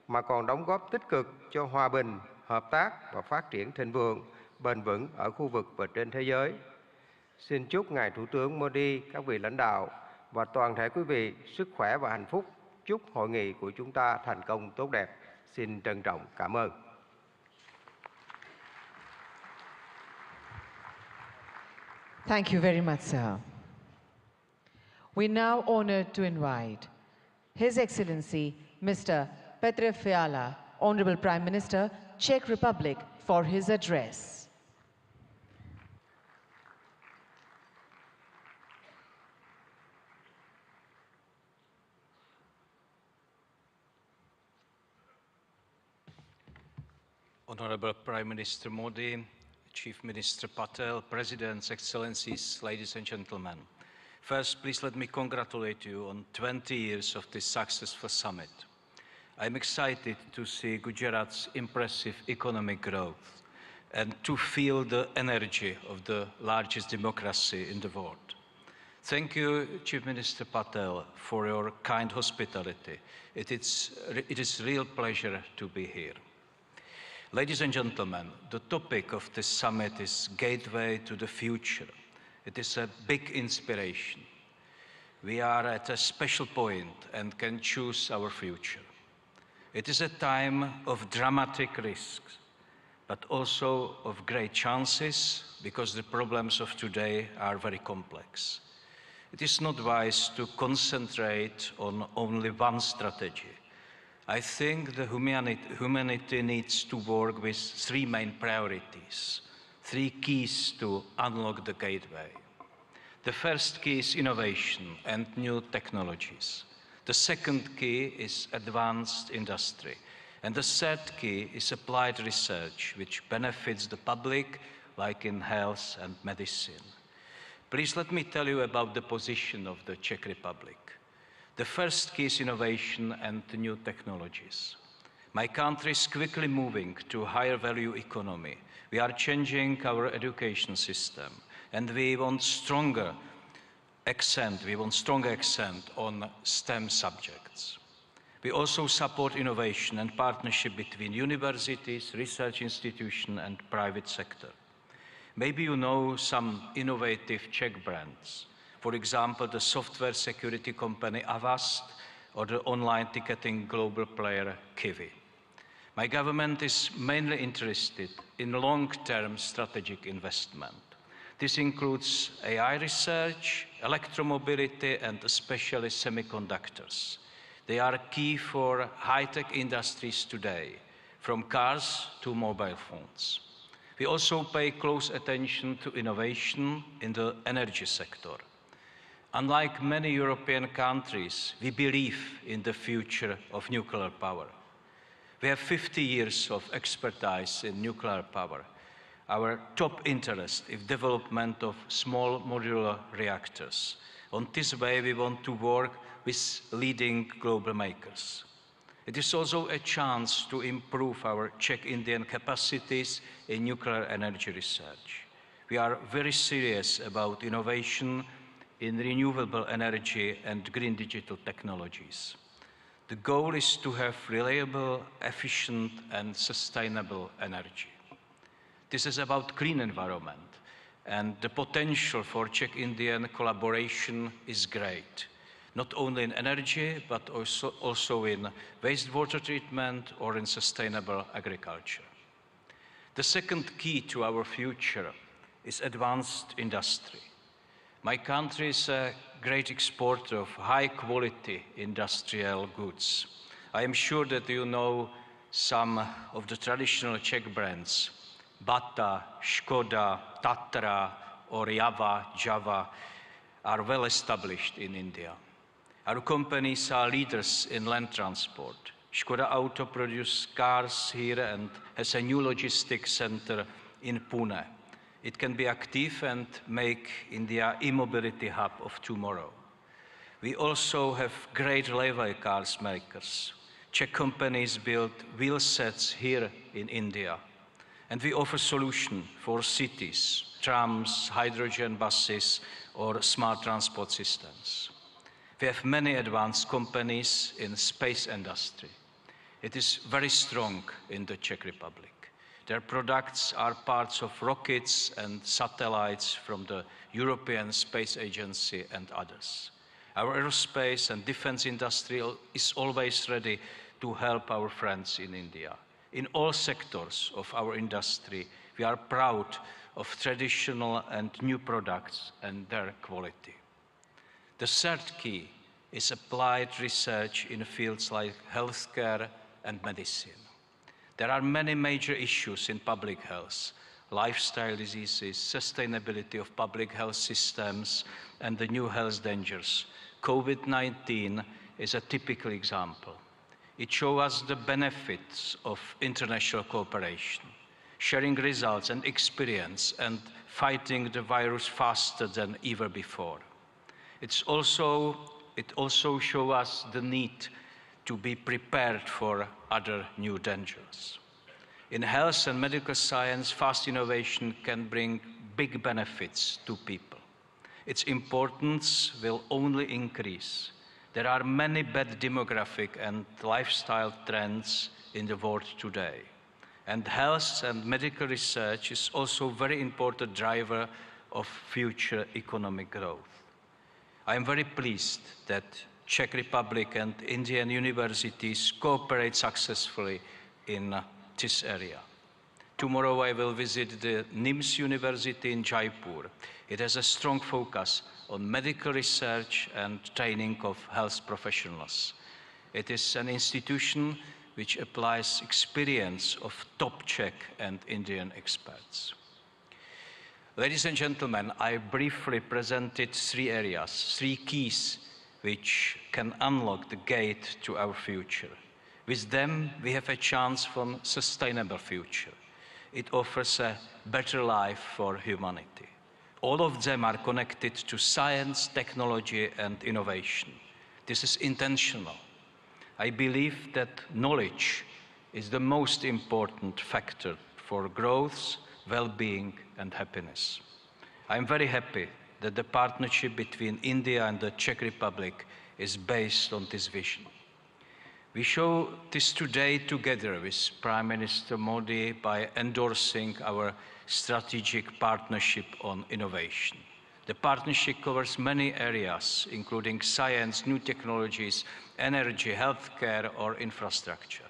D: mà còn đóng góp tích cực cho hòa bình, hợp tác và phát triển thịnh vượng, bền vững ở khu vực và trên thế giới. Xin chúc Ngài Thủ tướng Modi, các vị lãnh đạo và toàn thể quý vị sức khỏe và hạnh phúc. Chúc hội nghị của chúng ta thành công tốt đẹp. Xin trân trọng cảm ơn.
C: Thank you very much, sir. We now honored to invite His Excellency Mr. Petr Fiala, Honorable Prime Minister, Czech Republic, for his address.
I: Honorable Prime Minister Modi, Chief Minister Patel, Presidents, Excellencies, ladies and gentlemen. First, please let me congratulate you on 20 years of this successful summit. I'm excited to see Gujarat's impressive economic growth and to feel the energy of the largest democracy in the world. Thank you, Chief Minister Patel, for your kind hospitality. It is a real pleasure to be here. Ladies and gentlemen, the topic of this summit is Gateway to the Future. It is a big inspiration. We are at a special point and can choose our future. It is a time of dramatic risks, but also of great chances, because the problems of today are very complex. It is not wise to concentrate on only one strategy. I think the humanity needs to work with three main priorities, three keys to unlock the gateway. The first key is innovation and new technologies. The second key is advanced industry. And the third key is applied research, which benefits the public, like in health and medicine. Please let me tell you about the position of the Czech Republic. The first key is innovation and new technologies. My country is quickly moving to a higher value economy. We are changing our education system, and we want stronger accent on STEM subjects. We also support innovation and partnership between universities, research institutions, and private sector. Maybe you know some innovative Czech brands. For example, the software security company Avast or the online ticketing global player Kiwi. My government is mainly interested in long-term strategic investment. This includes AI research, electromobility, and especially semiconductors. They are key for high-tech industries today, from cars to mobile phones. We also pay close attention to innovation in the energy sector. Unlike many European countries, we believe in the future of nuclear power. We have 50 years of expertise in nuclear power. Our top interest is development of small modular reactors. On this way, we want to work with leading global makers. It is also a chance to improve our Czech-Indian capacities in nuclear energy research. We are very serious about innovation in renewable energy and green digital technologies. The goal is to have reliable, efficient, and sustainable energy. This is about clean environment, and the potential for Czech-Indian collaboration is great, not only in energy, but also in wastewater treatment or in sustainable agriculture. The second key to our future is advanced industry. My country is a great exporter of high-quality industrial goods. I am sure that you know some of the traditional Czech brands. Bata, Škoda, Tatra, or Java are well established in India. Our companies are leaders in land transport. Škoda Auto produces cars here and has a new logistics center in Pune. It can be active and make India e-mobility hub of tomorrow. We also have great railway cars makers. Czech companies build wheel sets here in India. And we offer solutions for cities, trams, hydrogen buses, or smart transport systems. We have many advanced companies in the space industry. It is very strong in the Czech Republic. Their products are parts of rockets and satellites from the European Space Agency and others. Our aerospace and defense industry is always ready to help our friends in India. In all sectors of our industry, we are proud of traditional and new products and their quality. The third key is applied research in fields like healthcare and medicine. There are many major issues in public health: lifestyle diseases, sustainability of public health systems, and the new health dangers. COVID-19 is a typical example. It shows us the benefits of international cooperation, sharing results and experience, and fighting the virus faster than ever before. It also shows us the need to be prepared for other new dangers. In health and medical science, fast innovation can bring big benefits to people. Its importance will only increase. There are many bad demographic and lifestyle trends in the world today. And health and medical research is also a very important driver of future economic growth. I am very pleased that Czech Republic and Indian universities cooperate successfully in this area. Tomorrow I will visit the NIMS University in Jaipur. It has a strong focus on medical research and training of health professionals. It is an institution which applies experience of top Czech and Indian experts. Ladies and gentlemen, I briefly presented three areas, three keys which can unlock the gate to our future. With them, we have a chance for a sustainable future. It offers a better life for humanity. All of them are connected to science, technology, and innovation. This is intentional. I believe that knowledge is the most important factor for growth, well-being, and happiness. I'm very happy that the partnership between India and the Czech Republic is based on this vision. We show this today together with Prime Minister Modi by endorsing our strategic partnership on innovation. The partnership covers many areas, including science, new technologies, energy, healthcare, or infrastructure.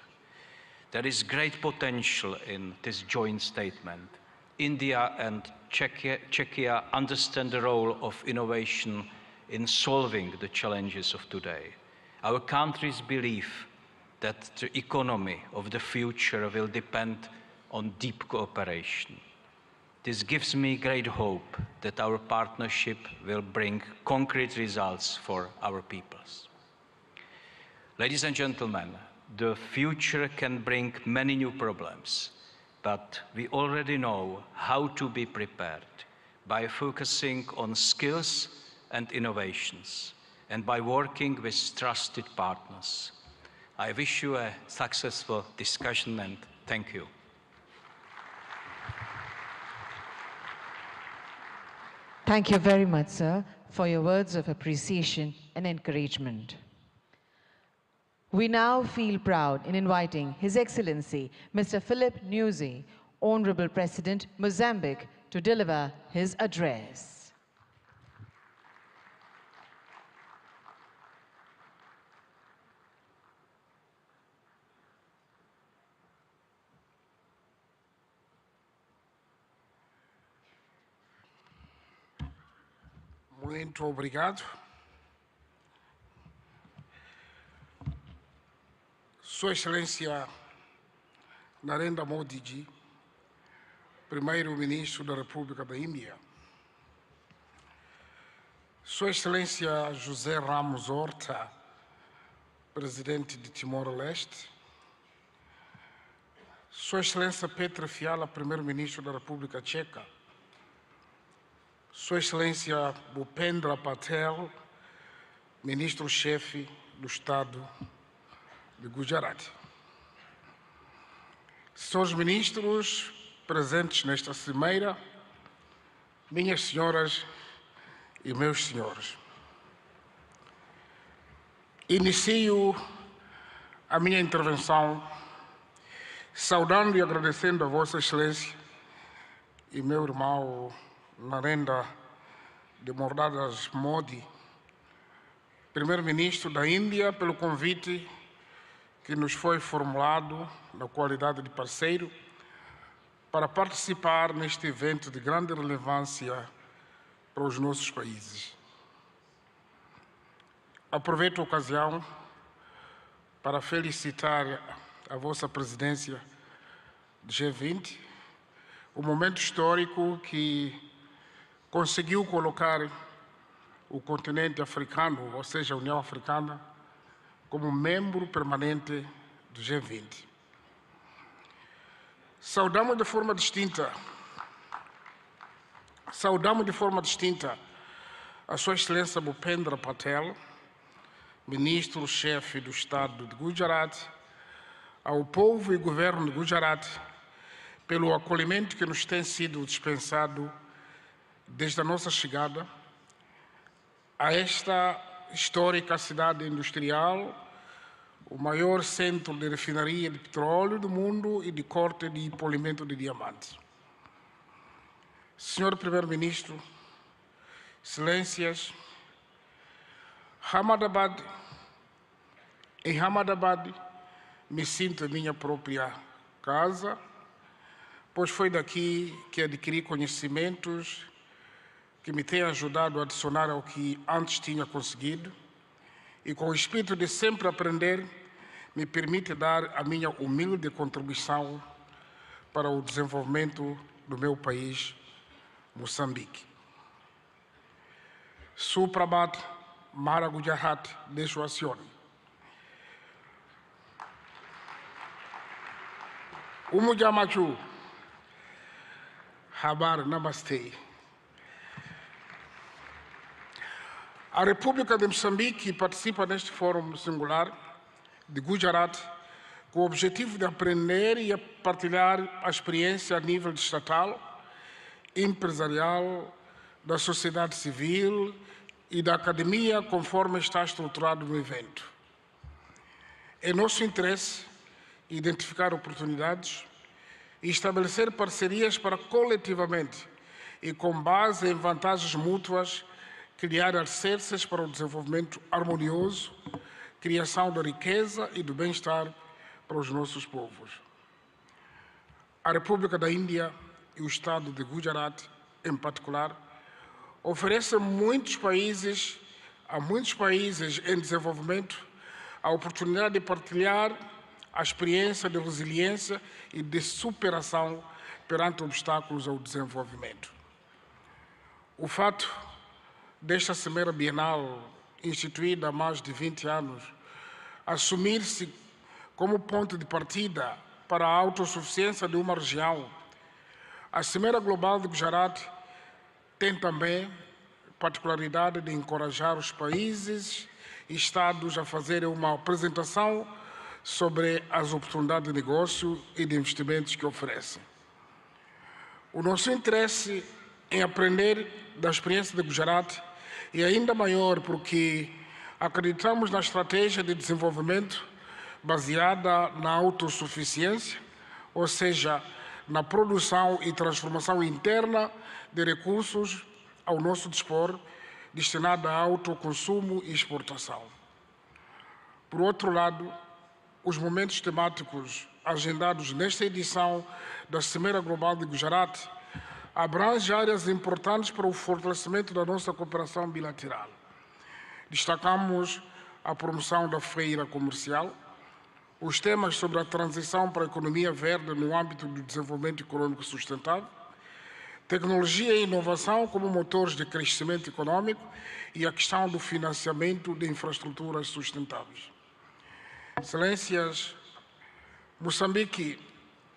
I: There is great potential in this joint statement. India and Czechia understand the role of innovation in solving the challenges of today. Our countries believe that the economy of the future will depend on deep cooperation. This gives me great hope that our partnership will bring concrete results for our peoples. Ladies and gentlemen, the future can bring many new problems, but we already know how to be prepared by focusing on skills and innovations and by working with trusted partners. I wish you a successful discussion and thank you.
C: Thank you very much, sir, for your words of appreciation and encouragement. We now feel proud in inviting His Excellency, Mr. Philip Nyusi, Honorable President, Mozambique, to deliver his address.
J: Muito obrigado. Sua Excelência Narendra Modi ji, Primeiro-Ministro da República da Índia. Sua Excelência José Ramos Horta, Presidente de Timor-Leste. Sua Excelência Petra Fiala, Primeiro-Ministro da República Checa. Sua Excelência Bhupendra Patel, Ministro-Chefe do Estado de Gujarat. Senhores ministros presentes nesta cimeira, minhas senhoras e meus senhores. Inicio a minha intervenção saudando e agradecendo a Vossa Excelência e meu irmão Narendra Modi, Primeiro-Ministro da Índia, pelo convite que nos foi formulado na qualidade de parceiro para participar neste evento de grande relevância para os nossos países. Aproveito a ocasião para felicitar a vossa presidência do G20, o momento histórico que conseguiu colocar o continente africano, ou seja, a União Africana, como membro permanente do G20. Saudamos de forma distinta a Sua Excelência Bhupendra Patel, Ministro-Chefe do Estado de Gujarat, ao povo e governo de Gujarat, pelo acolhimento que nos tem sido dispensado desde a nossa chegada a esta histórica cidade industrial, o maior centro de refinaria de petróleo do mundo e de corte e polimento de diamantes. Senhor Primeiro-Ministro, Excelências, em Ahmedabad me sinto em minha própria casa, pois foi daqui que adquiri conhecimentos que me têm ajudado a adicionar ao que antes tinha conseguido e, com o espírito de sempre aprender, me permite dar a minha humilde contribuição para o desenvolvimento do meu país, Moçambique. Suprabhat Mara Gujarat Deshwasione. Umujamachu Habar Namaste. A República de Moçambique participa neste fórum singular de Gujarat com o objetivo de aprender e partilhar a experiência a nível estatal, empresarial, da sociedade civil e da academia, conforme está estruturado no evento. É nosso interesse identificar oportunidades e estabelecer parcerias para coletivamente e com base em vantagens mútuas criar alicerces para o desenvolvimento harmonioso, criação da riqueza e do bem-estar para os nossos povos. A República da Índia e o Estado de Gujarat, em particular, oferece a muitos países em desenvolvimento a oportunidade de partilhar a experiência de resiliência e de superação perante obstáculos ao desenvolvimento. O fato desta Cimeira Bienal, instituída há mais de 20 anos, assumir-se como ponto de partida para a autossuficiência de uma região, a Cimeira Global de Gujarat tem também particularidade de encorajar os países e Estados a fazerem uma apresentação sobre as oportunidades de negócio e de investimentos que oferecem. O nosso interesse em aprender da experiência de Gujarat é ainda maior porque acreditamos na estratégia de desenvolvimento baseada na autossuficiência, ou seja, na produção e transformação interna de recursos ao nosso dispor, destinada a autoconsumo e exportação. Por outro lado, os momentos temáticos agendados nesta edição da Cimeira Global de Gujarat abrangem áreas importantes para o fortalecimento da nossa cooperação bilateral. Destacamos a promoção da feira comercial, os temas sobre a transição para a economia verde no âmbito do desenvolvimento econômico sustentável, tecnologia e inovação como motores de crescimento econômico e a questão do financiamento de infraestruturas sustentáveis. Excelências, Moçambique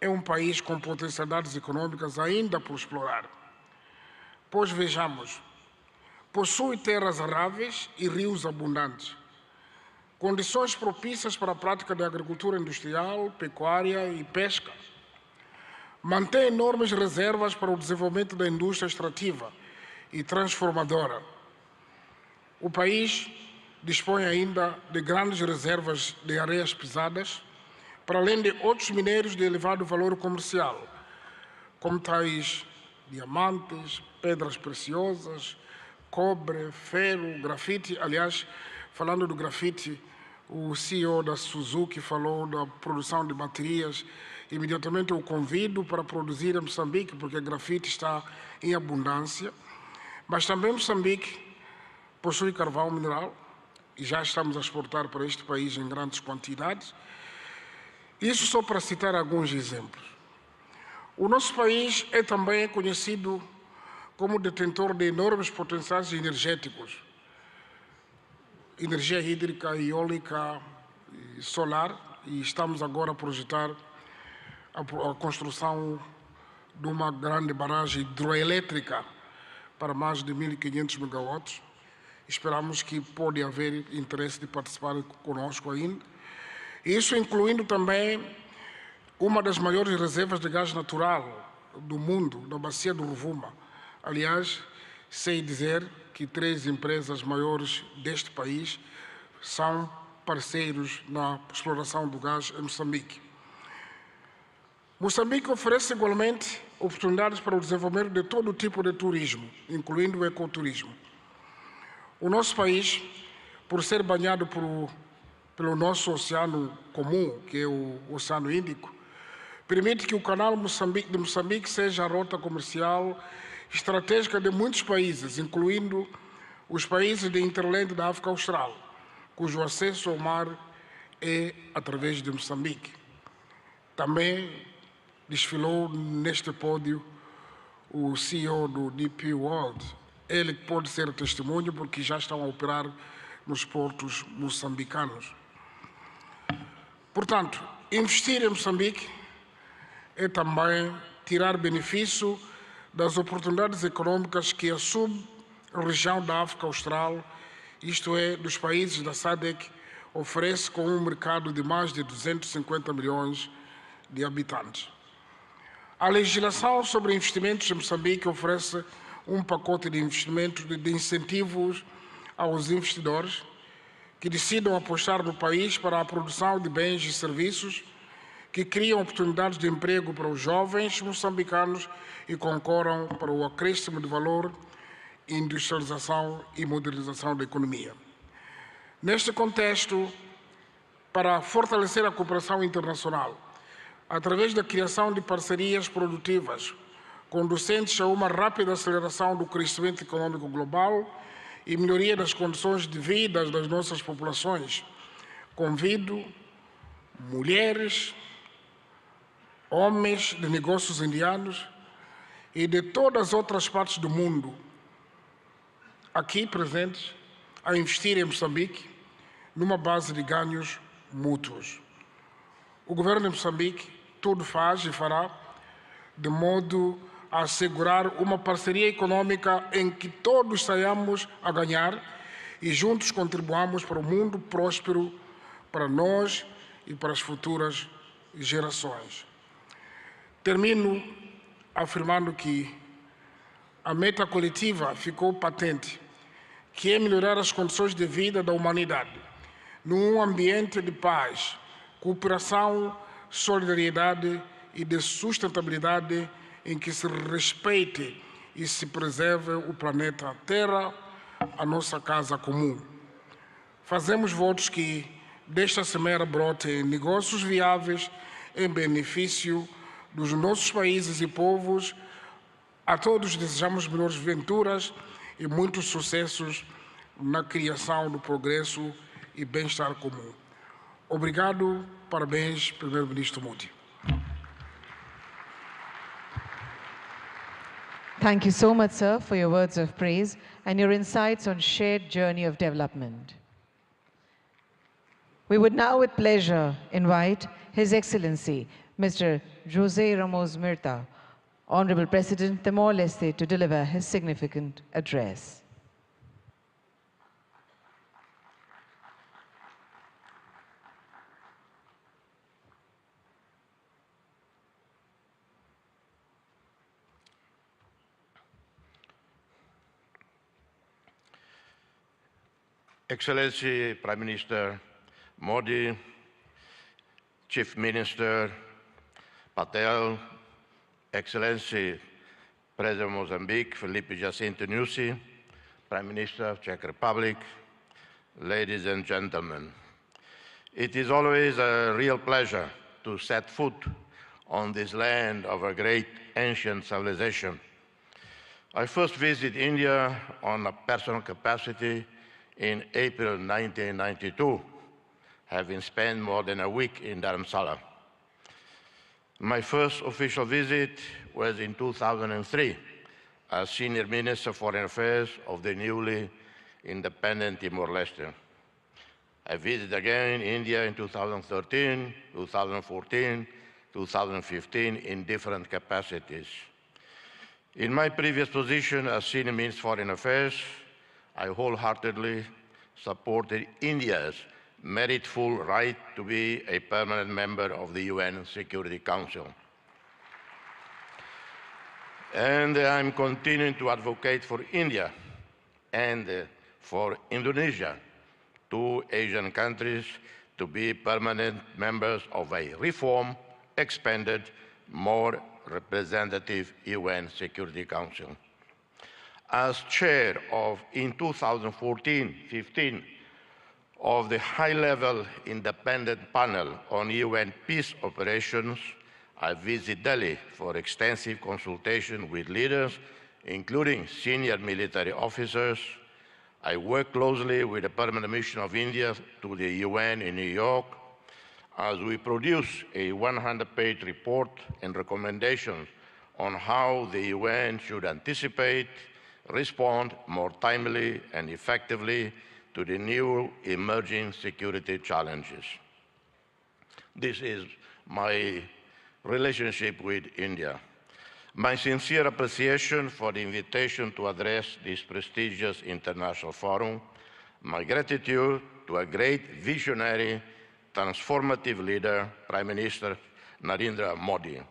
J: é um país com potencialidades econômicas ainda por explorar. Pois vejamos, possui terras aráveis e rios abundantes, condições propícias para a prática da agricultura industrial, pecuária e pesca. Mantém enormes reservas para o desenvolvimento da indústria extrativa e transformadora. O país dispõe ainda de grandes reservas de areias pesadas, para além de outros minérios de elevado valor comercial, como tais diamantes, pedras preciosas, cobre, ferro, grafite. Aliás, falando do grafite, o CEO da Suzuki falou da produção de baterias. Imediatamente eu convido para produzir em Moçambique, porque grafite está em abundância. Mas também Moçambique possui carvão mineral, e já estamos a exportar para este país em grandes quantidades. Isso só para citar alguns exemplos. O nosso país é também conhecido como detentor de enormes potenciais energéticos, energia hídrica, eólica e solar, e estamos agora a projetar a construção de uma grande barragem hidroelétrica para mais de 1.500 megawatts. Esperamos que pode haver interesse de participar conosco ainda. Isso incluindo também uma das maiores reservas de gás natural do mundo, na bacia do Rovuma. Aliás, sei dizer que 3 empresas maiores deste país são parceiros na exploração do gás em Moçambique. Moçambique oferece igualmente oportunidades para o desenvolvimento de todo tipo de turismo, incluindo o ecoturismo. O nosso país, por ser banhado pelo nosso oceano comum, que é o Oceano Índico, permite que o canal de Moçambique seja a rota comercial estratégica de muitos países, incluindo os países de hinterland da África Austral, cujo acesso ao mar é através de Moçambique. Também desfilou neste pódio o CEO do DP World. Ele pode ser testemunho porque já estão a operar nos portos moçambicanos. Portanto, investir em Moçambique é também tirar benefício das oportunidades econômicas que a sub-região da África Austral, isto é, dos países da SADC, oferece com um mercado de mais de 250 milhões de habitantes. A legislação sobre investimentos em Moçambique oferece um pacote de investimentos de incentivos aos investidores que decidam apostar no país para a produção de bens e serviços que criam oportunidades de emprego para os jovens moçambicanos e concorram para o acréscimo de valor, industrialização e modernização da economia. Neste contexto, para fortalecer a cooperação internacional, através da criação de parcerias produtivas, conducentes a uma rápida aceleração do crescimento econômico global e melhoria das condições de vida das nossas populações, convido mulheres, homens de negócios indianos e de todas as outras partes do mundo aqui presentes a investir em Moçambique numa base de ganhos mútuos. O governo de Moçambique tudo faz e fará de modo a assegurar uma parceria econômica em que todos saiamos a ganhar e juntos contribuamos para um mundo próspero para nós e para as futuras gerações. Termino afirmando que a meta coletiva ficou patente, que é melhorar as condições de vida da humanidade, num ambiente de paz, cooperação, solidariedade e de sustentabilidade em que se respeite e se preserve o planeta Terra, a nossa casa comum. Fazemos votos que desta semeira brotem negócios viáveis em benefício dos nossos países e povos. A todos desejamos melhores venturas e muitos sucessos na criação do progresso e bem-estar comum. Obrigado, parabéns, Primeiro-Ministro Modi.
C: Thank you so much, sir, for your words of praise and your insights on shared journey of development. We would now with pleasure invite His Excellency, Mr. José Ramos Mirta, Honorable President Timor-Leste to deliver his significant address.
L: Excellency Prime Minister Modi, Chief Minister Patel, Excellency President of Mozambique, Felipe Jacinto Nyusi, Prime Minister of Czech Republic, ladies and gentlemen. It is always a real pleasure to set foot on this land of a great ancient civilization. I first visited India on a personal capacity in April 1992, having spent more than a week in Dharamsala. My first official visit was in 2003 as Senior Minister of Foreign Affairs of the newly independent Timor-Leste. I visited again India in 2013, 2014, 2015 in different capacities. In my previous position as Senior Minister of Foreign Affairs, I wholeheartedly supported India's meritful right to be a permanent member of the UN Security Council. And I'm continuing to advocate for India and for Indonesia, two Asian countries, to be permanent members of a reformed, expanded, more representative UN Security Council. As chair of, in 2014-15, of the high-level independent panel on UN peace operations, I visited Delhi for extensive consultation with leaders, including senior military officers. I worked closely with the Permanent Mission of India to the UN in New York as we produce a 100-page report and recommendations on how the UN should anticipate, respond more timely and effectively to the new emerging security challenges. This is my relationship with India. My sincere appreciation for the invitation to address this prestigious international forum, my gratitude to a great visionary, transformative leader, Prime Minister Narendra Modi,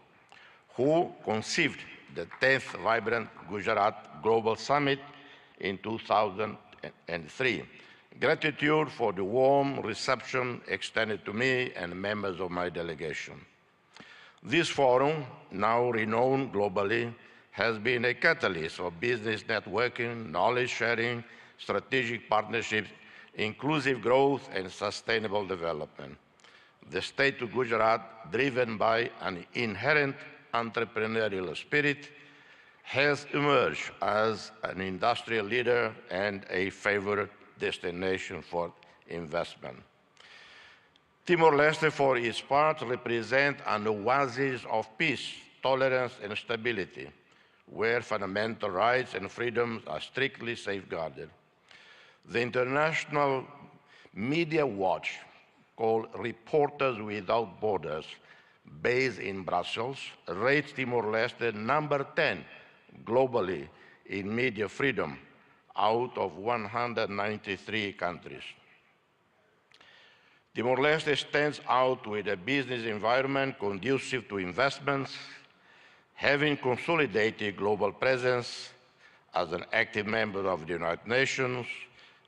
L: who conceived the 10th Vibrant Gujarat Global Summit in 2003. Gratitude for the warm reception extended to me and members of my delegation. This forum, now renowned globally, has been a catalyst for business networking, knowledge sharing, strategic partnerships, inclusive growth, and sustainable development. The state of Gujarat, driven by an inherent entrepreneurial spirit, has emerged as an industrial leader and a favored destination for investment. Timor-Leste, for its part, represents an oasis of peace, tolerance, and stability, where fundamental rights and freedoms are strictly safeguarded. The International Media Watch, called Reporters Without Borders, based in Brussels, rates Timor-Leste number 10 globally in media freedom out of 193 countries. Timor-Leste stands out with a business environment conducive to investments, having consolidated global presence as an active member of the United Nations,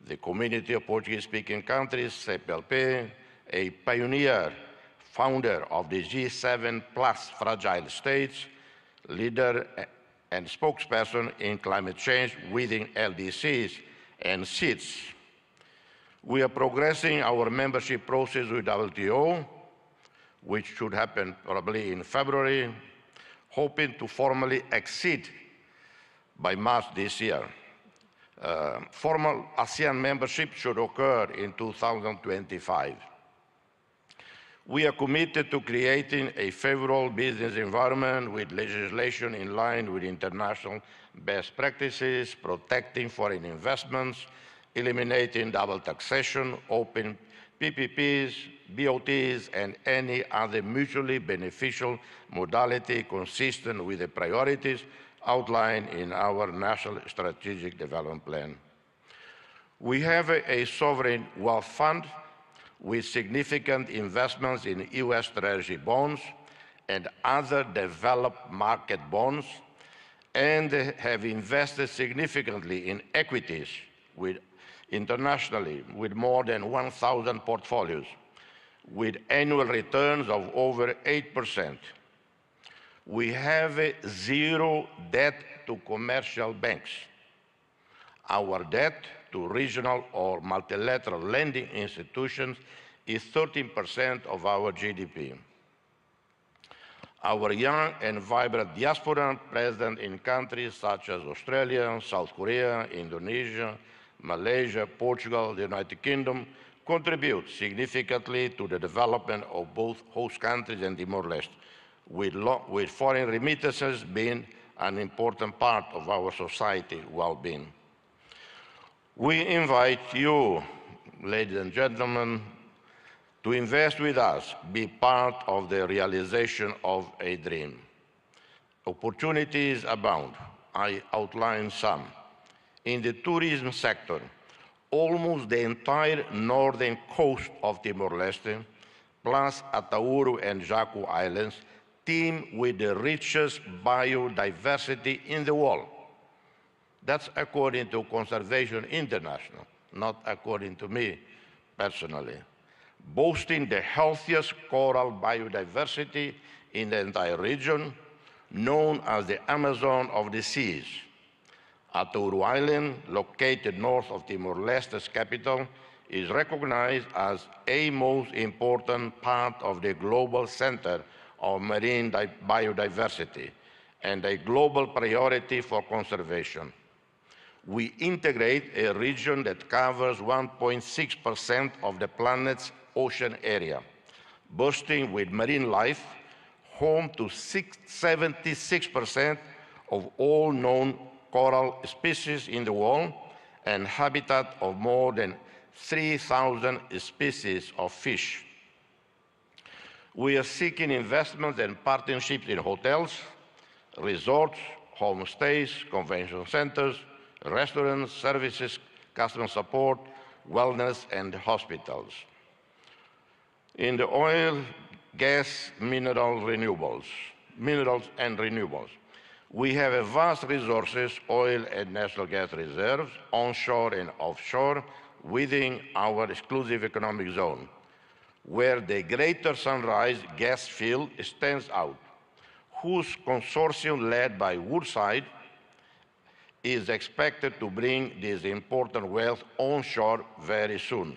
L: the Community of Portuguese-speaking countries, CPLP, a pioneer, founder of the G7 plus fragile states, leader and spokesperson in climate change within LDCs and SEEDs. We are progressing our membership process with WTO, which should happen probably in February, hoping to formally exceed by March this year. Formal ASEAN membership should occur in 2025. We are committed to creating a favorable business environment with legislation in line with international best practices, protecting foreign investments, eliminating double taxation, open PPPs, BOTs, and any other mutually beneficial modality consistent with the priorities outlined in our National Strategic Development Plan. We have a sovereign wealth fund with significant investments in US Treasury bonds and other developed market bonds, and have invested significantly in equities internationally with more than 1,000 portfolios, with annual returns of over 8%. We have zero debt to commercial banks. Our debt to regional or multilateral lending institutions is 13% of our GDP. Our young and vibrant diaspora present in countries such as Australia, South Korea, Indonesia, Malaysia, Portugal, the United Kingdom contribute significantly to the development of both host countries and Timor-Leste, with foreign remittances being an important part of our society well-being. We invite you, ladies and gentlemen, to invest with us, be part of the realization of a dream. Opportunities abound. I outline some. In the tourism sector, almost the entire northern coast of Timor-Leste, plus Atauro and Jaco Islands, teem with the richest biodiversity in the world. That's according to Conservation International, not according to me personally. Boasting the healthiest coral biodiversity in the entire region, known as the Amazon of the seas. Atauro Island, located north of Timor-Leste's capital, is recognized as a most important part of the global center of marine biodiversity and a global priority for conservation. We integrate a region that covers 1.6% of the planet's ocean area, bursting with marine life, home to 76% of all known coral species in the world, and habitat of more than 3,000 species of fish. We are seeking investments and partnerships in hotels, resorts, homestays, convention centers, restaurants, services, customer support, wellness, and hospitals. In the oil, gas, minerals and renewables, we have a vast resources, oil and natural gas reserves, onshore and offshore, within our exclusive economic zone, where the Greater Sunrise gas field stands out, whose consortium led by Woodside is expected to bring this important wealth onshore very soon.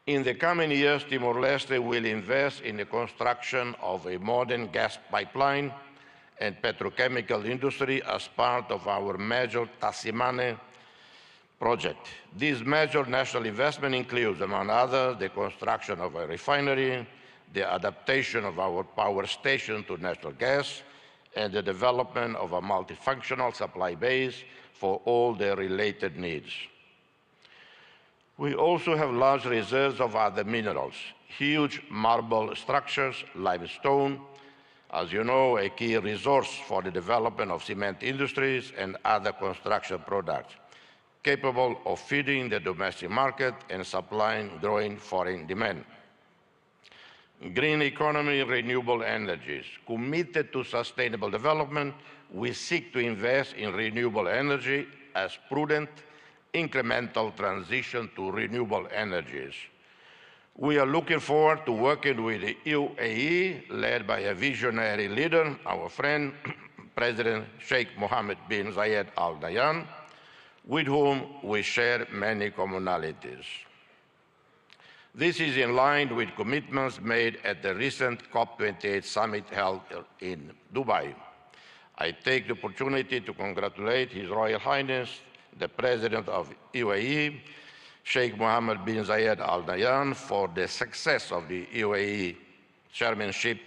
L: In the coming years, Timor-Leste will invest in the construction of a modern gas pipeline and petrochemical industry as part of our major Tasimane project. This major national investment includes, among others, the construction of a refinery, the adaptation of our power station to natural gas, and the development of a multifunctional supply base for all their related needs. We also have large reserves of other minerals, huge marble structures, limestone, as you know, a key resource for the development of cement industries and other construction products, capable of feeding the domestic market and supplying growing foreign demand. Green economy, renewable energies. Committed to sustainable development, we seek to invest in renewable energy as prudent, incremental transition to renewable energies. We are looking forward to working with the UAE, led by a visionary leader, our friend, President Sheikh Mohammed bin Zayed Al Nahyan, with whom we share many commonalities. This is in line with commitments made at the recent COP28 summit held in Dubai. I take the opportunity to congratulate His Royal Highness, the President of UAE, Sheikh Mohammed bin Zayed Al Nahyan, for the success of the UAE chairmanship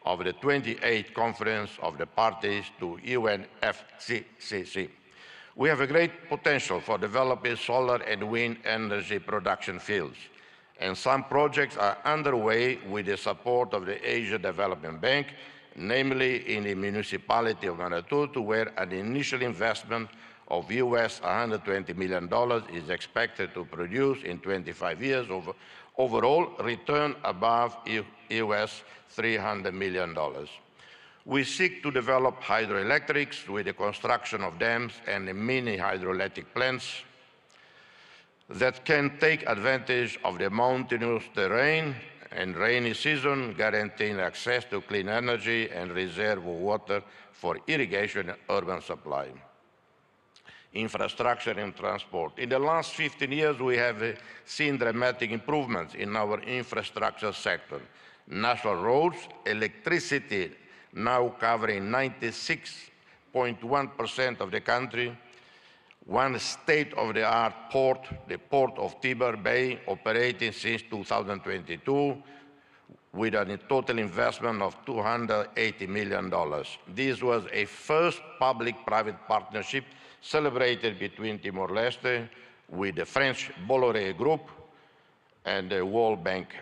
L: of the 28th Conference of the Parties to UNFCCC. We have a great potential for developing solar and wind energy production fields, and some projects are underway with the support of the Asia Development Bank, namely in the municipality of Manatutu, where an initial investment of US $120 million is expected to produce in 25 years overall return above US $300 million. We seek to develop hydroelectrics with the construction of dams and mini hydroelectric plants that can take advantage of the mountainous terrain and rainy season, guaranteeing access to clean energy and reserve water for irrigation and urban supply. Infrastructure and transport. In the last 15 years, we have seen dramatic improvements in our infrastructure sector. National roads, electricity now covering 96.1% of the country, one state-of-the-art port, the Port of Tiber Bay, operating since 2022 with a total investment of $280 million. This was a first public-private partnership celebrated between Timor-Leste with the French Bolloré Group and the World Bank.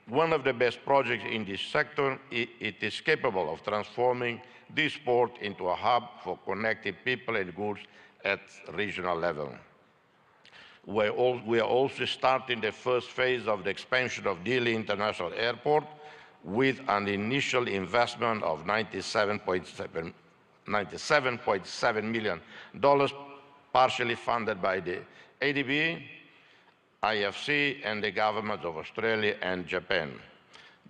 L: One of the best projects in this sector, it is capable of transforming this port into a hub for connecting people and goods at regional level. We are also starting the first phase of the expansion of Dili International Airport with an initial investment of $97.7 million, partially funded by the ADB, IFC, and the governments of Australia and Japan.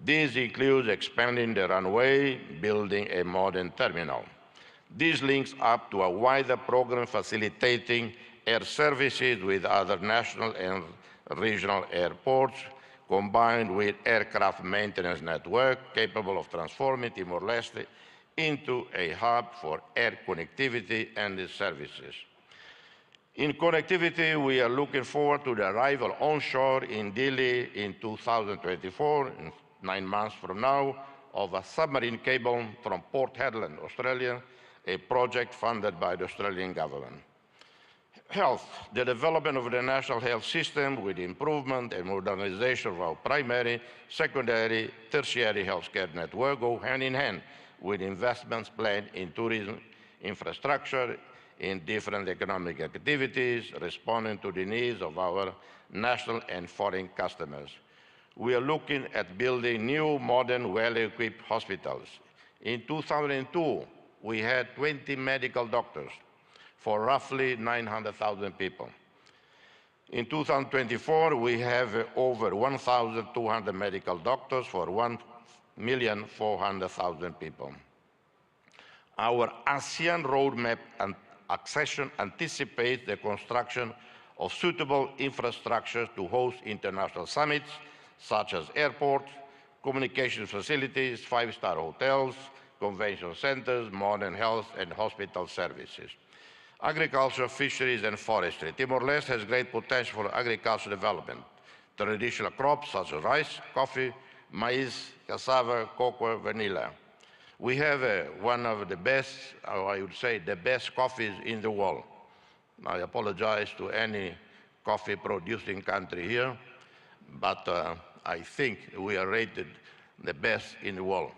L: This includes expanding the runway, building a modern terminal. This links up to a wider program facilitating air services with other national and regional airports, combined with aircraft maintenance network capable of transforming Timor-Leste into a hub for air connectivity and services. In connectivity, we are looking forward to the arrival onshore in Dili in 2024, in 9 months from now, of a submarine cable from Port Hedland, Australia, a project funded by the Australian government. Health, the development of the national health system with improvement and modernization of our primary, secondary, tertiary healthcare network go hand in hand with investments planned in tourism, infrastructure, in different economic activities, responding to the needs of our national and foreign customers. We are looking at building new, modern, well-equipped hospitals. In 2002, we had 20 medical doctors for roughly 900,000 people. In 2024, we have over 1,200 medical doctors for 1,400,000 people. Our ASEAN roadmap and accession anticipates the construction of suitable infrastructure to host international summits, such as airports, communication facilities, 5-star hotels, convention centers, modern health and hospital services. Agriculture, fisheries, and forestry. Timor-Leste has great potential for agricultural development. Traditional crops such as rice, coffee, maize, cassava, cocoa, vanilla. We have one of the best, or I would say the best coffees in the world. I apologize to any coffee producing country here, but I think we are rated the best in the world.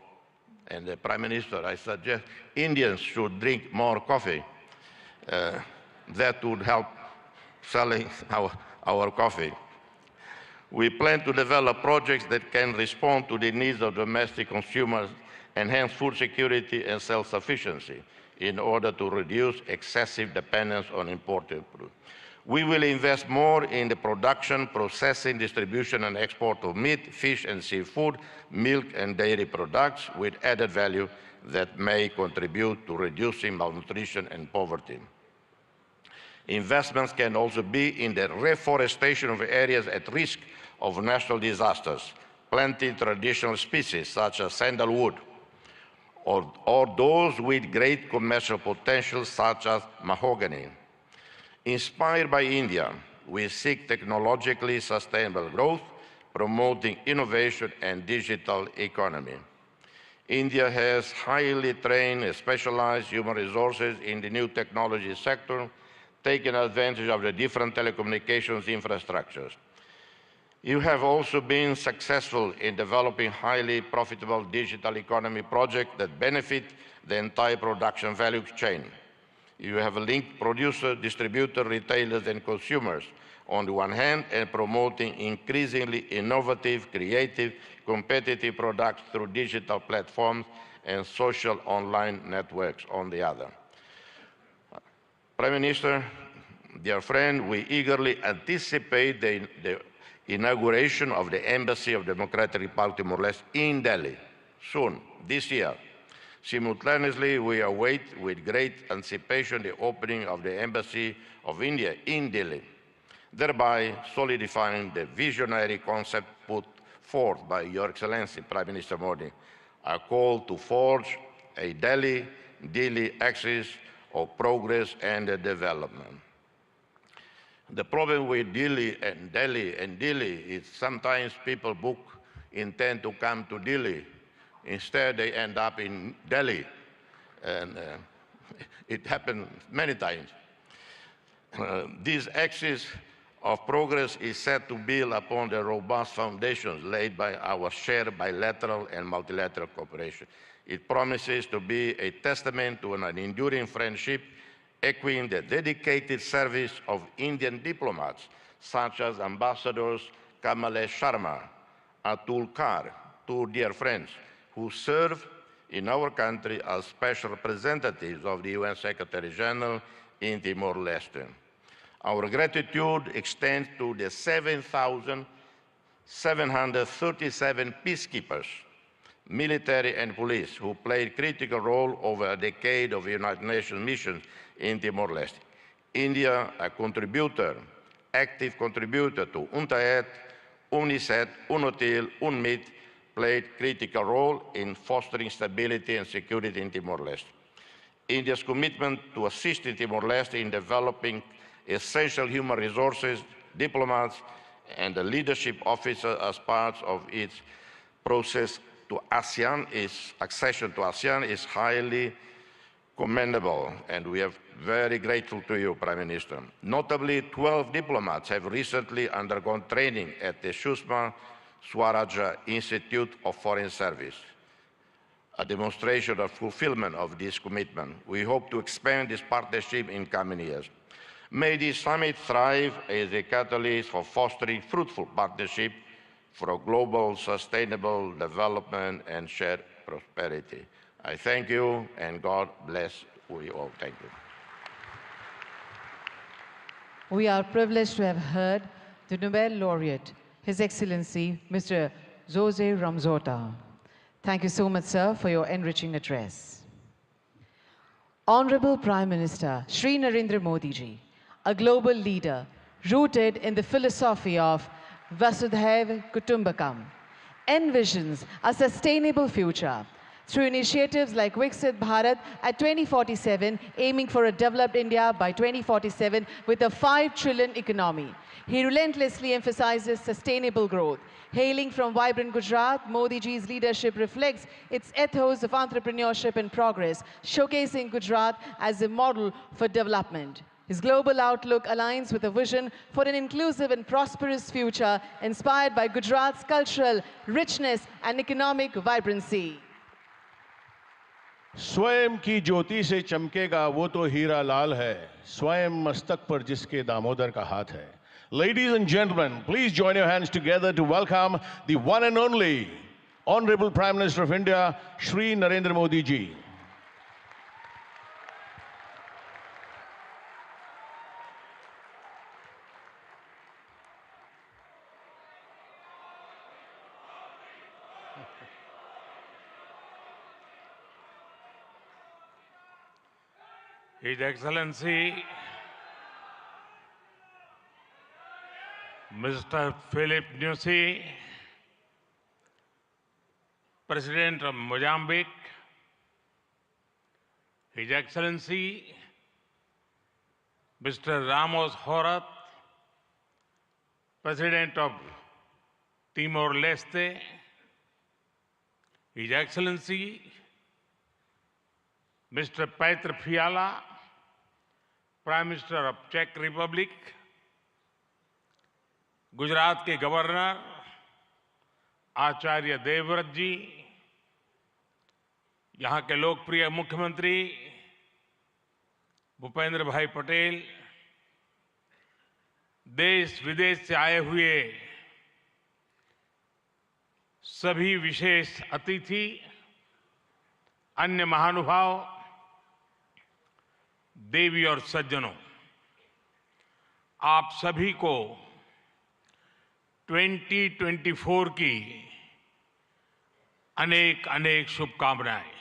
L: And the Prime Minister, I suggest Indians should drink more coffee. That would help selling our coffee. We plan to develop projects that can respond to the needs of domestic consumers, enhance food security and self-sufficiency in order to reduce excessive dependence on imported food. We will invest more in the production, processing, distribution, and export of meat, fish, and seafood, milk, and dairy products with added value that may contribute to reducing malnutrition and poverty. Investments can also be in the reforestation of areas at risk of natural disasters, planting traditional species such as sandalwood, or those with great commercial potential such as mahogany. Inspired by India, we seek technologically sustainable growth, promoting innovation and digital economy. India has highly trained and specialized human resources in the new technology sector, taking advantage of the different telecommunications infrastructures. You have also been successful in developing highly profitable digital economy projects that benefit the entire production value chain. You have linked producer, distributor, retailers, and consumers on the one hand, and promoting increasingly innovative, creative, competitive products through digital platforms and social online networks on the other. Prime Minister, dear friend, we eagerly anticipate the inauguration of the Embassy of Democratic Republic of Timor-Leste in Delhi soon, this year. Simultaneously, we await with great anticipation the opening of the Embassy of India in Delhi, thereby solidifying the visionary concept put forth by Your Excellency Prime Minister Modi, a call to forge a Delhi axis of progress and development. The problem with Delhi is sometimes people intend to come to Delhi. Instead, they end up in Delhi, and it happened many times. This axis of progress is set to build upon the robust foundations laid by our shared bilateral and multilateral cooperation. It promises to be a testament to an enduring friendship, echoing the dedicated service of Indian diplomats, such as Ambassadors Kamalesh Sharma, Atul Kar, two dear friends, who serve in our country as special representatives of the UN Secretary General in Timor-Leste. Our gratitude extends to the 7,737 peacekeepers, military and police, who played a critical role over a decade of United Nations missions in Timor-Leste. India, a contributor, active contributor to UNTAED, UNICEF, UNOTIL, UNMIT, played a critical role in fostering stability and security in Timor-Leste. India's commitment to assisting Timor-Leste in developing essential human resources, diplomats, and the leadership officers as part of its process to accession to ASEAN is highly commendable, and we are very grateful to you, Prime Minister. Notably, 12 diplomats have recently undergone training at the Sushma Swaraj Institute of Foreign Service, a demonstration of fulfillment of this commitment. We hope to expand this partnership in coming years. May this summit thrive as a catalyst for fostering fruitful partnership for global sustainable development and shared prosperity. I thank you, and God bless you all. Thank you.
C: We are privileged to have heard the Nobel laureate, His Excellency, Mr. Jose Ramzota. Thank you so much, sir, for your enriching address. Honorable Prime Minister Shri Narendra Modi ji, a global leader rooted in the philosophy of Vasudhaiva Kutumbakam, envisions a sustainable future through initiatives like Viksit Bharat at 2047, aiming for a developed India by 2047 with a 5 trillion economy. He relentlessly emphasizes sustainable growth. Hailing from vibrant Gujarat, Modi ji's leadership reflects its ethos of entrepreneurship and progress, showcasing Gujarat as a model for development. His global outlook aligns with a vision for an inclusive and prosperous future inspired by Gujarat's cultural richness and economic vibrancy.
M: स्वयं की ज्योति से चमकेगा वो तो हीरा लाल है, स्वयं मस्तक पर जिसके दामोदर का हाथ है. Ladies and gentlemen, please join your hands together to welcome the one and only Honorable Prime Minister of India, Shri Narendra Modi ji.
N: His Excellency Mr. Philip Nyusi, President of Mozambique, His Excellency Mr. Ramos Horat, President of Timor-Leste, His Excellency Mr. Petr Fiala, Prime Minister of Czech Republic, Gujarat के governor Acharya Devvrat जी, यहाँ के लोकप्रिय मुख्यमंत्री भूपेंद्र भाई पटेल, देश विदेश से आए हुए सभी विशेष अतिथि, अन्य महानुभाव, देवी और सज्जनों, आप सभी को 2024 की अनेक अनेक शुभकामनाएं।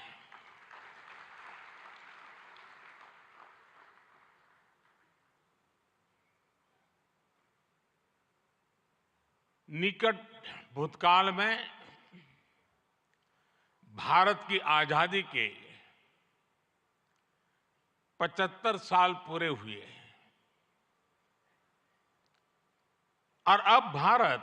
N: निकट भूतकाल में भारत की आजादी के 75 साल पूरे हुए और अब भारत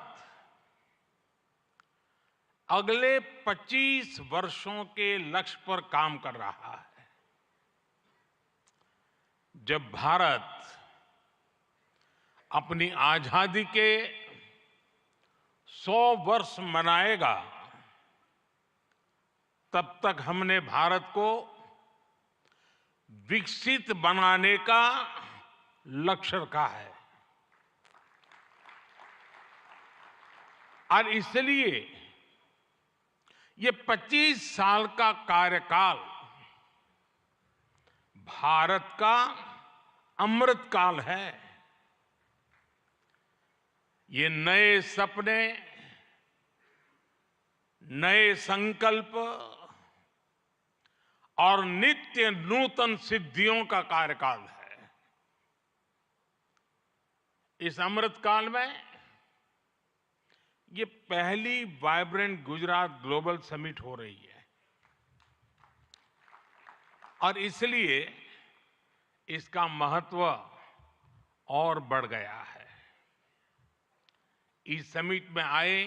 N: अगले 25 वर्षों के लक्ष्य पर काम कर रहा है। जब भारत अपनी आजादी के 100 वर्ष मनाएगा, तब तक हमने भारत को विकसित बनाने का लक्ष्य रखा है और इसलिए ये 25 साल का कार्यकाल भारत का अमृत काल है। ये नए सपने, नए संकल्प और नित्य नूतन सिद्धियों का कार्यकाल है। इस अमृत काल में ये पहली वाइब्रेंट गुजरात ग्लोबल समिट हो रही है और इसलिए इसका महत्व और बढ़ गया है। इस समिट में आए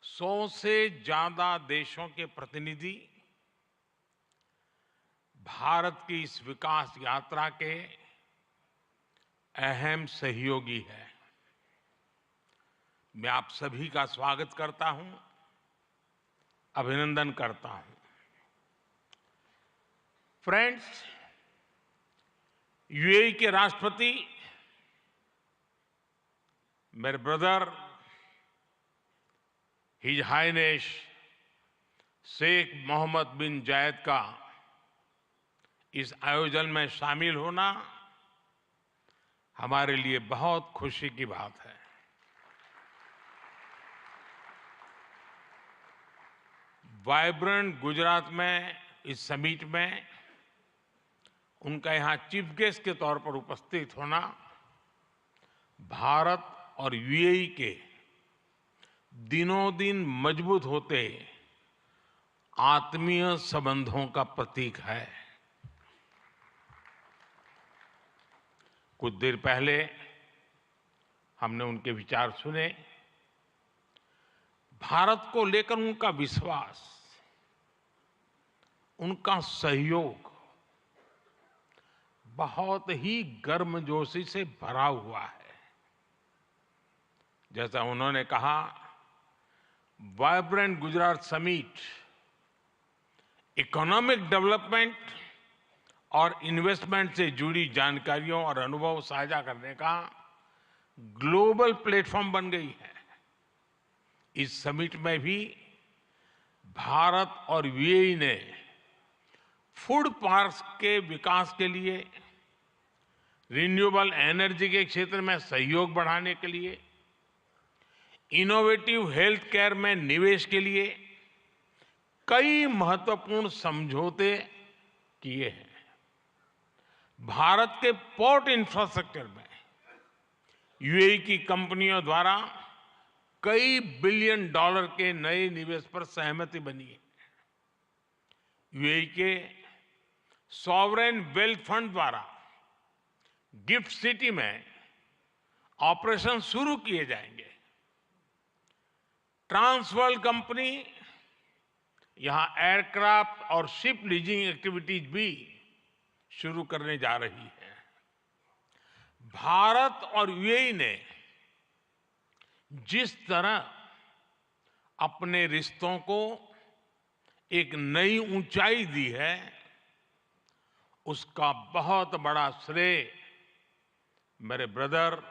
N: 100 से ज्यादा देशों के प्रतिनिधि भारत की इस विकास यात्रा के अहम सहयोगी हैं। मैं आप सभी का स्वागत करता हूं, अभिनंदन करता हूं। फ्रेंड्स, यूएई के राष्ट्रपति मेरे brother his highness Sheikh Mohammad bin Zayed का इस आयोजन में शामिल होना हमारे लिए बहुत खुशी की बात है। वाइब्रेंट गुजरात में इस समिट में उनका यहां चीफ गेस्ट के तौर पर उपस्थित होना भारत और यूएई के दिनों दिन मजबूत होते आत्मीय संबंधों का प्रतीक है। कुछ देर पहले हमने उनके विचार सुने। भारत को लेकर उनका विश्वास, उनका सहयोग बहुत ही गर्मजोशी से भरा हुआ है। जैसा उन्होंने कहा, vibrant Gujarat summit economic development और इन्वेस्टमेंट से जुड़ी जानकारियों और अनुभव साझा करने का ग्लोबल प्लेटफॉर्म बन गई है। इस समिट में भी भारत और यूएई ने फूड पार्क्स के विकास के लिए, रिन्यूएबल एनर्जी के क्षेत्र में सहयोग बढ़ाने के लिए, इनोवेटिव हेल्थ केयर में निवेश के लिए कई महत्वपूर्ण समझौते किए हैं। भारत के पोर्ट इंफ्रास्ट्रक्चर में यूएई की कंपनियों द्वारा कई बिलियन डॉलर के नए निवेश पर सहमति बनी है। यूएई के सॉवरेन वेल्थ फंड द्वारा गिफ्ट सिटी में ऑपरेशन शुरू किए जाएंगे। ट्रांसवर्ल्ड कंपनी यहां एयरक्राफ्ट और शिप लीजिंग एक्टिविटीज भी शुरू करने जा रही है। भारत और यूएई ने जिस तरह अपने रिश्तों को एक नई ऊंचाई दी है, उसका बहुत बड़ा श्रेय मेरे brother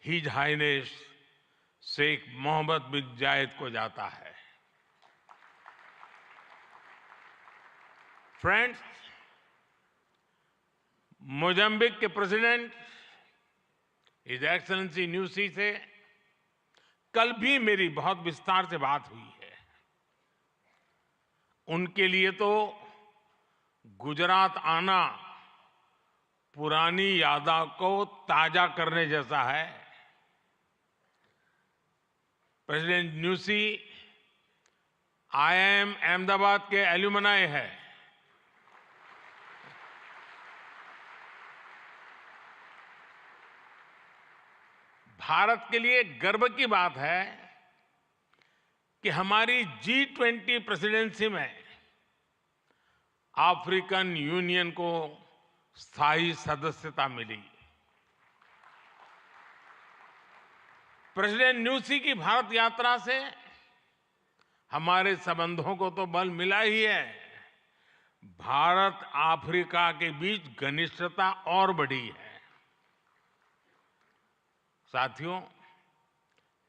N: his highness Sheikh Mohammad bin Zayed को जाता है। फ्रेंड्स, मोजाम्बिक के प्रेसिडेंट हिज एक्सेलेंसी न्यूसी से कल भी मेरी बहुत विस्तार से बात हुई है। उनके लिए तो गुजरात आना पुरानी यादों को ताजा करने जैसा है। प्रेसिडेंट न्यूसी IIM अहमदाबाद के एल्यूमनाई है। भारत के लिए गर्व की बात है कि हमारी G20 प्रेसिडेंसी में अफ्रीकन यूनियन को स्थायी सदस्यता मिली। प्रेसिडेंट न्यूसी की भारत यात्रा से हमारे संबंधों को तो बल मिला ही है, भारत अफ्रीका के बीच घनिष्ठता और बढ़ी है। साथियों,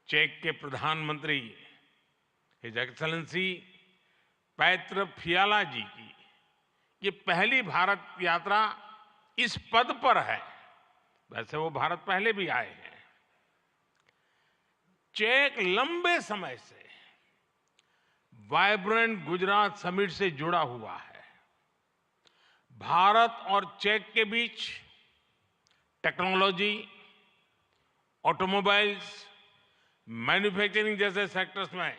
N: चेक के प्रधानमंत्री हिज एक्सेलेंसी पैत्र फियाला जी की ये पहली भारत यात्रा इस पद पर है। वैसे वो भारत पहले भी आए हैं। चेक लंबे समय से वाइब्रेंट गुजरात समिट से जुड़ा हुआ है। भारत और चेक के बीच टेक्नोलॉजी, ऑटोमोबाइल्स, मैन्युफैक्चरिंग जैसे सेक्टर्स में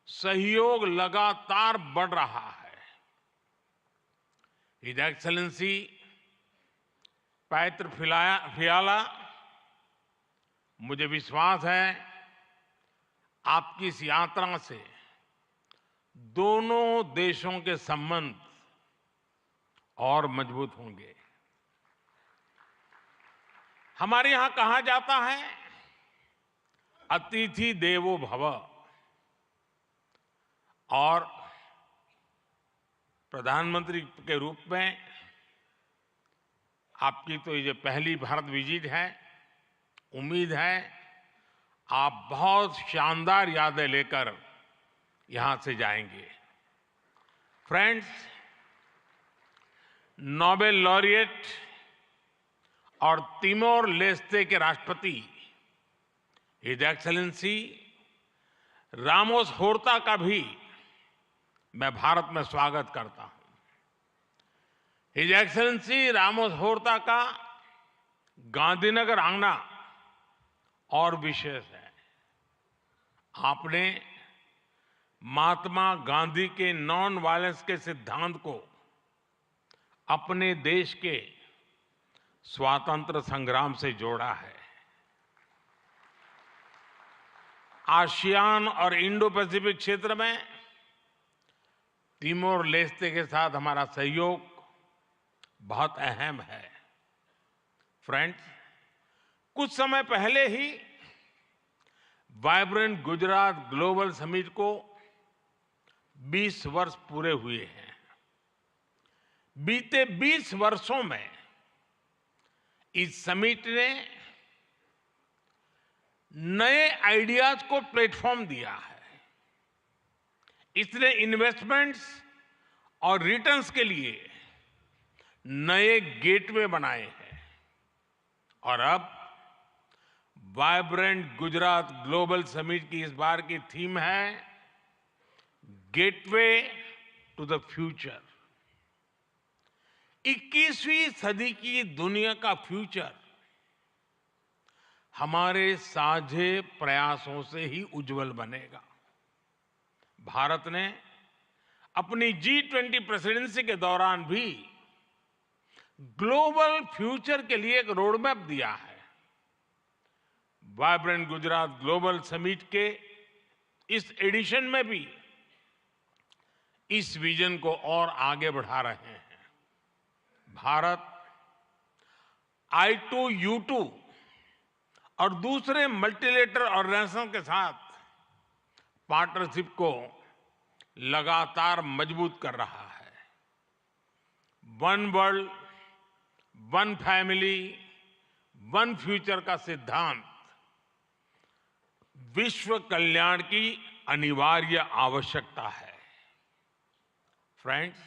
N: सहयोग लगातार बढ़ रहा है। हिज एक्सेलेंसी पैत्र फियाला, मुझे विश्वास है आपकी इस यात्रा से दोनों देशों के संबंध और मजबूत होंगे। हमारे यहां कहा जाता है अतिथि देवो भव, और प्रधानमंत्री के रूप में आपकी तो ये पहली भारत विजिट है। उम्मीद है आप बहुत शानदार यादें लेकर यहां से जाएंगे। फ्रेंड्स, नोबेल लॉरिएट और तिमोर लेस्ते के राष्ट्रपति हिज एक्सेलेंसी रामोस होर्ता का भी मैं भारत में स्वागत करता हूं। हिज एक्सेलेंसी रामोस होर्ता का गांधीनगर आना और विशेष है। आपने महात्मा गांधी के नॉन वायलेंस के सिद्धांत को अपने देश के स्वातंत्र संग्राम से जोड़ा है। आसियान और इंडो पैसिफिक क्षेत्र में तिमोर लेस्ते के साथ हमारा सहयोग बहुत अहम है। फ्रेंड्स, कुछ समय पहले ही वाइब्रेंट गुजरात ग्लोबल समिट को 20 वर्ष पूरे हुए हैं। बीते 20 वर्षों में इस समिट ने नए आइडियाज को प्लेटफॉर्म दिया है। इसने इन्वेस्टमेंट्स और रिटर्न्स के लिए नए गेटवे बनाए हैं। और अब वाइब्रेंट गुजरात ग्लोबल समिट की इस बार की थीम है गेटवे टू द फ्यूचर। 21वीं सदी की दुनिया का फ्यूचर हमारे साझे प्रयासों से ही उज्जवल बनेगा। भारत ने अपनी G20 प्रेसिडेंसी के दौरान भी ग्लोबल फ्यूचर के लिए एक रोडमैप दिया है। वाइब्रेंट गुजरात ग्लोबल समिट के इस एडिशन में भी इस विजन को और आगे बढ़ा रहे हैं। भारत I2U2 और दूसरे मल्टीलेटरल ऑर्गेनाइजेशन के साथ पार्टनरशिप को लगातार मजबूत कर रहा है। One world, one family, one future का सिद्धांत विश्व कल्याण की अनिवार्य आवश्यकता है। फ्रेंड्स,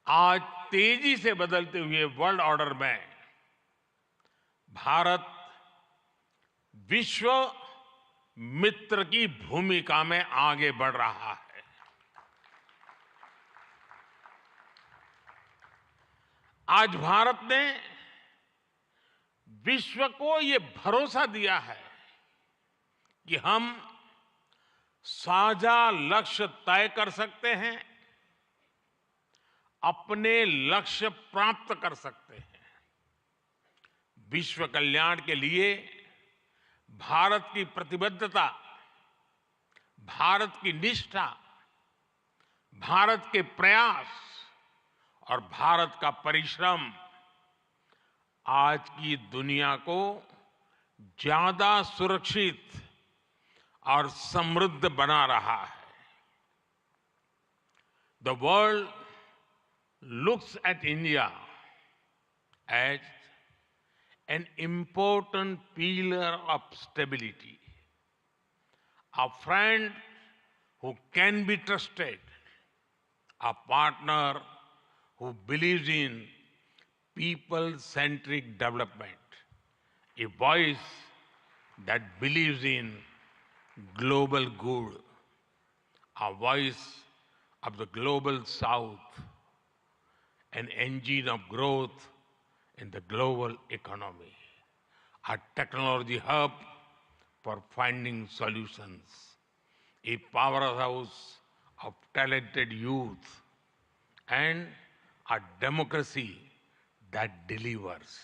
N: आज तेजी से बदलते हुए वर्ल्ड ऑर्डर में भारत विश्व मित्र की भूमिका में आगे बढ़ रहा है। आज भारत ने विश्व को ये भरोसा दिया है कि हम साझा लक्ष्य तय कर सकते हैं, अपने लक्ष्य प्राप्त कर सकते हैं। विश्व कल्याण के लिए भारत की प्रतिबद्धता, भारत की निष्ठा, भारत के प्रयास और भारत का परिश्रम आज की दुनिया को ज्यादा सुरक्षित और समृद्ध बना रहा है। The world looks at India as an important pillar of stability, a friend who can be trusted, a partner who believes in people-centric development, a voice that believes in global good, a voice of the global south, an engine of growth in the global economy, a technology hub for finding solutions, a powerhouse of talented youth, and a democracy that delivers.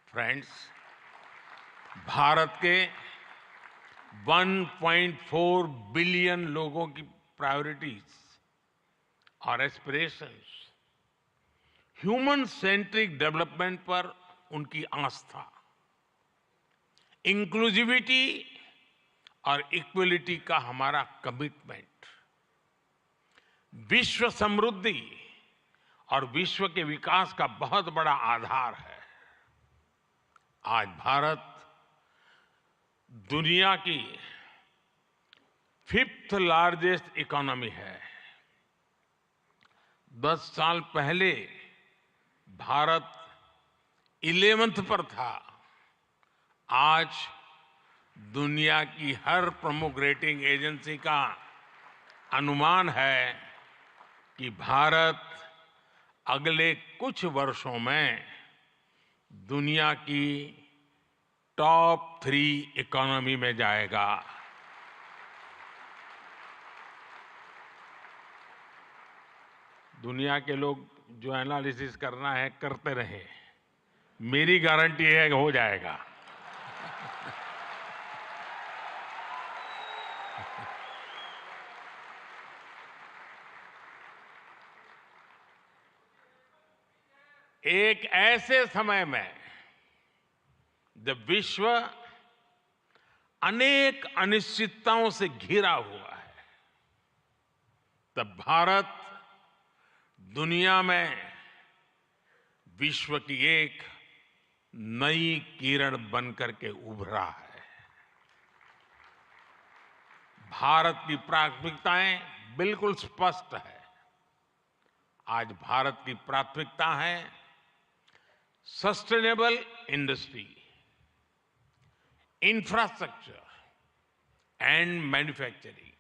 N: Friends, Bharat के 1.4 billion लोगों की priorities और aspirations, human centric development पर उनकी आस्था, inclusivity और equality का हमारा commitment, विश्व समृद्धि और विश्व के विकास का बहुत बड़ा आधार है। आज भारत दुनिया की 5th लार्जेस्ट इकोनॉमी है। 10 साल पहले भारत 11th पर था। आज दुनिया की हर प्रमुख रेटिंग एजेंसी का अनुमान है कि भारत अगले कुछ वर्षों में दुनिया की टॉप 3 इकोनॉमी में जाएगा। दुनिया के लोग जो एनालिसिस करना है करते रहे, मेरी गारंटी है कि हो जाएगा। एक ऐसे समय में जब विश्व अनेक अनिश्चितताओं से घिरा हुआ है, तब भारत दुनिया में विश्व की एक नई किरण बनकर के उभरा है। भारत की प्राथमिकताएं बिल्कुल स्पष्ट है। आज भारत की प्राथमिकता है sustainable industry, infrastructure and manufacturing.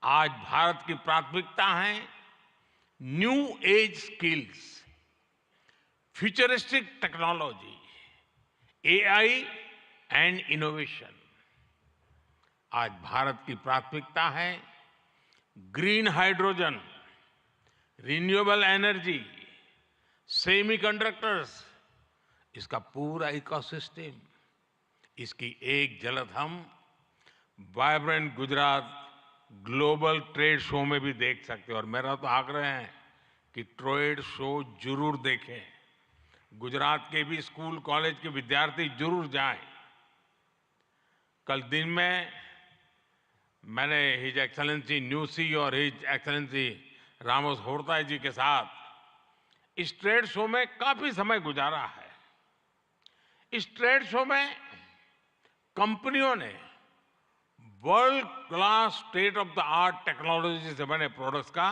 N: आज भारत की प्राथमिकता है new age skills, futuristic technology, AI and innovation. आज भारत की प्राथमिकता है green hydrogen, renewable energy, semiconductors, इसका पूरा इकोसिस्टम। इसकी एक झलक हम vibrant Gujarat global trade show में भी देख सकते हैं। और मेरा तो आग्रह है कि ट्रेड शो जरूर देखें। गुजरात के भी स्कूल कॉलेज के विद्यार्थी जरूर जाएं। कल दिन में मैंने हिज एक्सेलेंसी न्यूसी और हिज एक्सेलेंसी रामोस होर्ता जी के साथ इस ट्रेड शो में काफी समय गुजारा है। इस ट्रेड शो में कंपनियों ने world class state of the art technology से बने प्रोडक्ट्स का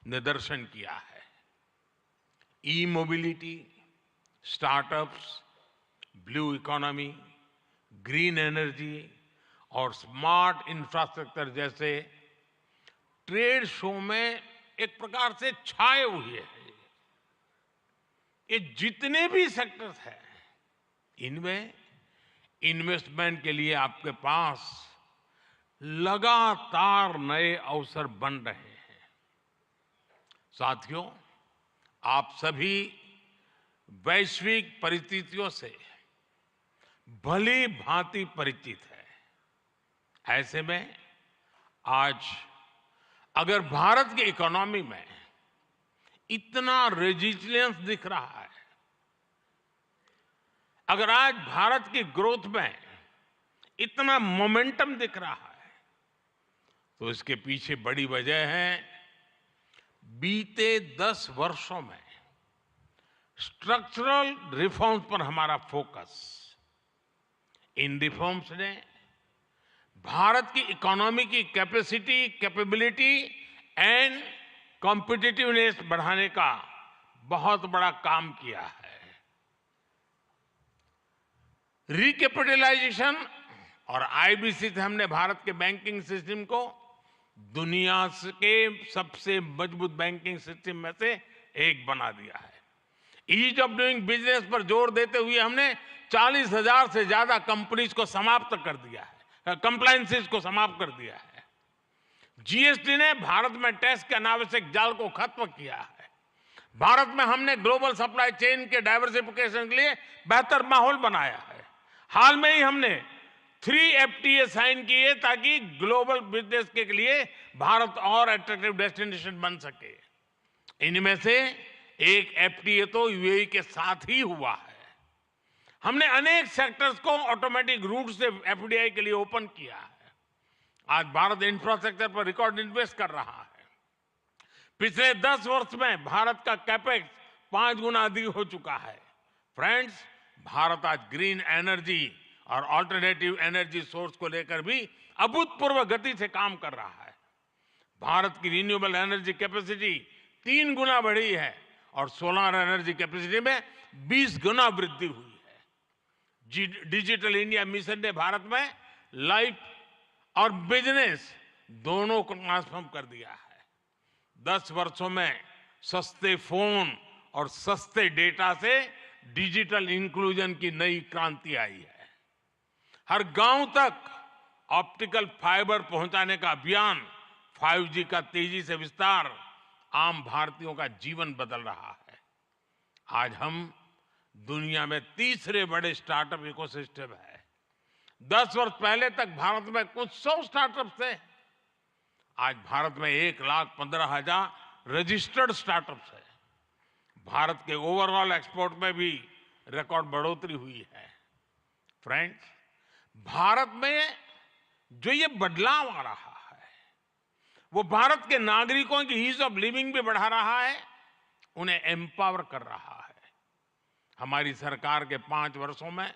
N: निदर्शन किया है। E mobility, startups, blue economy, green energy और स्मार्ट इंफ्रास्ट्रक्चर जैसे ट्रेड शो में एक प्रकार से छाए हुए हैं। ये जितने भी सेक्टर्स हैं, इनमें इन्वेस्टमेंट के लिए आपके पास लगातार नए अवसर बन रहे हैं। साथियों, आप सभी वैश्विक परिस्थितियों से भली भांति परिचित है। ऐसे में आज अगर भारत की इकोनॉमी में इतना रेजिलियंस दिख रहा है, अगर आज भारत की ग्रोथ में इतना मोमेंटम दिख रहा है, तो इसके पीछे बड़ी वजह है बीते 10 वर्षों में स्ट्रक्चरल रिफॉर्म्स पर हमारा फोकस। इन रिफॉर्म्स ने भारत की इकोनॉमी की कैपेसिटी, कैपेबिलिटी एंड कॉम्पिटिटिवनेस बढ़ाने का बहुत बड़ा काम किया है। रिकैपिटलाइजेशन और आईबीसी से हमने भारत के बैंकिंग सिस्टम को दुनिया के सबसे मजबूत बैंकिंग सिस्टम में से एक बना दिया है। ईज ऑफ डूइंग बिजनेस पर जोर देते हुए हमने 40,000 से ज्यादा कंपनीज को समाप्त कर दिया है, कंप्लायंसेस को समाप्त कर दिया है। जीएसटी ने भारत में टैक्स के अनावश्यक जाल को खत्म किया है। भारत में हमने ग्लोबल सप्लाई चेन के डाइवर्सिफिकेशन के लिए बेहतर माहौल बनाया है। हाल में ही हमने 3 FTA साइन किए ताकि ग्लोबल बिजनेस के लिए भारत और अट्रैक्टिव डेस्टिनेशन बन सके। इनमें से एक FTA तो यूएई के साथ ही हुआ है। हमने अनेक सेक्टर्स को ऑटोमेटिक रूट से FDI के लिए ओपन किया है। आज भारत इंफ्रास्ट्रक्चर पर रिकॉर्ड इन्वेस्ट कर रहा है। पिछले 10 वर्ष में भारत का कैपेक्स 5 गुना अधिक हो चुका है। फ्रेंड्स, भारत आज ग्रीन एनर्जी और अल्टरनेटिव एनर्जी सोर्स को लेकर भी अभूतपूर्व गति से काम कर रहा है। भारत की रिन्यूएबल एनर्जी कैपेसिटी 3 गुना बढ़ी है और सोलर एनर्जी कैपेसिटी में 20 गुना वृद्धि हुई है। डिजिटल इंडिया मिशन ने भारत में लाइफ और बिजनेस दोनों को ट्रांसफॉर्म कर दिया है। 10 वर्षों में सस्ते फोन और सस्ते डेटा से डिजिटल इंक्लूजन की नई क्रांति आई है। हर गांव तक ऑप्टिकल फाइबर पहुंचाने का अभियान, 5G का तेजी से विस्तार आम भारतीयों का जीवन बदल रहा है। आज हम दुनिया में तीसरे बड़े स्टार्टअप इकोसिस्टम है। 10 वर्ष पहले तक भारत में कुछ 100 स्टार्टअप थे। आज भारत में 1,15,000 रजिस्टर्ड स्टार्टअप्स है। भारत के ओवरऑल एक्सपोर्ट में भी रिकॉर्ड बढ़ोतरी हुई है। फ्रेंड्स, भारत में जो ये बदलाव आ रहा है, वो भारत के नागरिकों की ईज ऑफ लिविंग भी बढ़ा रहा है, उन्हें एम्पावर कर रहा है। हमारी सरकार के 5 वर्षों में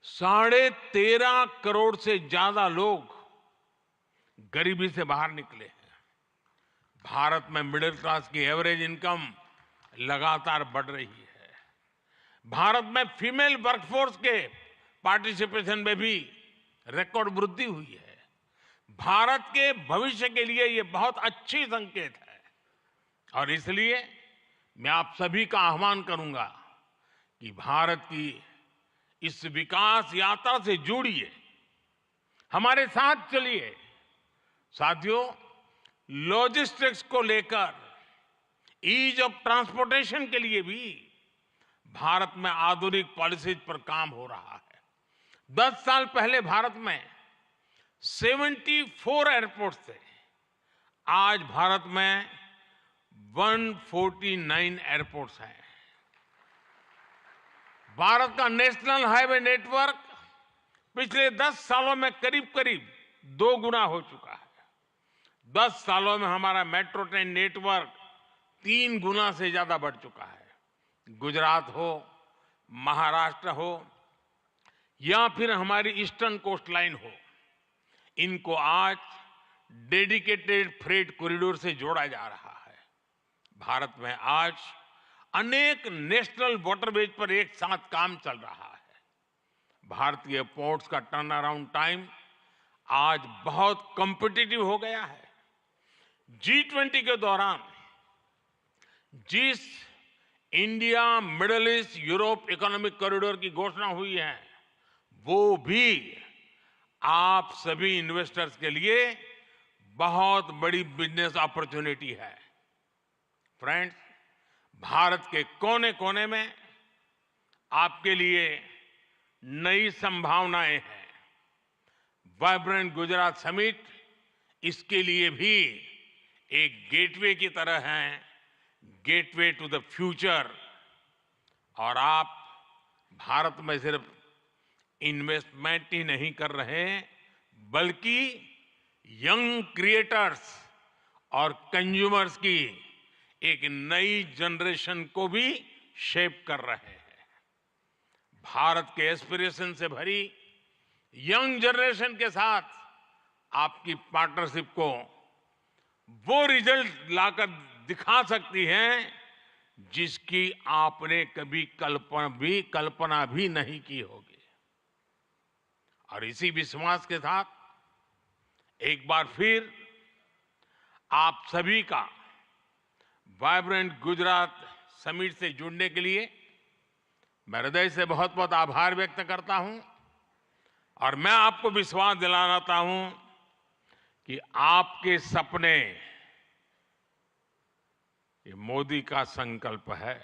N: 13.5 करोड़ से ज्यादा लोग गरीबी से बाहर निकले हैं। भारत में मिडिल क्लास की एवरेज इनकम लगातार बढ़ रही है। भारत में फीमेल वर्कफोर्स के पार्टिसिपेशन में भी रिकॉर्ड वृद्धि हुई है। भारत के भविष्य के लिए ये बहुत अच्छी संकेत है और इसलिए मैं आप सभी का आह्वान करूंगा कि भारत की इस विकास यात्रा से जुड़िए, हमारे साथ चलिए। साथियों, लॉजिस्टिक्स को लेकर ईज ऑफ ट्रांसपोर्टेशन के लिए भी भारत में आधुनिक पॉलिसीज पर काम हो रहा है। 10 साल पहले भारत में 74 एयरपोर्ट थे। आज भारत में 149 एयरपोर्ट्स हैं। भारत का नेशनल हाईवे नेटवर्क पिछले 10 सालों में करीब करीब 2 गुना हो चुका है। 10 सालों में हमारा मेट्रो ट्रेन नेटवर्क 3 गुना से ज्यादा बढ़ चुका है। गुजरात हो, महाराष्ट्र हो या फिर हमारी ईस्टर्न कोस्ट लाइन हो, इनको आज डेडिकेटेड फ्रेट कॉरिडोर से जोड़ा जा रहा है। भारत में आज अनेक नेशनल वाटरवेज पर एक साथ काम चल रहा है। भारतीय पोर्ट्स का टर्न अराउंड टाइम आज बहुत कॉम्पिटिटिव हो गया है। G20 के दौरान जिस India middle east Europe economic corridor की घोषणा हुई है, वो भी आप सभी इन्वेस्टर्स के लिए बहुत बड़ी बिजनेस अपॉर्चुनिटी है। फ्रेंड्स, भारत के कोने कोने में आपके लिए नई संभावनाएं हैं। वाइब्रेंट गुजरात समिट इसके लिए भी एक गेटवे की तरह है, गेटवे टू द फ्यूचर। और आप भारत में सिर्फ इन्वेस्टमेंट ही नहीं कर रहे, बल्कि यंग क्रिएटर्स और कंज्यूमर्स की एक नई जनरेशन को भी शेप कर रहे हैं। भारत के एस्पिरेशन से भरी यंग जनरेशन के साथ आपकी पार्टनरशिप को वो रिजल्ट लाकर दिखा सकती है जिसकी आपने कभी कल्पना भी नहीं की होगी। और इसी विश्वास के साथ एक बार फिर आप सभी का वाइब्रेंट गुजरात समिट से जुड़ने के लिए मैं हृदय से बहुत बहुत आभार व्यक्त करता हूं। और मैं आपको विश्वास दिलाना चाहता हूं कि आपके सपने ये मोदी का संकल्प है।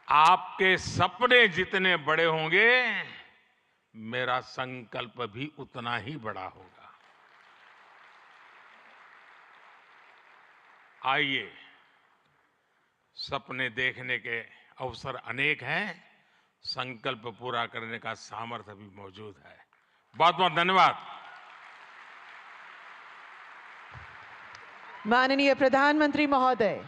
N: आपके सपने जितने बड़े होंगे, मेरा संकल्प भी उतना ही बड़ा होगा। आइए, सपने देखने के अवसर अनेक हैं, संकल्प पूरा करने का सामर्थ्य भी मौजूद है। बहुत बहुत धन्यवाद।
C: माननीय प्रधानमंत्री महोदय,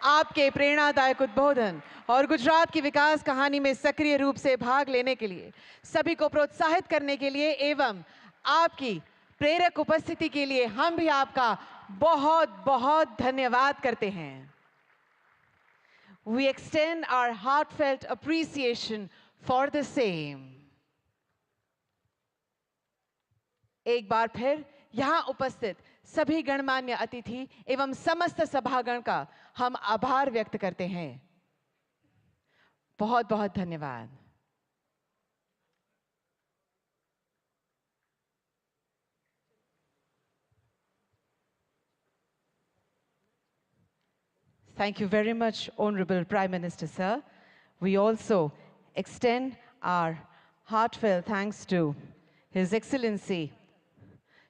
C: आपके प्रेरणादायक उद्बोधन और गुजरात की विकास कहानी में सक्रिय रूप से भाग लेने के लिए, सभी को प्रोत्साहित करने के लिए एवं आपकी प्रेरक उपस्थिति के लिए हम भी आपका बहुत बहुत धन्यवाद करते हैं। We extend our heartfelt appreciation for the same. एक बार फिर यहाँ उपस्थित सभी गणमान्य अतिथि एवं समस्त सभागण का हम आभार व्यक्त करते हैं। बहुत बहुत धन्यवाद। Thank you very much, Honorable Prime Minister, sir. We also extend our heartfelt thanks to His Excellency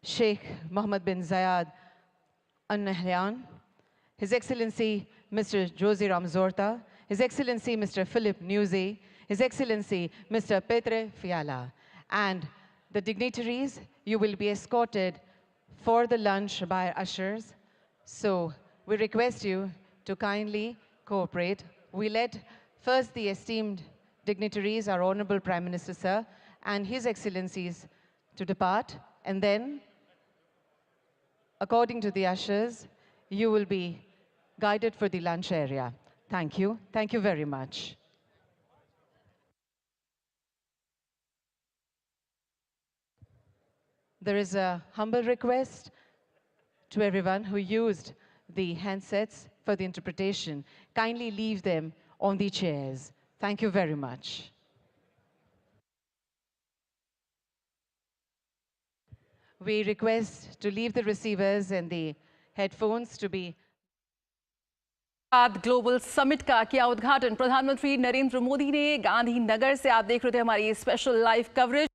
C: Sheikh Mohammed bin Zayed Al Nahyan, His Excellency Mr. Josie Ramzorta, His Excellency Mr. Philip Newsey, His Excellency Mr. Petre Fiala, and the dignitaries. You will be escorted for the lunch by ushers. So we request you to kindly cooperate. We let first the esteemed dignitaries, our Honorable Prime Minister, sir, and His Excellencies to depart, and then, according to the ushers, you will be guided for the lunch area. Thank you. Thank you very much. There is a humble request to everyone who used the handsets for the interpretation. Kindly leave them on the chairs. Thank you very much. We request to leave the receivers and the headphones to be
O: global summit का किया उद्घाटन प्रधानमंत्री नरेंद्र मोदी ने गांधीनगर से। आप देख रहे थे हमारी स्पेशल लाइव कवरेज।